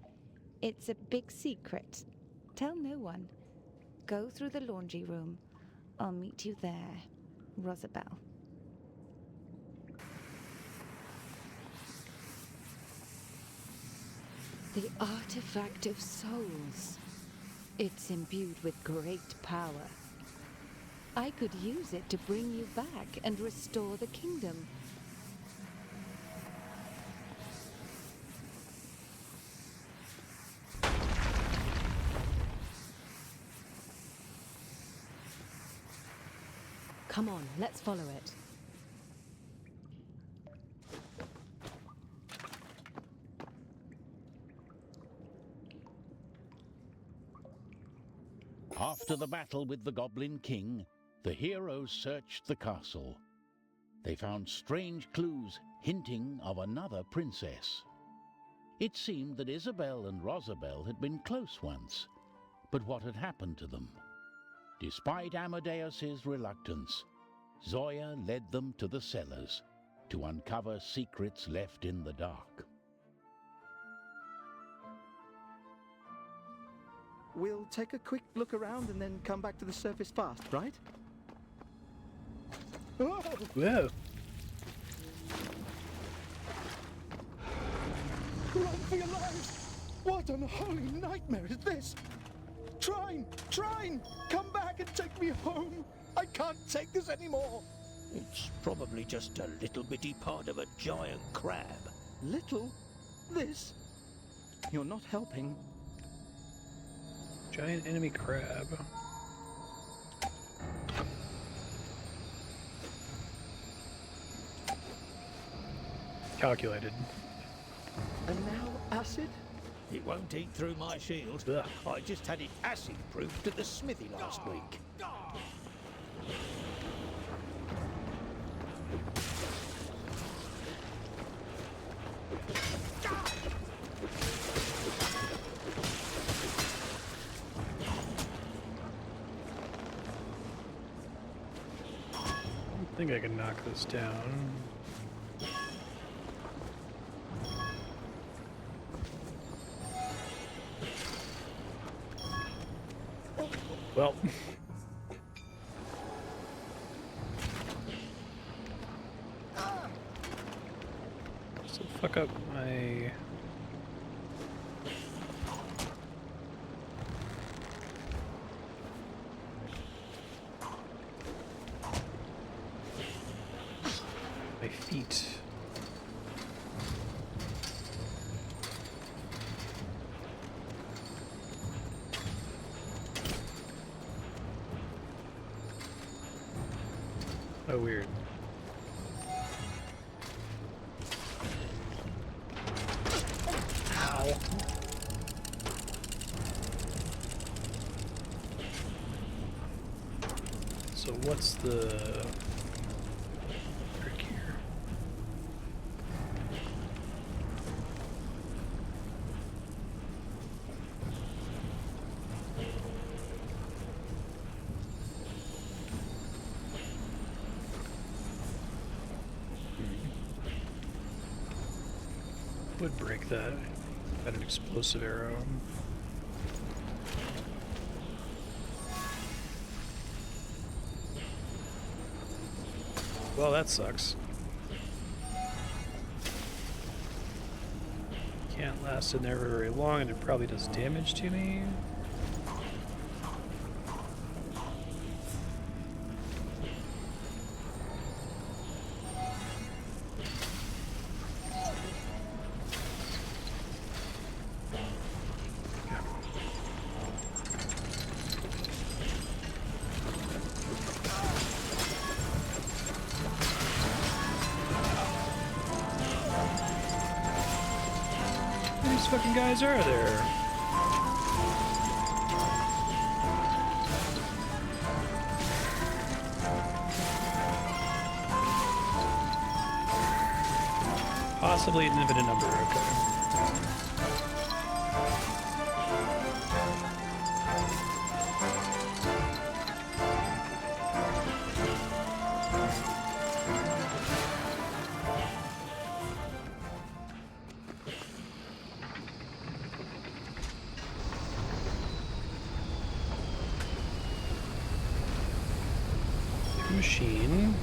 Speaker 8: It's a big secret. Tell no one. Go through the laundry room. I'll meet you there, Rosabel. The artifact of souls. It's imbued with great power. I could use it to bring you back and restore the kingdom.
Speaker 11: Come on, let's follow it.
Speaker 3: After the battle with the Goblin King, the heroes searched the castle. They found strange clues hinting of another princess. It seemed that Isabel and Rosabel had been close once, but what had happened to them? Despite Amadeus's reluctance, Zoya led them to the cellars to uncover secrets left in the dark.
Speaker 9: We'll take a quick look around and then come back to the surface fast, right? Oh!
Speaker 2: Whoa.
Speaker 9: Run for your lives! What unholy nightmare is this?
Speaker 5: Trine! Trine! Come back and take me home! I can't take this anymore! It's probably just a little bitty part of a giant crab.
Speaker 9: Little? This? You're not helping.
Speaker 1: Giant enemy crab. Calculated.
Speaker 9: And now acid?
Speaker 5: It won't eat through my shield.
Speaker 1: Ugh.
Speaker 5: I just had it acid-proofed at the smithy last week.
Speaker 1: I think I can knock this down. Well. So fuck up my... my feet. Oh, weird. Ow. So what's the trick here? Would break that. Got an explosive arrow. Well, that sucks. Can't last in there for very long, and it probably does damage to me. These fucking guys are there. Possibly an infinite number, okay. Machine.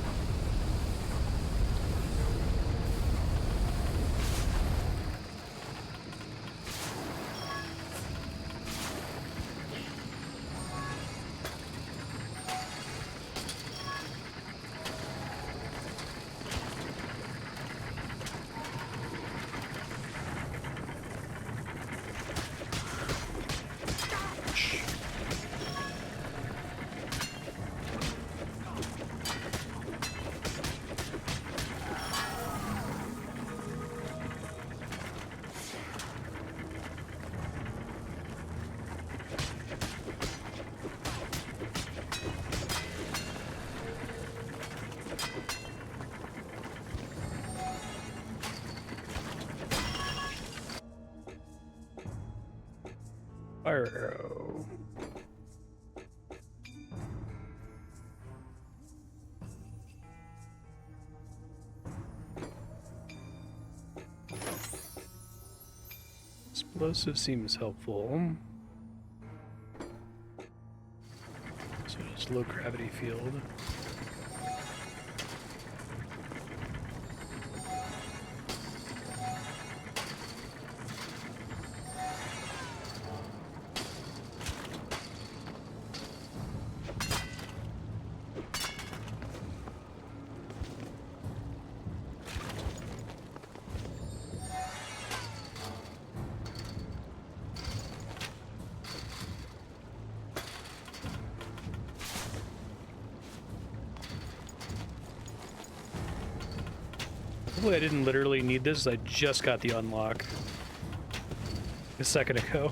Speaker 1: Fire arrow. Explosive seems helpful. So it's low gravity field. Hopefully I didn't literally need this. I just got the unlock a second ago.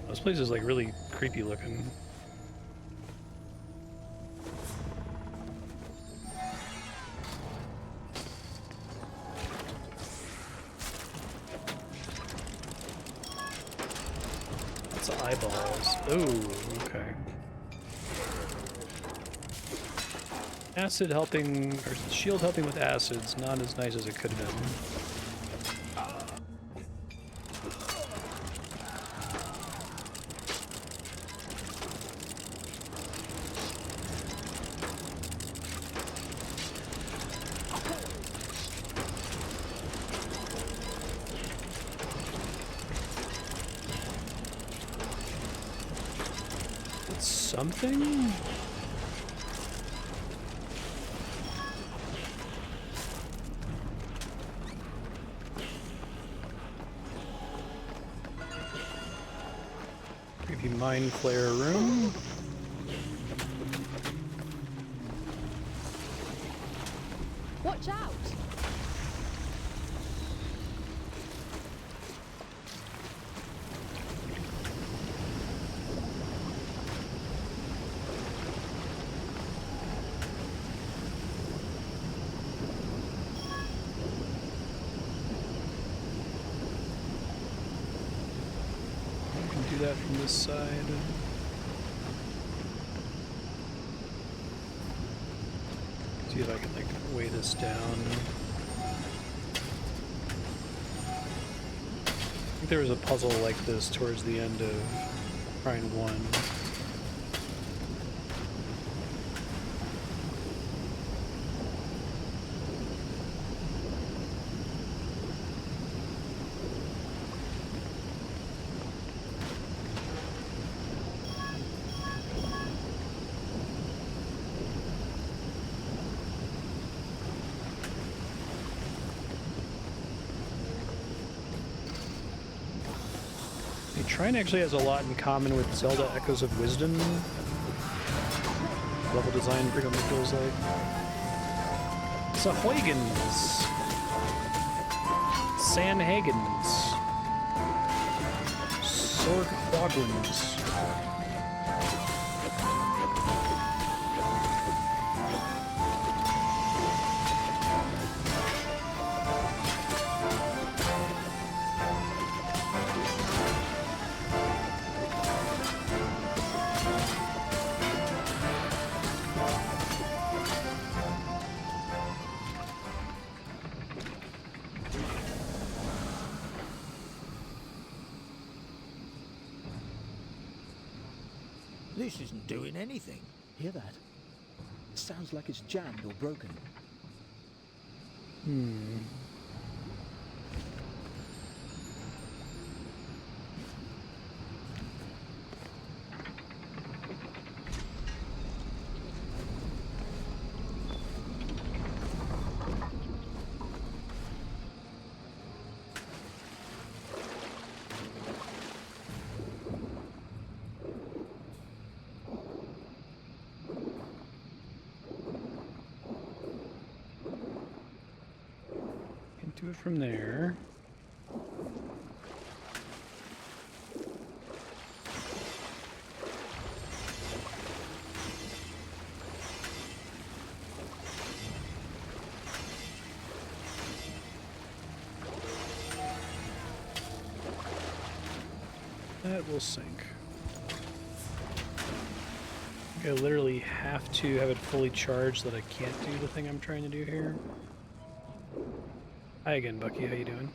Speaker 1: This place is like really creepy looking. Lots of eyeballs. Oh, okay. Acid helping, or shield helping with acids, not as nice as it could have been. Something? Creepy mind flare room.
Speaker 11: Watch out!
Speaker 1: That from this side. See if I can like weigh this down. I think there was a puzzle like this towards the end of Trine 1. Trine actually has a lot in common with Zelda Echoes of Wisdom. Level design pretty much feels like. Sahuygens. Sanhagens. Sorgquaglins.
Speaker 5: This isn't doing anything.
Speaker 9: Hear that? It sounds like it's jammed or broken.
Speaker 1: Do it from there. That will sink. I literally have to have it fully charged so that I can't do the thing I'm trying to do here. Hi again, Bucky. How you doing?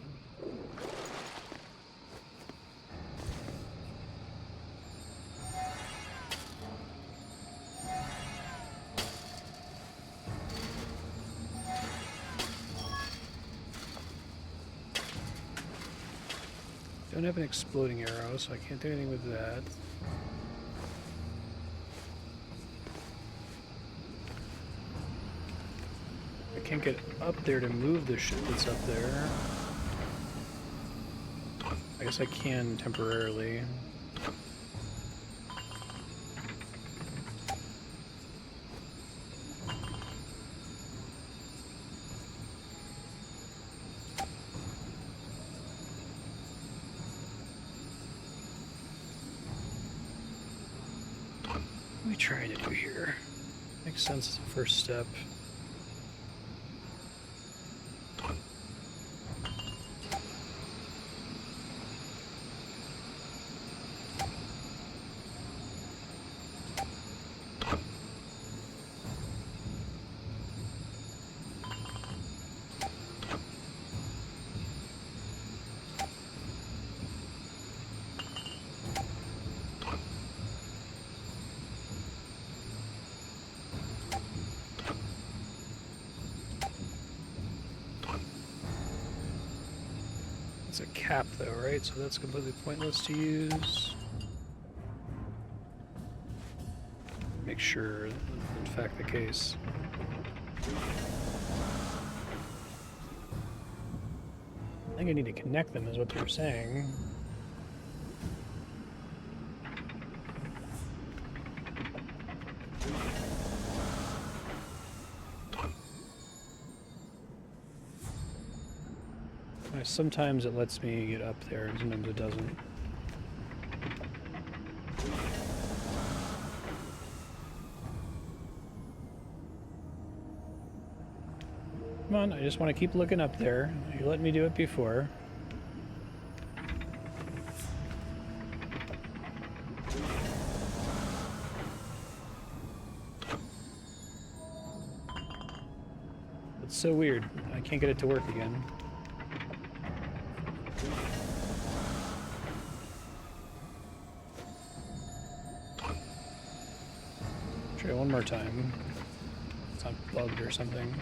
Speaker 1: Don't have an exploding arrow, so I can't do anything with that. I can't get up there to move the shit that's up there. I guess I can temporarily. What are we trying to do here? Makes sense as a first step. It's a cap though, right? So that's completely pointless to use. Make sure that's in fact the case. I think I need to connect them is what they're saying. Sometimes it lets me get up there, and sometimes it doesn't. Come on, I just want to keep looking up there. You let me do it before. It's so weird. I can't get it to work again. Try one more time. It's not bugged or something.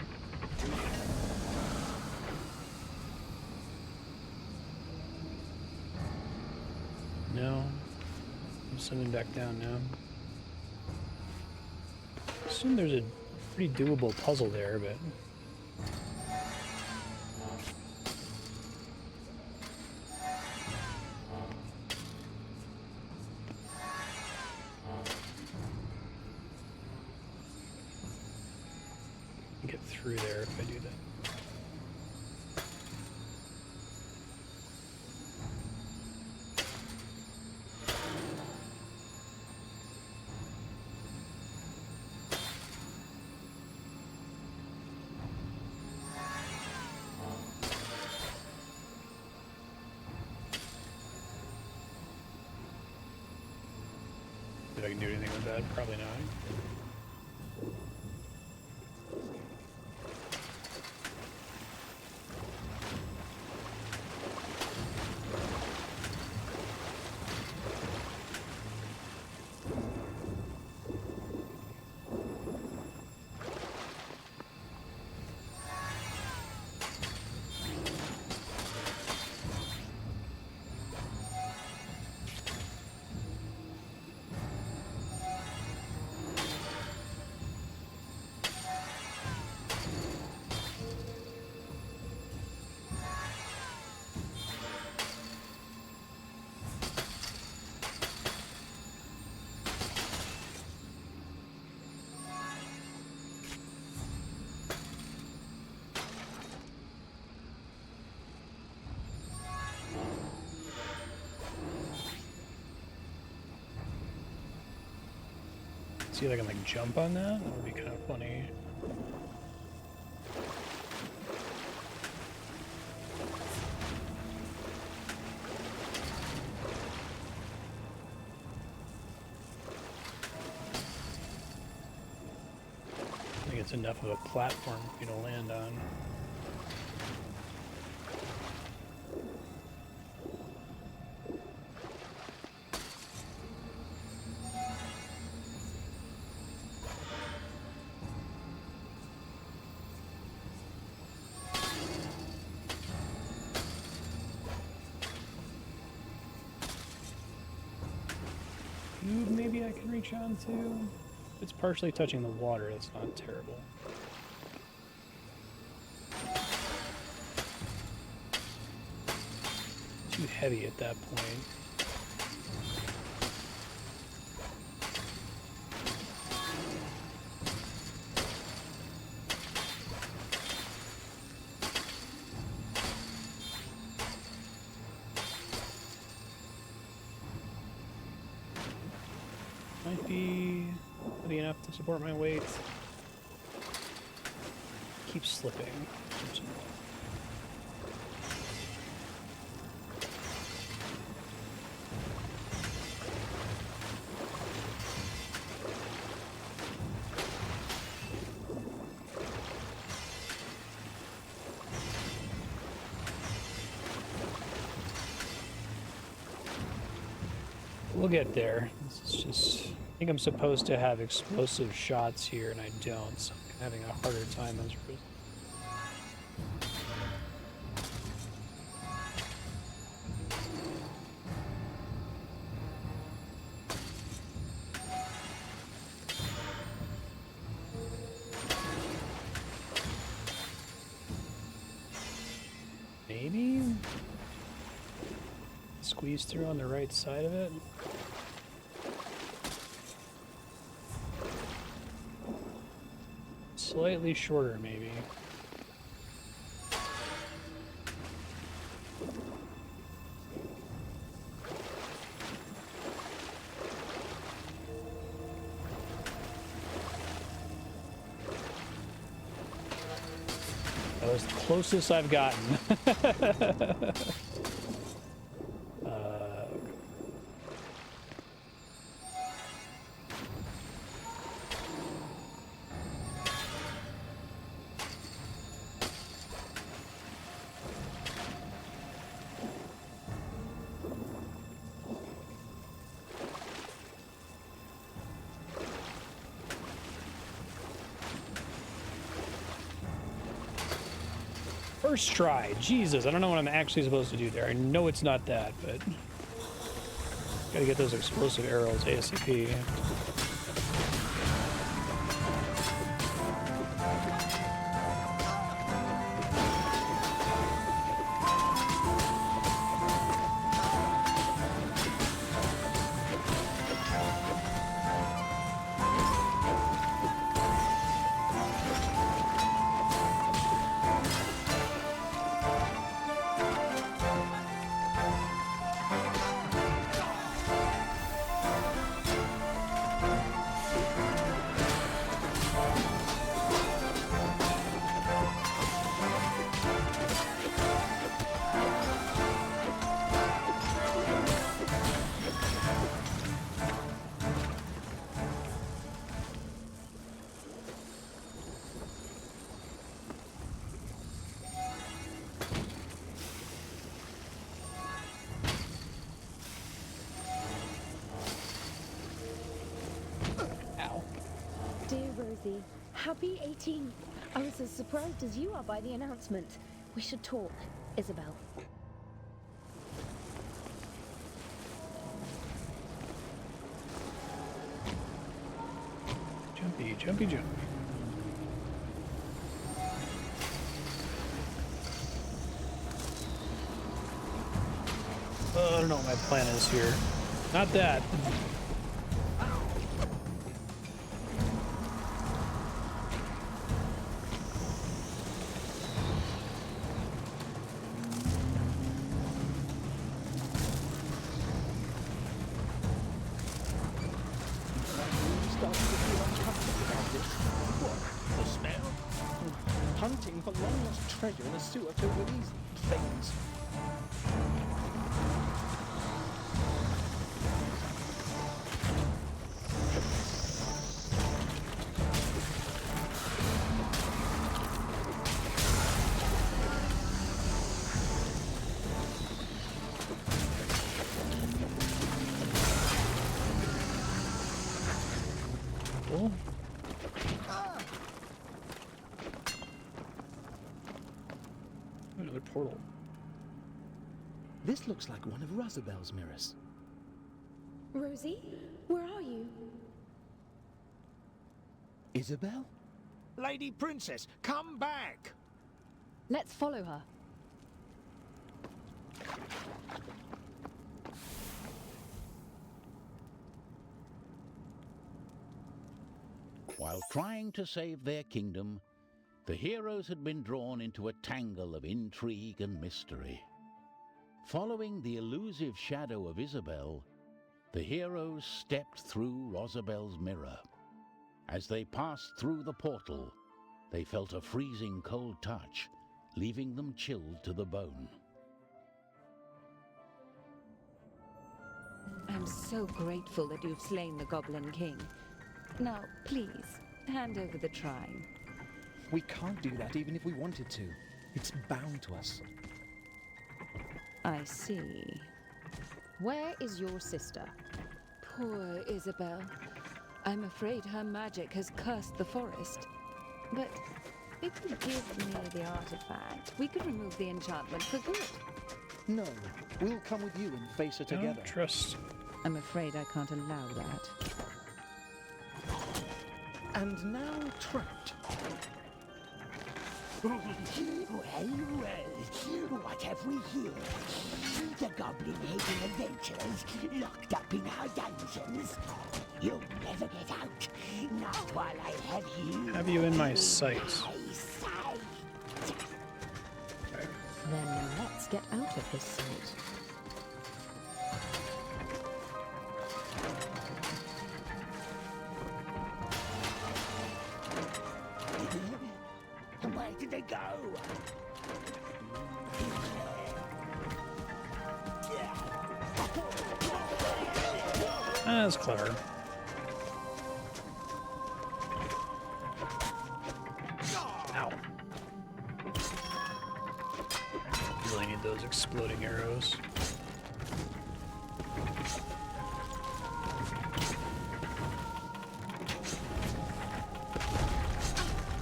Speaker 1: No. I'm sending back down now. I assume there's a pretty doable puzzle there, but... get through there if I do that. If I can do anything with that, probably not. See if I can like jump on that? That would be kind of funny. I think it's enough of a platform for you to land on. tube maybe I can reach onto. It's partially touching the water, that's not terrible. Too heavy at that point. Might be heavy enough to support my weight. Keep slipping. We'll get there. This is just... I think I'm supposed to have explosive shots here, and I don't, so I'm having a harder time as a result. Maybe? Squeeze through on the right side of it? Slightly shorter, maybe. That was the closest I've gotten. First try. Jesus, I don't know what I'm actually supposed to do there. I know it's not that, but gotta get those explosive arrows ASAP.
Speaker 10: Dear Rosie, happy 18th. I was as surprised as you are by the announcement. We should talk, Isabel.
Speaker 1: Jumpy, jumpy, jumpy. I don't know what my plan is here. Not that.
Speaker 9: Hunting for long lost treasure in a sewer filled with these things.
Speaker 1: Cool. Another portal.
Speaker 9: This looks like one of Rosabel's mirrors.
Speaker 10: Rosie, where are you?
Speaker 9: Isabel?
Speaker 5: Lady Princess, come back!
Speaker 11: Let's follow her.
Speaker 3: While trying to save their kingdom, the heroes had been drawn into a tangle of intrigue and mystery. Following the elusive shadow of Isabel, the heroes stepped through Rosabel's mirror. As they passed through the portal, they felt a freezing cold touch, leaving them chilled to the bone.
Speaker 8: I'm so grateful that you've slain the Goblin King. Now, please, hand over the Trine.
Speaker 9: We can't do that even if we wanted to. It's bound to us.
Speaker 8: I see.
Speaker 11: Where is your sister?
Speaker 8: Poor Isabel. I'm afraid her magic has cursed the forest. But if you give me the artifact, we could remove the enchantment for good.
Speaker 9: No, we'll come with you and face her together.
Speaker 1: Don't trust.
Speaker 8: I'm afraid I can't allow that.
Speaker 9: And now trapped.
Speaker 6: Well, what have we here? The goblin-hating adventurers locked up in our dungeons. You'll never get out, not while I have you.
Speaker 1: Have you in my sight?
Speaker 11: Then let's get out of his sight.
Speaker 6: Where did they go?
Speaker 1: That's clever. Ow. Really need those exploding arrows.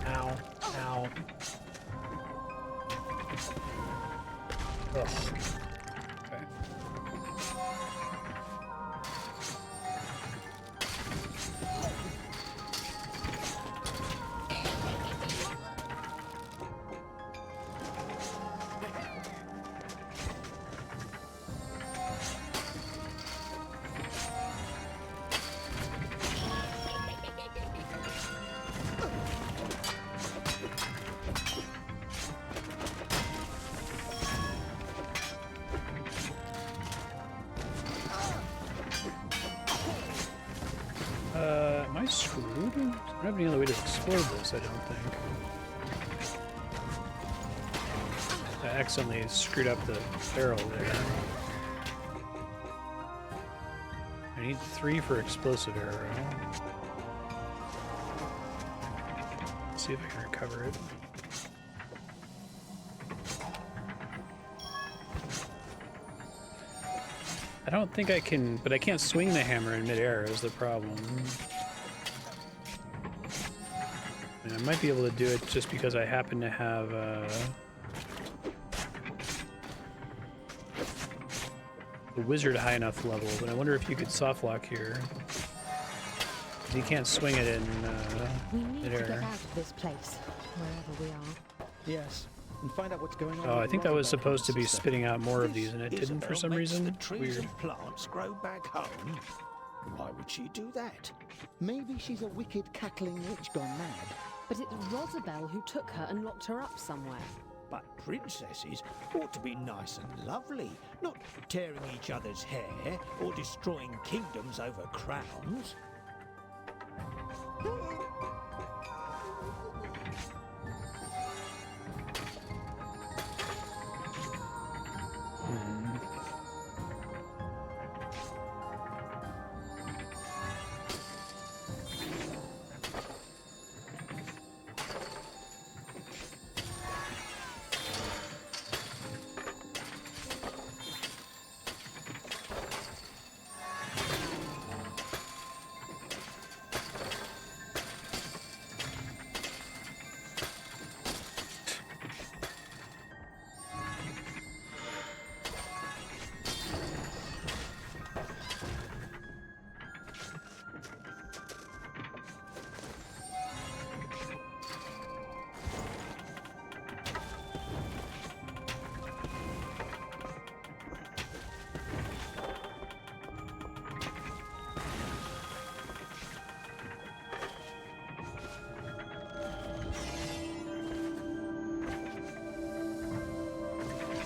Speaker 1: Ow. Ow. Ugh. Okay. Am I screwed? I don't have any other way to explode this, I don't think. I accidentally screwed up the barrel there. I need 3 for explosive arrow. Let's see if I can recover it. I don't think I can, but I can't swing the hammer in midair is the problem. And I might be able to do it just because I happen to have the wizard high enough level, but I wonder if you could soft lock here. 'Cause you can't swing it in
Speaker 11: We need to
Speaker 1: midair.
Speaker 11: get out of this place, wherever we are.
Speaker 9: Yes, and find out what's going on.
Speaker 1: Oh, I
Speaker 9: with
Speaker 1: think that was
Speaker 9: Rosabel
Speaker 1: supposed to
Speaker 9: and
Speaker 1: be
Speaker 9: sister.
Speaker 1: spitting out more of these, and it didn't for
Speaker 5: Isabel
Speaker 1: some
Speaker 5: makes
Speaker 1: reason.
Speaker 5: the trees
Speaker 1: Weird.
Speaker 5: and plants grow back home. Why would she do that?
Speaker 9: Maybe she's a wicked, cackling witch gone mad.
Speaker 11: But it's Rosabel who took her and locked her up somewhere.
Speaker 5: But princesses ought to be nice and lovely, not tearing each other's hair or destroying kingdoms over crowns.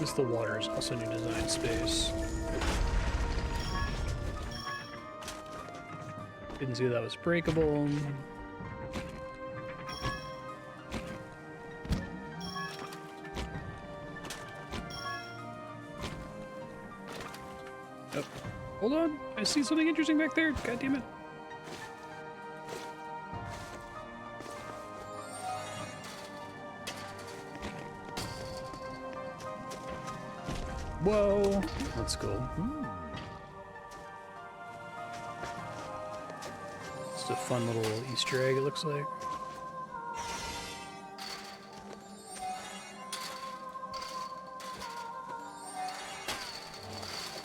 Speaker 2: Just the water is also new design space. Didn't see that was breakable. Oh, hold on. I see something interesting back there. God damn it. Whoa, that's cool. Just a fun little Easter egg, it looks like.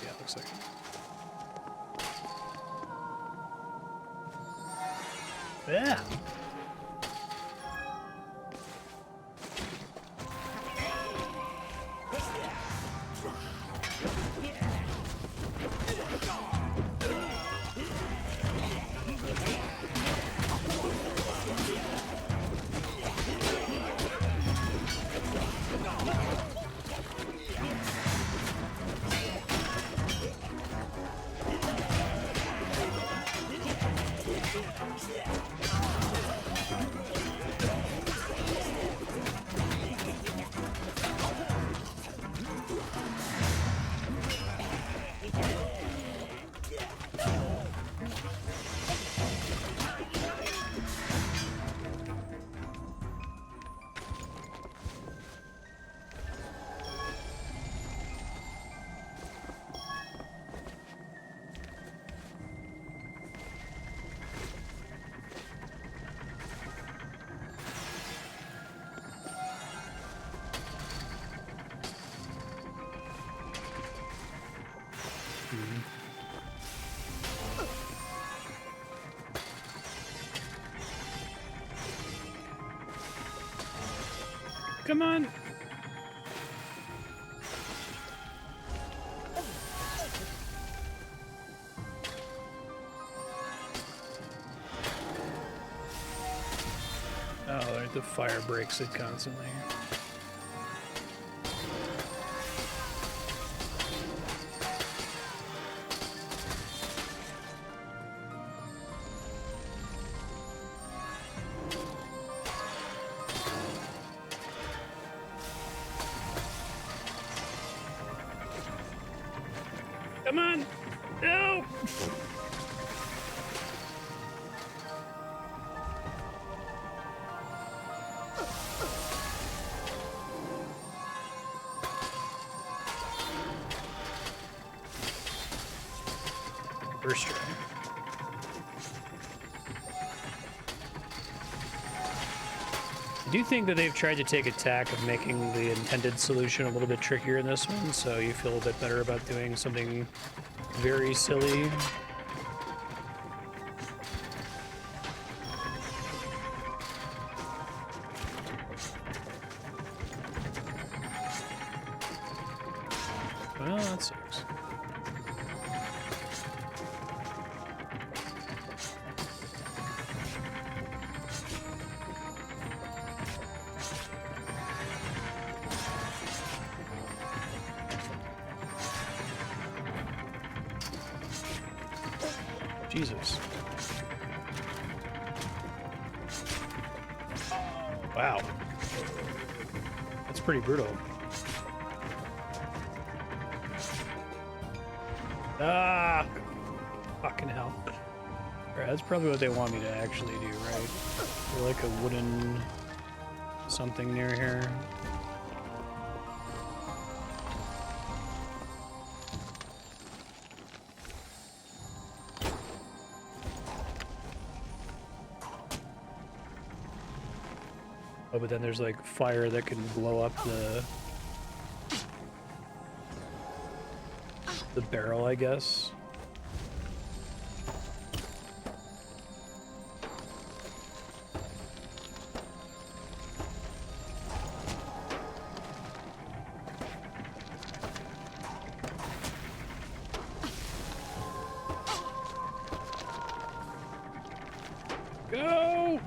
Speaker 2: Yeah, it looks like it. Yeah. Come on. Oh, like the fire breaks it constantly. Come on! No! First try. I do think that they've tried to take a tack of making the intended solution a little bit trickier in this one, so you feel a bit better about doing something very silly. Well, that sucks. Jesus. Wow. That's pretty brutal. Ah! Fucking hell. Alright, that's probably what they want me to actually do, right? They're like a wooden something near here. Oh, but then there's like fire that can blow up the barrel, I guess. Go!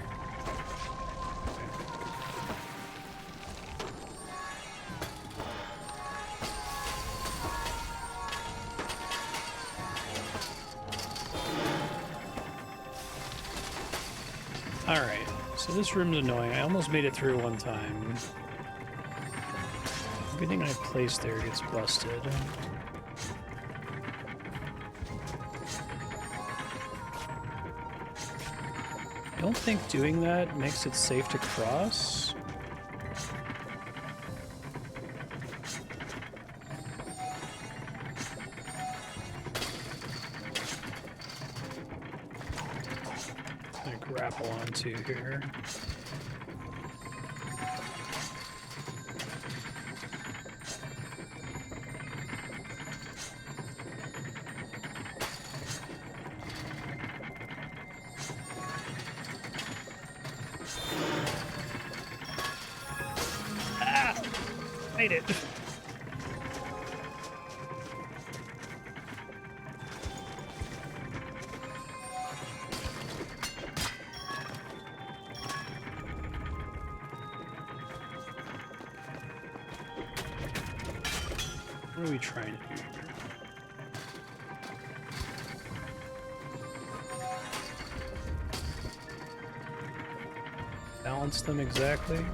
Speaker 1: Alright, so this room's annoying. I almost made it through one time. Everything I place there gets busted. I don't think doing that makes it safe to cross. I'm gonna grapple onto here. Made it. What are we trying to do here? Balance them exactly.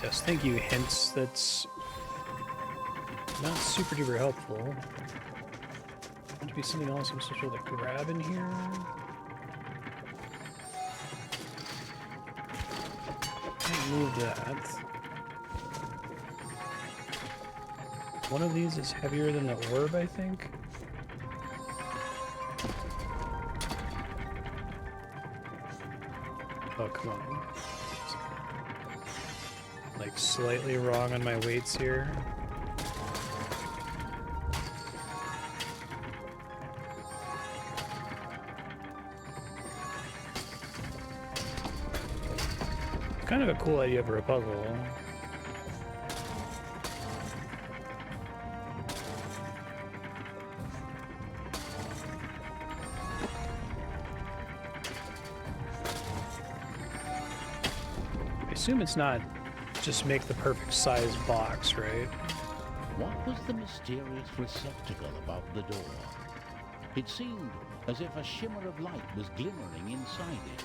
Speaker 1: Yes, thank you, hints. That's not super duper helpful. Want to be something else I'm supposed to like grab in here? Can't move that. One of these is heavier than the orb, I think. Oh, come on. Like slightly wrong on my weights here. Kind of a cool idea for a puzzle. I assume it's not just make the perfect size box, right?
Speaker 3: What was the mysterious receptacle above the door? It seemed as if a shimmer of light was glimmering inside it.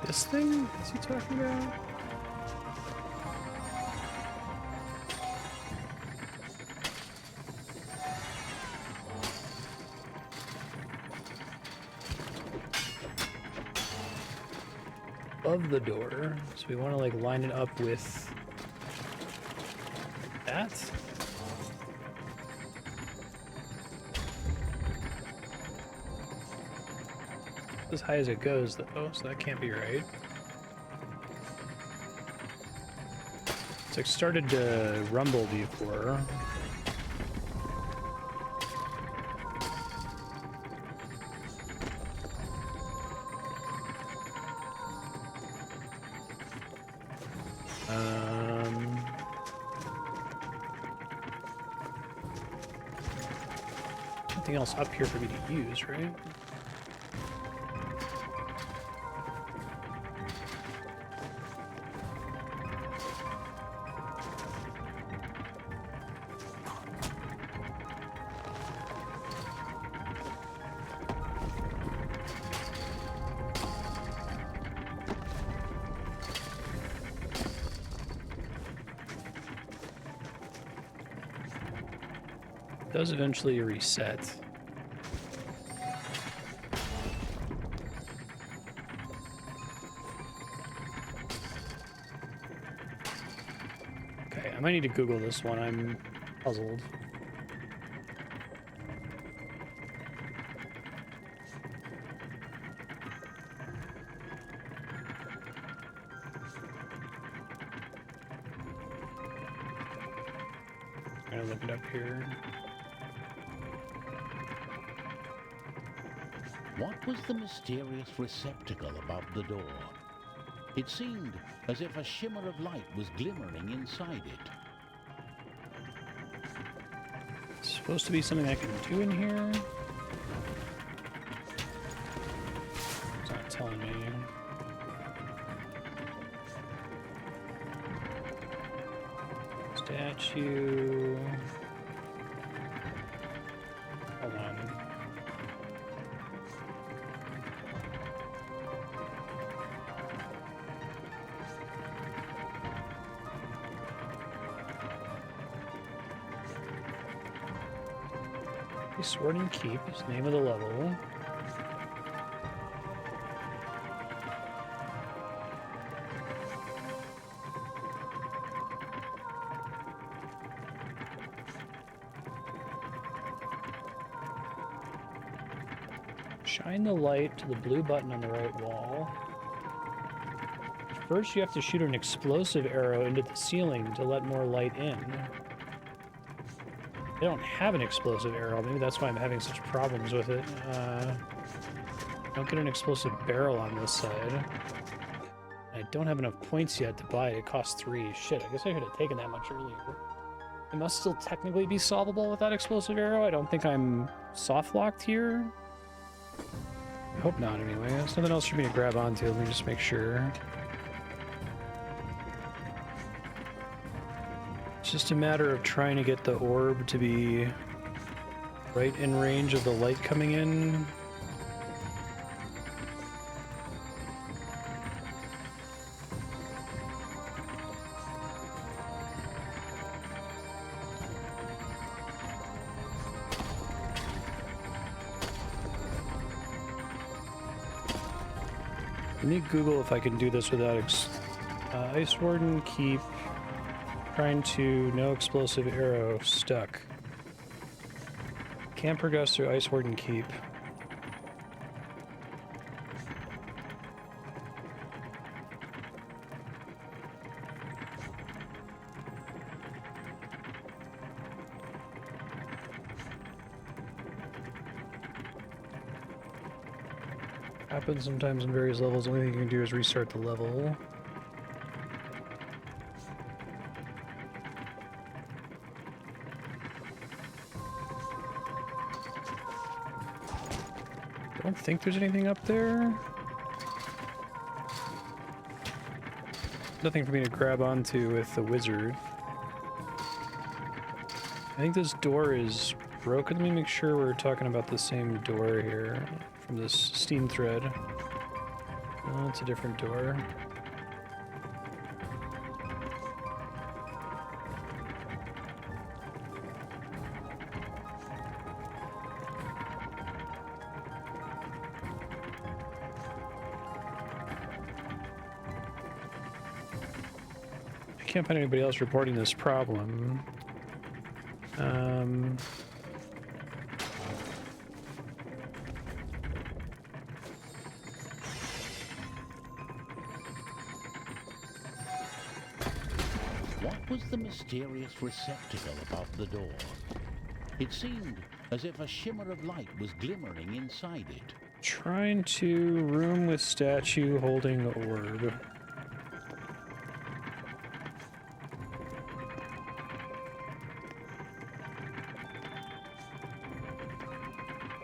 Speaker 1: This thing? What's he talking about? Above the door, so we want to like line it up with that. As high as it goes, though, so that can't be right. It's like started to rumble before. Nothing else up here for me to use, right? Does eventually reset. Okay, I might need to Google this one. I'm puzzled. I'm gonna look it up here.
Speaker 3: What was the mysterious receptacle above the door? It seemed as if a shimmer of light was glimmering inside it.
Speaker 1: It's supposed to be something I can do in here. It's not telling me. Statue. Hold on. Sword and Keep is the name of the level. Shine the light to the blue button on the right wall. First, you have to shoot an explosive arrow into the ceiling to let more light in. I don't have an explosive arrow. Maybe that's why I'm having such problems with it. Don't get an explosive barrel on this side. I don't have enough points yet to buy it. It costs 3. Shit, I guess I could have taken that much earlier. It must still technically be solvable without explosive arrow. I don't think I'm soft-locked here. I hope not, anyway. There's nothing else for me to grab onto. Let me just make sure. It's just a matter of trying to get the orb to be right in range of the light coming in. Let me Google if I can do this without Ice Warden, Keep, Trine to no explosive arrow, stuck. Can't progress through Ice Warden Keep. Happens sometimes in various levels. The only thing you can do is restart the level. I don't think there's anything up there. Nothing for me to grab onto with the wizard. I think this door is broken. Let me make sure we're talking about the same door here from this Steam thread. Oh, it's a different door. I can't find anybody else reporting this problem.
Speaker 3: What was the mysterious receptacle above the door? It seemed as if a shimmer of light was glimmering inside it.
Speaker 1: Trying to room with statue holding orb.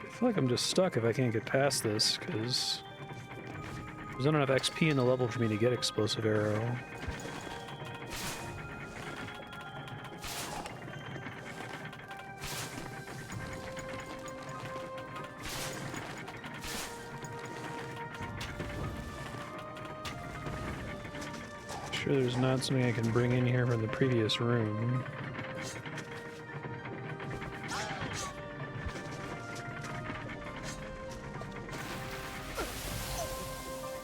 Speaker 1: I feel like I'm just stuck if I can't get past this, because there's not enough XP in the level for me to get explosive arrow. Sure there's not something I can bring in here from the previous room.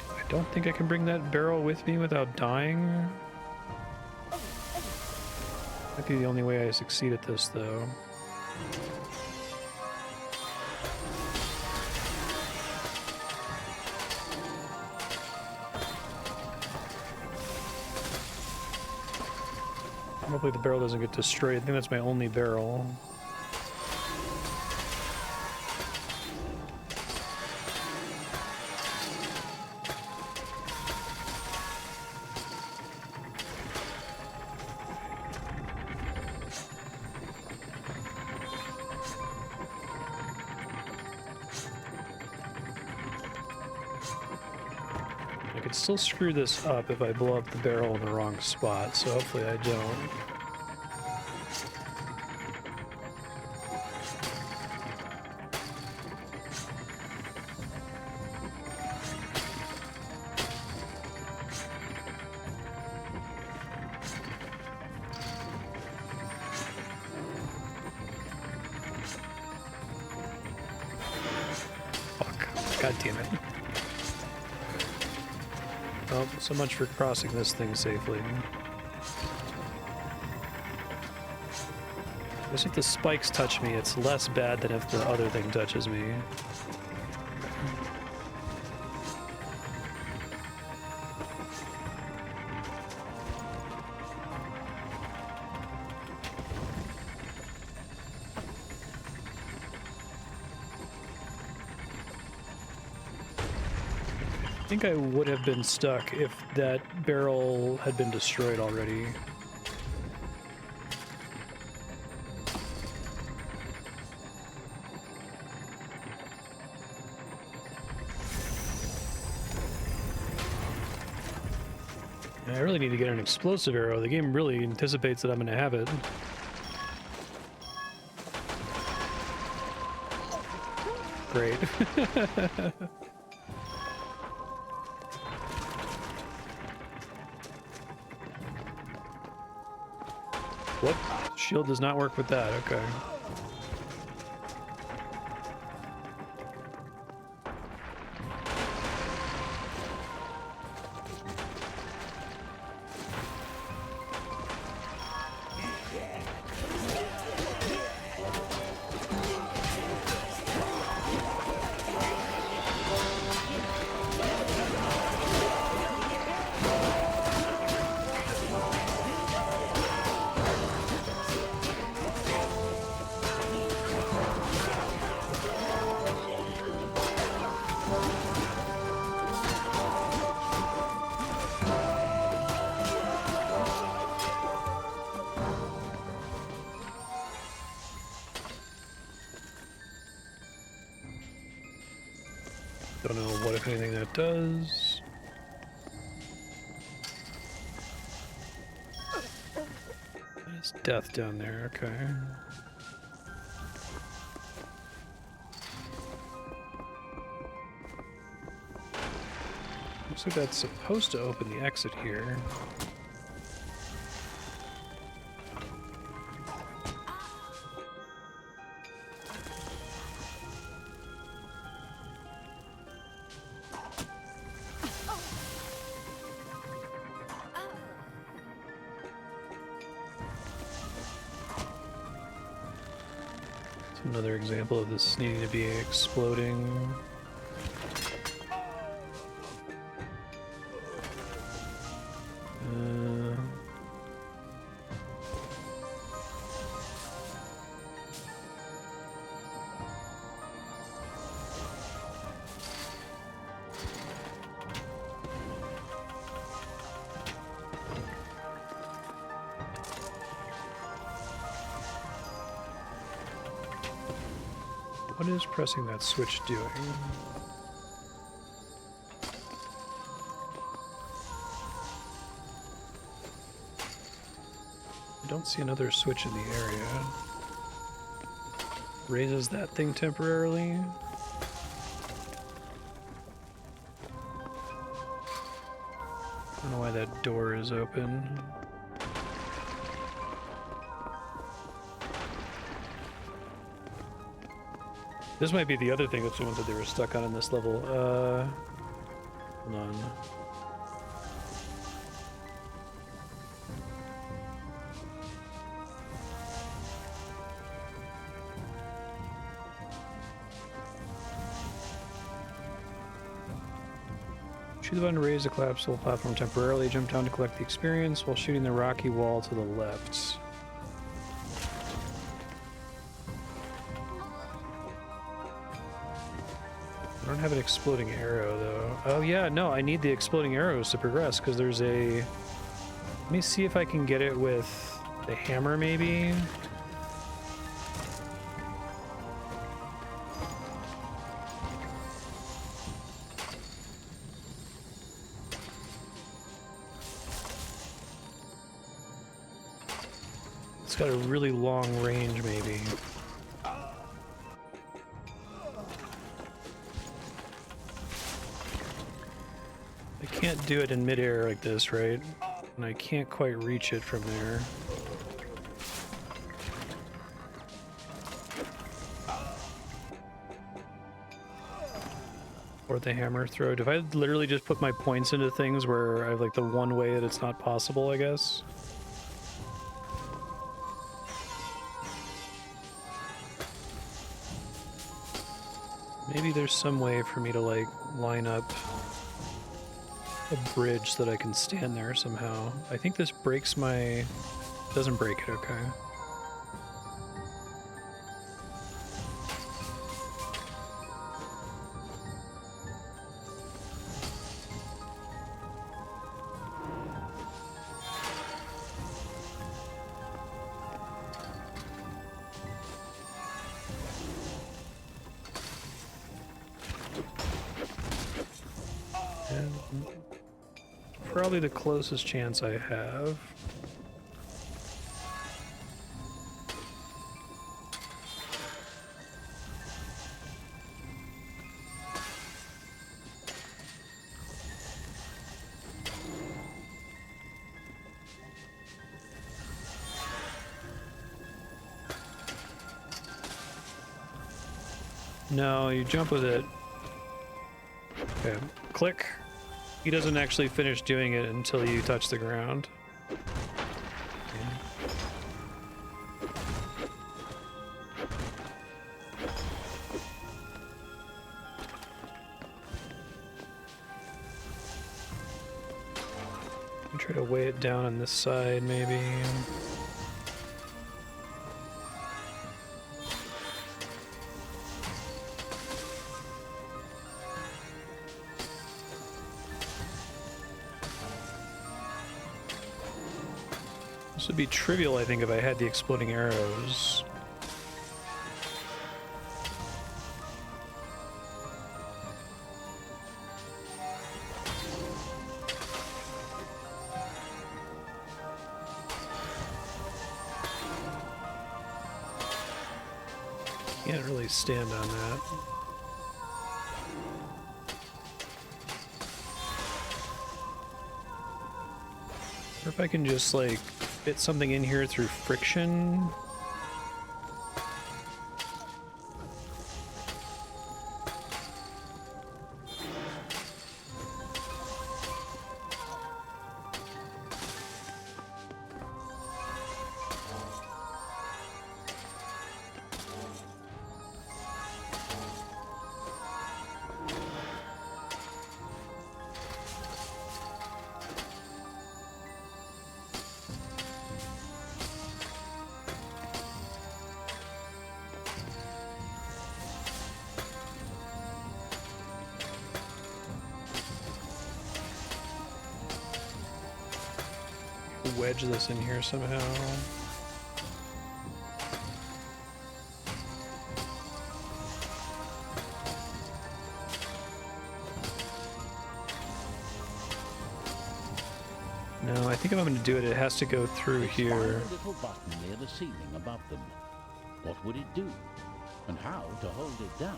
Speaker 1: I don't think I can bring that barrel with me without dying. Might be the only way I succeed at this, though. Hopefully the barrel doesn't get destroyed. I think that's my only barrel. I could still screw this up if I blow up the barrel in the wrong spot, so hopefully I don't. Fuck. God damn it. Oh, so much for crossing this thing safely. I guess if the spikes touch me, it's less bad than if the other thing touches me. I think I would have been stuck if that barrel had been destroyed already. I really need to get an explosive arrow. The game really anticipates that I'm going to have it. Great. What? Shield does not work with that. Okay. Don't know what, if anything, that does. There's death down there, okay. Looks like that's supposed to open the exit here. Another example of this needing to be exploding. What is pressing that switch doing? I don't see another switch in the area. Raises that thing temporarily. I don't know why that door is open. This might be the other thing that someone said they were stuck on in this level. Hold on. Shoot the button to raise the collapsible platform temporarily. Jump down to collect the experience while shooting the rocky wall to the left. I don't have an exploding arrow, though. Oh, yeah, no, I need the exploding arrows to progress, because there's a... Let me see if I can get it with the hammer, maybe?
Speaker 2: got a really long range, maybe. I can't do it in midair like this, right? And I can't quite reach it from there. Or the hammer throw. Do I literally just put my points into things where I have like the one way that it's not possible, I guess? Maybe there's some way for me to like line up a bridge so that I can stand there somehow. I think this breaks my... doesn't break it, okay. Probably the closest chance I have. No, you jump with it. Okay, click. He doesn't actually finish doing it until you touch the ground. Try to weigh it down on this side, maybe. This would be trivial, I think, if I had the exploding arrows. Can't really stand on that. Or if I can just, like, fit something in here through friction. Wedge this in here somehow. No, I think if I'm going to do it, it has to go through here.
Speaker 3: Find a little button near the ceiling above them. What would it do? And how to hold it down?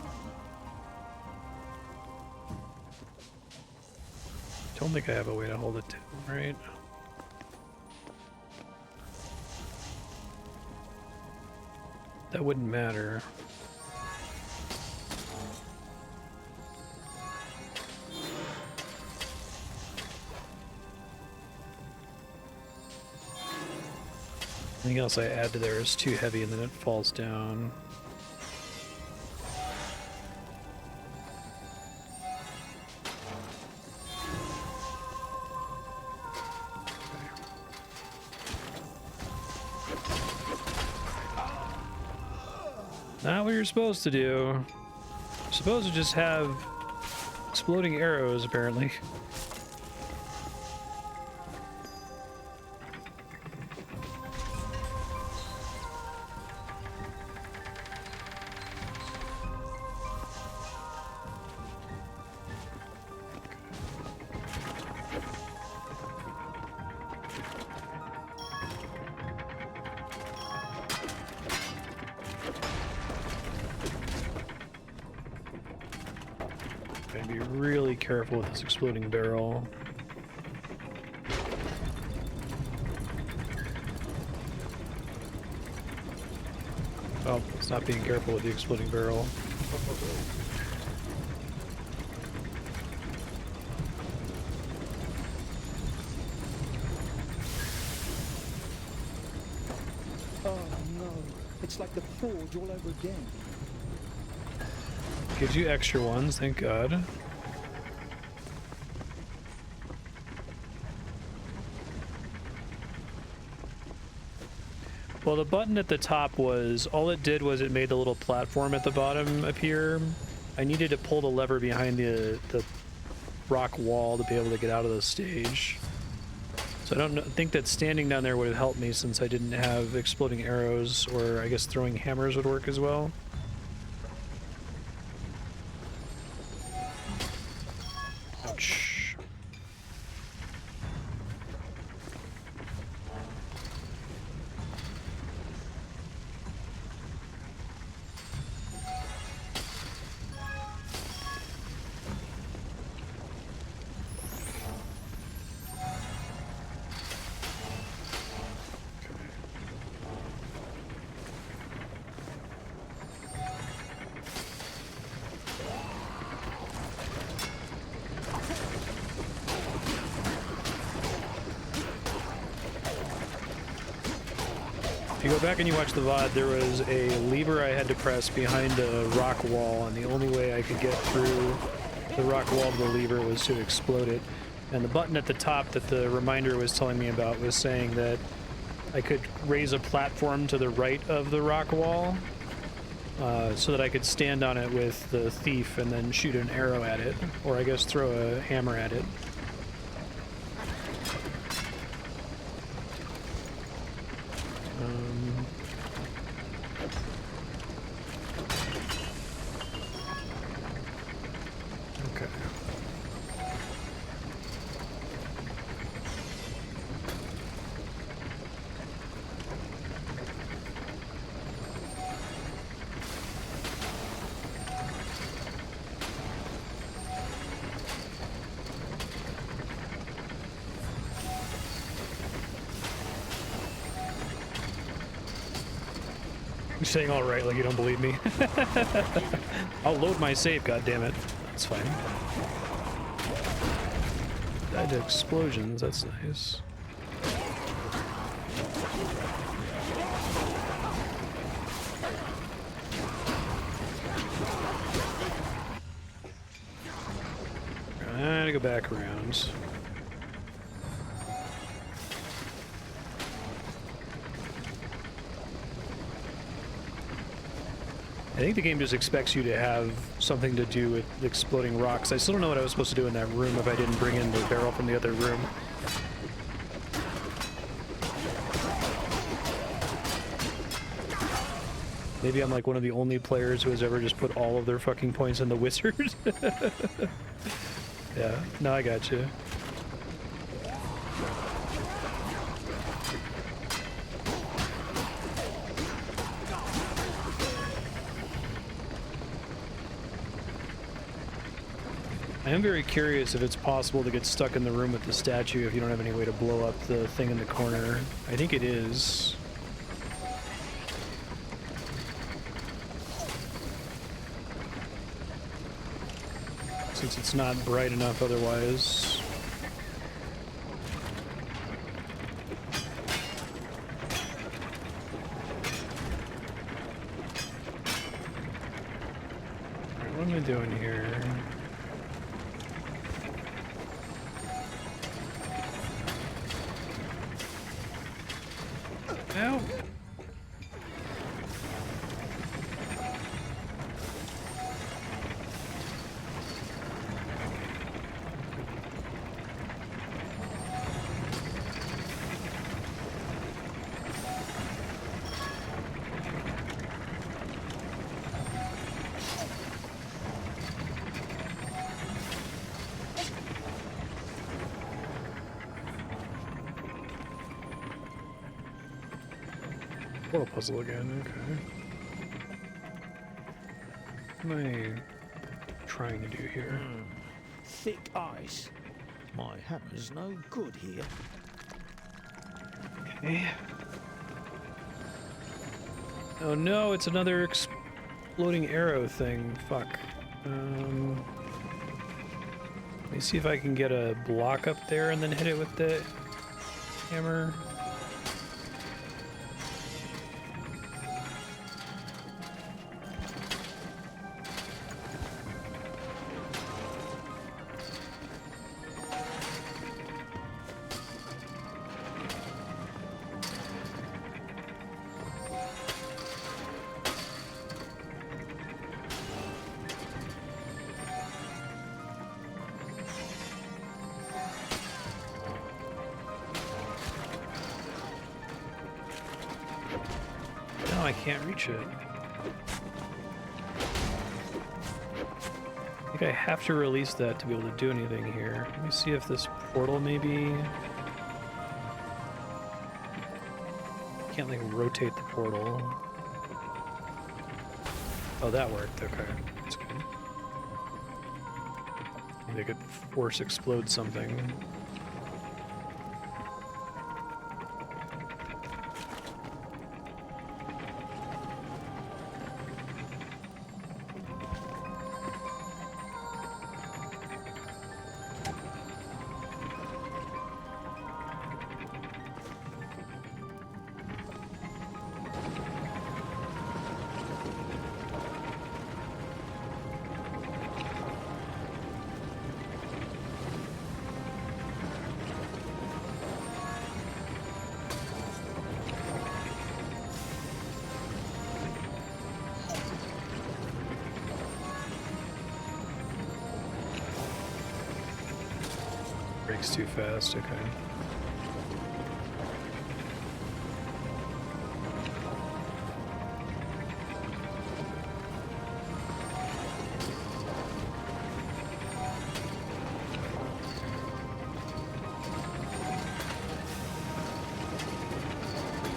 Speaker 2: Don't think I have a way to hold it down, right? That wouldn't matter. Anything else I add to there is too heavy and then it falls down. Not what you're supposed to do. You're supposed to just have exploding arrows, apparently.
Speaker 1: be really careful with this exploding barrel. Oh, it's not being careful with the exploding barrel.
Speaker 4: Oh no, it's like the forge all over again.
Speaker 1: Gives you extra ones, thank God. Well, the button at the top was, all it did was it made the little platform at the bottom appear. I needed to pull the lever behind the rock wall to be able to get out of the stage. So I don't think that standing down there would have helped me since I didn't have exploding arrows, or I guess throwing hammers would work as well. Ouch. If you go back and you watch the VOD, there was a lever I had to press behind a rock wall, and the only way I could get through the rock wall to the lever was to explode it. And the button at the top that the reminder was telling me about was saying that I could raise a platform to the right of the rock wall so that I could stand on it with the thief and then shoot an arrow at it, or I guess throw a hammer at it. Okay. You're saying all right like you don't believe me. I'll load my save, goddammit. That's fine. Died to explosions, that's nice. Gotta go back around. I think the game just expects you to have something to do with exploding rocks. I still don't know what I was supposed to do in that room if I didn't bring in the barrel from the other room. Maybe I'm like one of the only players who has ever just put all of their fucking points in the wizard. Yeah, no, I got you. I am very curious if it's possible to get stuck in the room with the statue if you don't have any way to blow up the thing in the corner. I think it is. Since it's not bright enough otherwise. Alright, what am I doing here? Ow. Portal puzzle again, okay. What am I trying to do here?
Speaker 5: thick ice. My hammer's no good here.
Speaker 1: Okay. Oh no, it's another exploding arrow thing. Fuck. Let me see if I can get a block up there and then hit it with the hammer. No, I can't reach it. I think I have to release that to be able to do anything here. Let me see if this portal maybe... Can't like rotate the portal. Oh, that worked. Okay, that's good. Maybe I could force explode something. Breaks too fast, okay.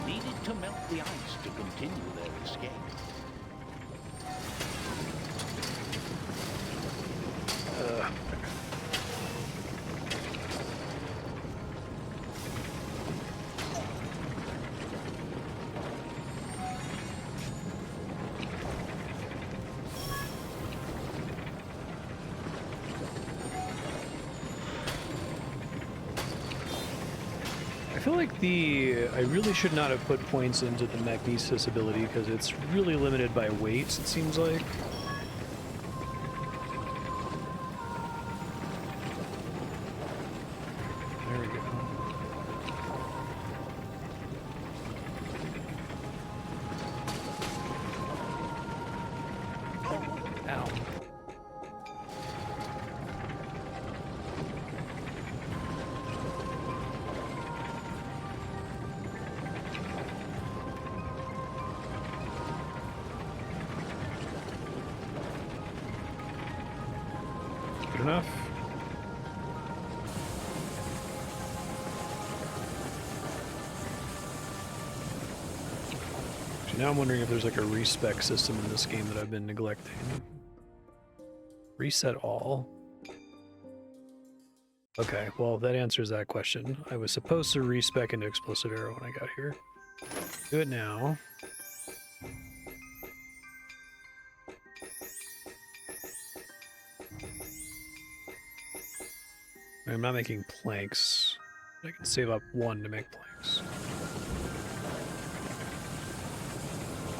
Speaker 3: Needed to melt the ice to continue their escape.
Speaker 1: I feel like I really should not have put points into the magnesis ability because it's really limited by weight, it seems like. There we go. Ow. Good enough. So now I'm wondering if there's like a respec system in this game that I've been neglecting. Reset all. Okay, well that answers that question. I was supposed to respec into explosive arrow when I got here. Do it now. I'm not making planks. I can save up one to make planks.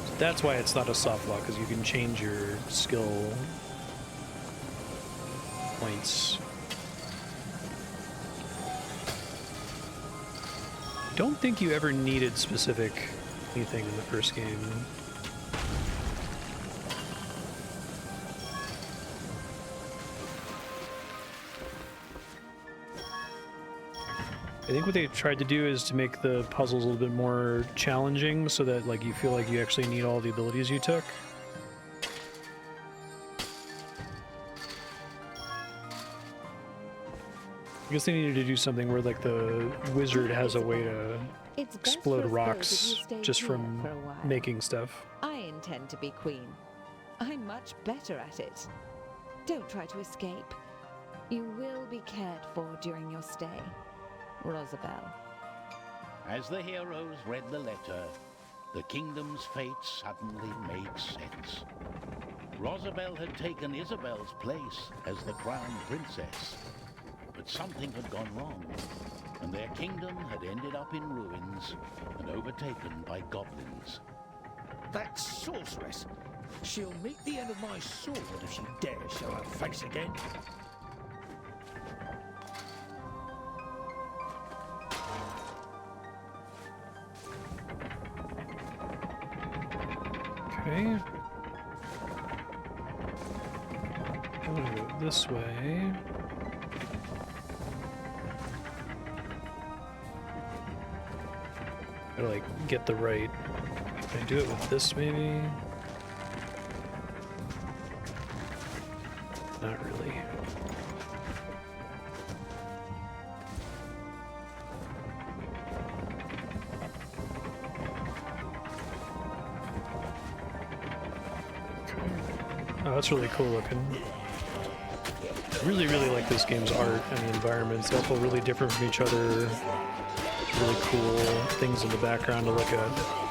Speaker 1: So that's why it's not a soft lock, because you can change your skill points. I don't think you ever needed specific anything in the first game. I think what they tried to do is to make the puzzles a little bit more challenging so that like you feel like you actually need all the abilities you took. I guess they needed to do something where like the wizard has a way to explode rocks just from making stuff.
Speaker 8: I intend to be queen. I'm much better at it. Don't try to escape. You will be cared for during your stay, Rosabelle.
Speaker 3: As the heroes read the letter, the kingdom's fate suddenly made sense. Rosabelle had taken Isabel's place as the crown princess, but something had gone wrong, and their kingdom had ended up in ruins and overtaken by goblins.
Speaker 5: That sorceress! She'll meet the end of my sword if she dares show her face again.
Speaker 2: Okay. I'm gonna go this way. Gotta like get the right. Can I do it with this maybe? Not really. Oh, that's really cool looking. I really like this game's art and the environments. They all feel really different from each other. Really cool things in the background to look at.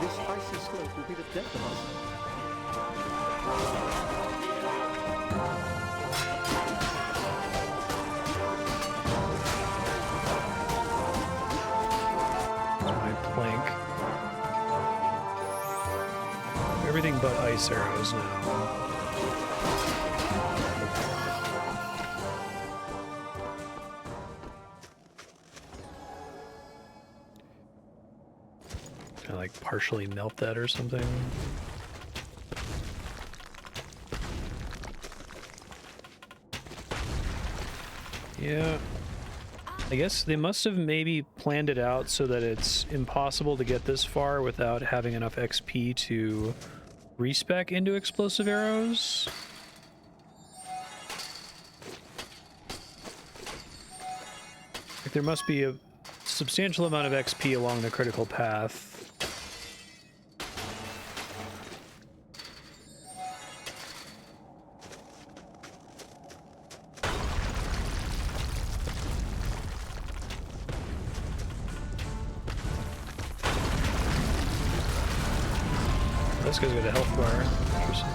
Speaker 9: This icy slope will be the death of us.
Speaker 2: There's my plank. Everything but ice arrows now. Can I like partially melt that or something? Yeah. I guess they must have maybe planned it out so that it's impossible to get this far without having enough XP to respec into explosive arrows. Like there must be a substantial amount of XP along the critical path. This guy's got a health bar. Interesting.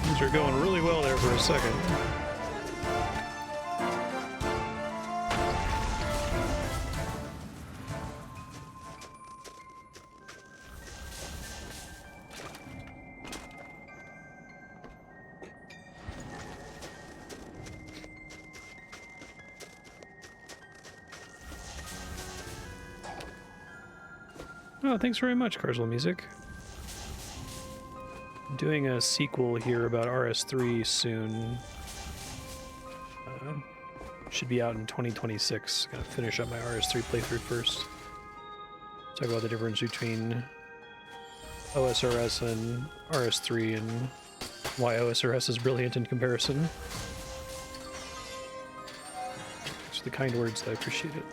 Speaker 2: Things are going really well there for a second. Oh, thanks very much, Carswell Music. I'm doing a sequel here about RS3 soon. Should be out in 2026. Gotta finish up my RS3 playthrough first. Talk about the difference between OSRS and RS3 and why OSRS is brilliant in comparison. Thanks for the kind words, I appreciate it.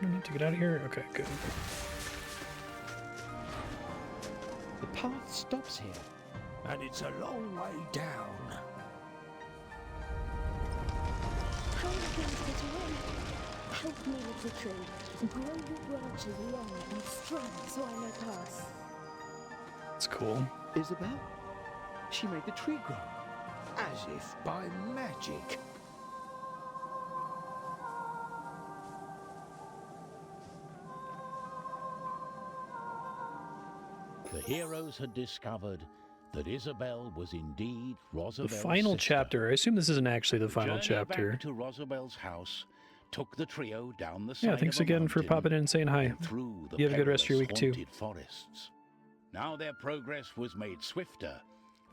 Speaker 2: I need to get out of here? Okay, good.
Speaker 9: The path stops here.
Speaker 5: And it's a long way down.
Speaker 10: How are you going to get away? Help me, little tree. Grow your branches long and strong so I may pass.
Speaker 2: It's cool.
Speaker 9: Isabel? She made the tree grow.
Speaker 5: as if by magic.
Speaker 3: The heroes had discovered that Isabel was indeed
Speaker 1: The
Speaker 3: Rosabel's
Speaker 1: final
Speaker 3: sister.
Speaker 1: chapter. I assume this isn't actually the final
Speaker 3: Journey
Speaker 1: chapter.
Speaker 3: back to Rosabel's house took the trio down the
Speaker 1: Yeah,
Speaker 3: side
Speaker 1: thanks
Speaker 3: of a
Speaker 1: again for
Speaker 3: mountain
Speaker 1: popping in and saying hi.
Speaker 3: and through the
Speaker 1: You have a good rest of your
Speaker 3: perilous
Speaker 1: week, too.
Speaker 3: haunted forests. Now their progress was made swifter,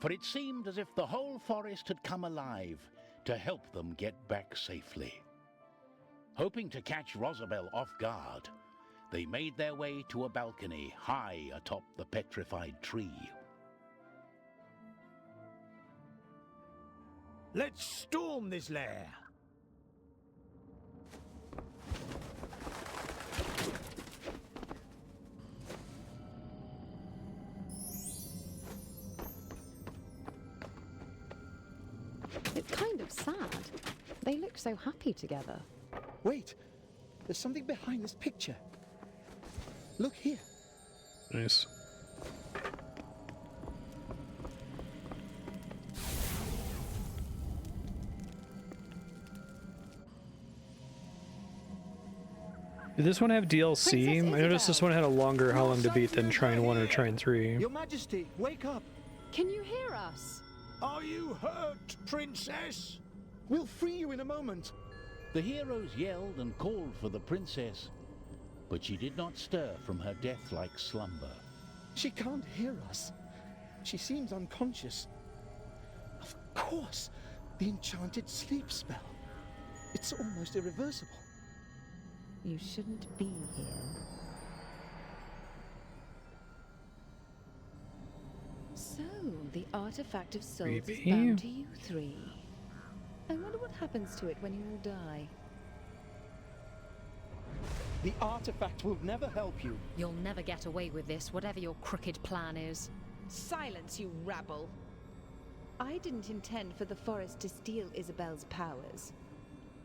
Speaker 3: for it seemed as if the whole forest had come alive to help them get back safely. Hoping to catch Rosabel off guard, they made their way to a balcony high atop the petrified tree.
Speaker 5: Let's storm this lair.
Speaker 11: It's kind of sad. They look so happy together.
Speaker 9: Wait, there's something behind this picture. Look here.
Speaker 1: Nice. Did this one have DLC?
Speaker 11: Princess
Speaker 1: I noticed this
Speaker 11: Isabel.
Speaker 1: one had a longer How Long to Beat than Trine 1 or Trine 3.
Speaker 9: Your Majesty, wake up.
Speaker 11: Can you hear us?
Speaker 5: Are you hurt, Princess?
Speaker 9: We'll free you in a moment.
Speaker 3: The heroes yelled and called for the princess, but she did not stir from her death-like slumber.
Speaker 9: She can't hear us. She seems unconscious. Of course, the enchanted sleep spell. It's almost irreversible.
Speaker 8: You shouldn't be here. So, the artifact of souls is
Speaker 1: Creepy.
Speaker 8: bound to you three. I wonder what happens to it when you all die.
Speaker 9: The artifact will never help you.
Speaker 12: You'll never get away with this, whatever your crooked plan is.
Speaker 8: Silence, you rabble! I didn't intend for the forest to steal Isabel's powers.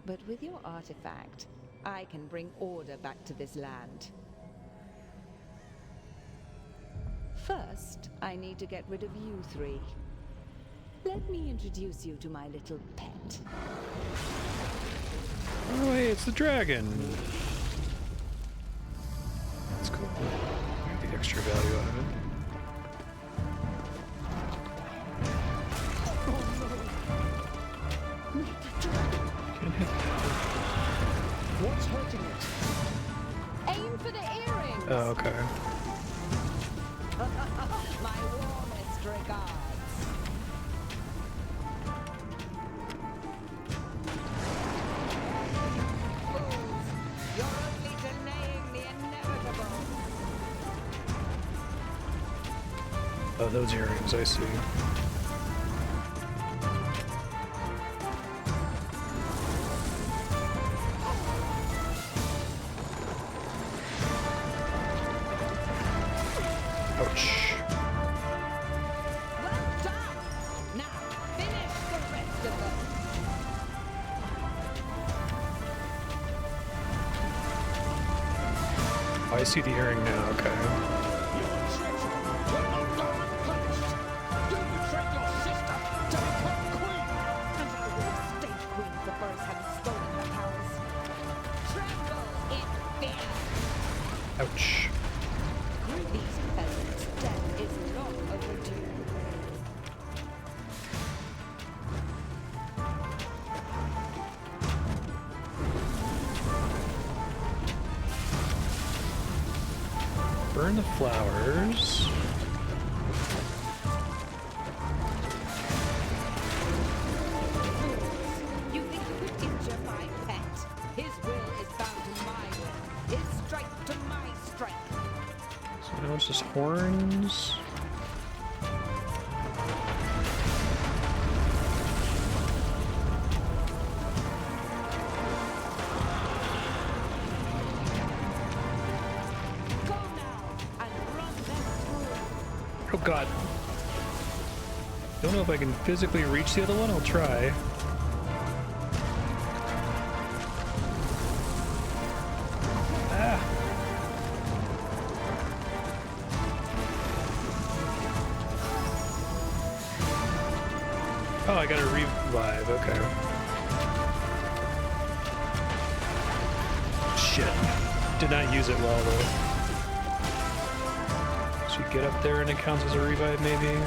Speaker 8: But with your artifact, I can bring order back to this land. First, I need to get rid of you three. Let me introduce you to my little pet.
Speaker 1: Oh, hey, it's the dragon. That's cool. Get the extra value out of it. Can't hit that.
Speaker 9: What's hurting it?
Speaker 11: Aim for the earrings!
Speaker 1: Oh, okay.
Speaker 8: My warmest regards. Fools, you're only delaying the inevitable.
Speaker 1: Oh, those earrings, I see. Ouch.
Speaker 8: Well done! Now, finish the rest of them.
Speaker 1: Oh, I see the earring now, okay.
Speaker 5: Your treachery will not go unpunished. You betrayed your sister to become queen.
Speaker 8: And I would have stayed queen if the forest hadn't stolen her powers. Tremble in fear!
Speaker 1: Ouch.
Speaker 8: These peasants' death is long overdue.
Speaker 1: Burn the flowers.
Speaker 8: You think you could injure my pet? His will is bound to my will. His strength to my strength.
Speaker 1: So now it's just horns.
Speaker 8: Go now and run them through.
Speaker 1: Oh god. Don't know if I can physically reach the other one. I'll try. Ah. Oh, I gotta revive, okay. Shit. Did not use it well, though. So you get up there and it counts as a revive, maybe?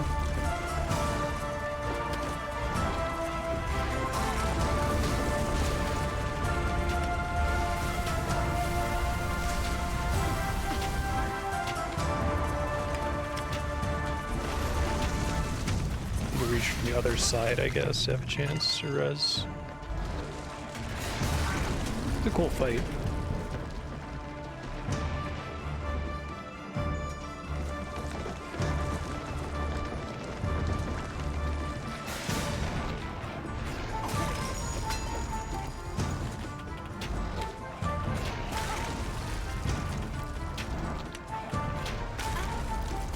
Speaker 1: Reach from the other side, I guess, have a chance to res. It's a cool fight.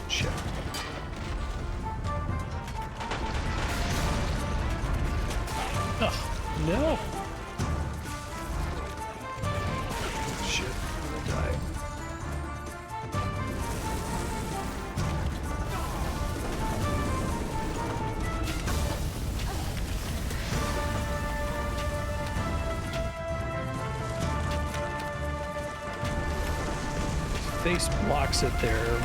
Speaker 1: Shit. No! Shit, I'm gonna die. Face blocks it there.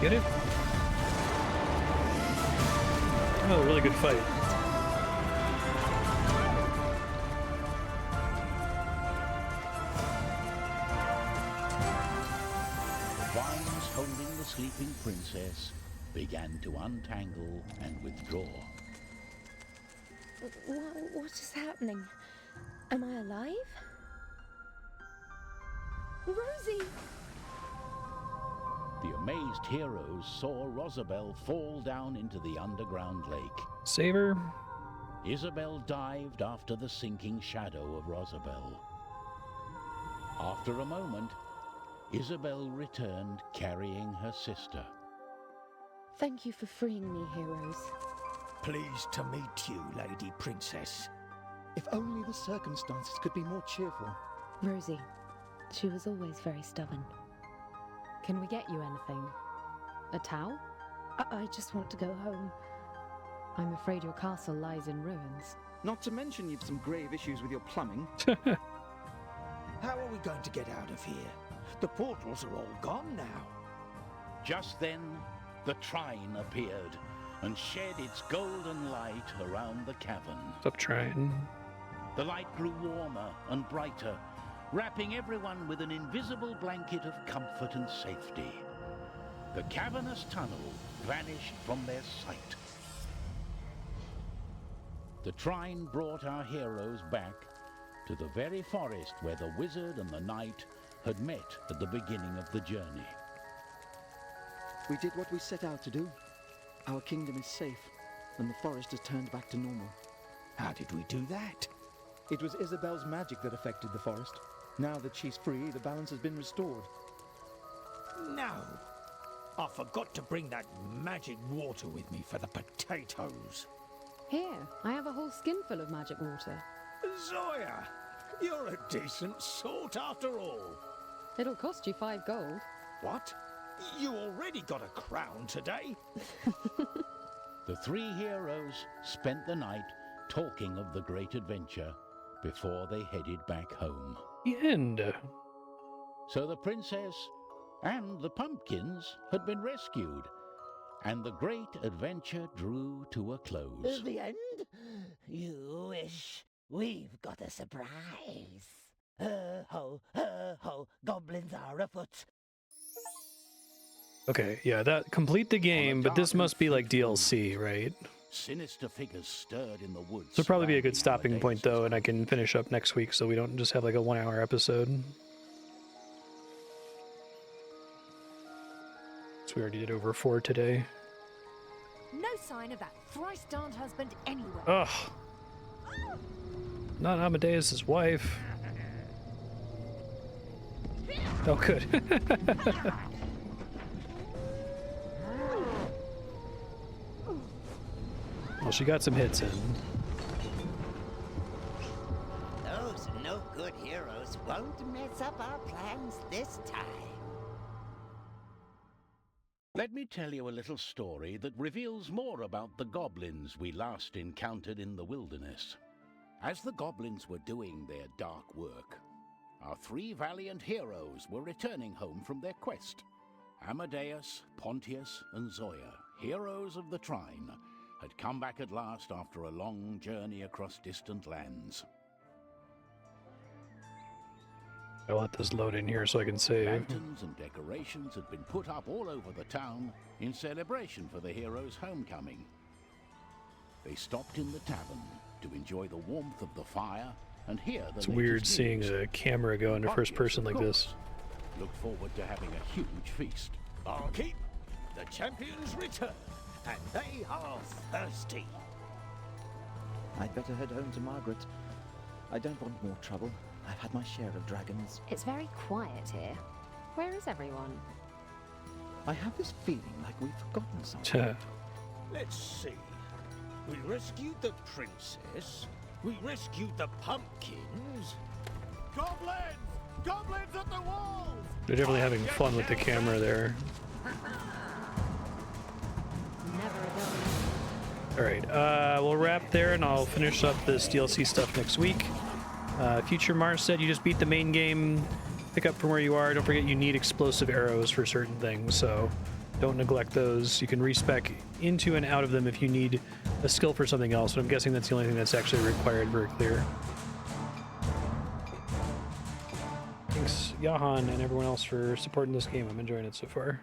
Speaker 1: Get it? Oh, really good fight.
Speaker 3: The vines holding the sleeping princess began to untangle and withdraw.
Speaker 10: What is happening? Am I alive? Rosie!
Speaker 3: The amazed heroes saw Rosabelle fall down into the underground lake.
Speaker 1: Save her.
Speaker 3: Isabel dived after the sinking shadow of Rosabelle. After a moment, Isabel returned carrying her sister.
Speaker 10: Thank you for freeing me, heroes.
Speaker 5: Pleased to meet you, Lady Princess.
Speaker 9: If only the circumstances could be more cheerful.
Speaker 10: Rosie, she was always very stubborn.
Speaker 12: Can we get you anything? A towel?
Speaker 10: I just want to go home.
Speaker 12: I'm afraid your castle lies in ruins.
Speaker 4: Not to mention you've some grave issues with your plumbing.
Speaker 5: How are we going to get out of here? The portals are all gone now.
Speaker 3: Just then, the Trine appeared and shed its golden light around the cavern.
Speaker 1: What's up, Trine?
Speaker 3: The light grew warmer and brighter, wrapping everyone with an invisible blanket of comfort and safety. The cavernous tunnel vanished from their sight. The Trine brought our heroes back to the very forest where the wizard and the knight had met at the beginning of the journey.
Speaker 4: We did what we set out to do. Our kingdom is safe, and the forest has turned back to normal.
Speaker 5: How did we do that?
Speaker 9: It was Isabel's magic that affected the forest. Now that she's free, the balance has been restored.
Speaker 5: No. I forgot to bring that magic water with me for the potatoes.
Speaker 11: Here, I have a whole skinful of magic water.
Speaker 5: Zoya, you're a decent sort after all.
Speaker 11: It'll cost you 5 gold.
Speaker 5: What? You already got a crown today?
Speaker 3: The three heroes spent the night talking of the great adventure before they headed back home.
Speaker 1: The end.
Speaker 3: So the princess and the pumpkins had been rescued, and the great adventure drew to a close.
Speaker 6: The end? You wish. We've got a surprise. Ho, goblins are afoot.
Speaker 1: Okay, yeah, that complete the game, but this must be like DLC, right?
Speaker 3: Sinister figures stirred in the woods.
Speaker 1: This will probably be a good
Speaker 3: surrounding
Speaker 1: stopping point, though, and I can finish up next week so we don't just have like a 1-hour episode. So we already did over 4 today.
Speaker 13: No sign of that thrice-darned husband anywhere.
Speaker 1: Ugh. Not Amadeus's wife. Oh, good. Well, she got some hits in.
Speaker 6: Those no-good heroes won't mess up our plans this time.
Speaker 3: Let me tell you a little story that reveals more about the goblins we last encountered in the wilderness. As the goblins were doing their dark work, our 3 valiant heroes were returning home from their quest. Amadeus, Pontius, and Zoya, heroes of the Trine, had come back at last after a long journey across distant lands.
Speaker 2: I'll let this load in here so I can save.
Speaker 3: Lanterns and decorations had been put up all over the town in celebration for the heroes' homecoming. They stopped in the tavern to enjoy the warmth of the fire and hear the
Speaker 2: It's weird
Speaker 3: latest
Speaker 2: seeing
Speaker 3: news.
Speaker 2: a camera go into first person like this.
Speaker 3: Look forward to having a huge feast.
Speaker 5: Barkeep, the champions return, and they are thirsty.
Speaker 4: I'd better head home to Margaret. I don't want more trouble. I've had my share of dragons.
Speaker 11: It's very quiet here. Where is everyone?
Speaker 4: I have this feeling like we've forgotten something.
Speaker 5: Let's see. We rescued the princess. We rescued the pumpkins. Goblins! Goblins at the walls!
Speaker 2: They're definitely having fun with the camera there. Alright, we'll wrap there and I'll finish up this DLC stuff next week. Future Marstead, you just beat the main game. Pick up from where you are. Don't forget you need explosive arrows for certain things, so don't neglect those. You can respec into and out of them if you need a skill for something else, but I'm guessing that's the only thing that's actually required very clear. Thanks, Jahan, and everyone else for supporting this game. I'm enjoying it so far.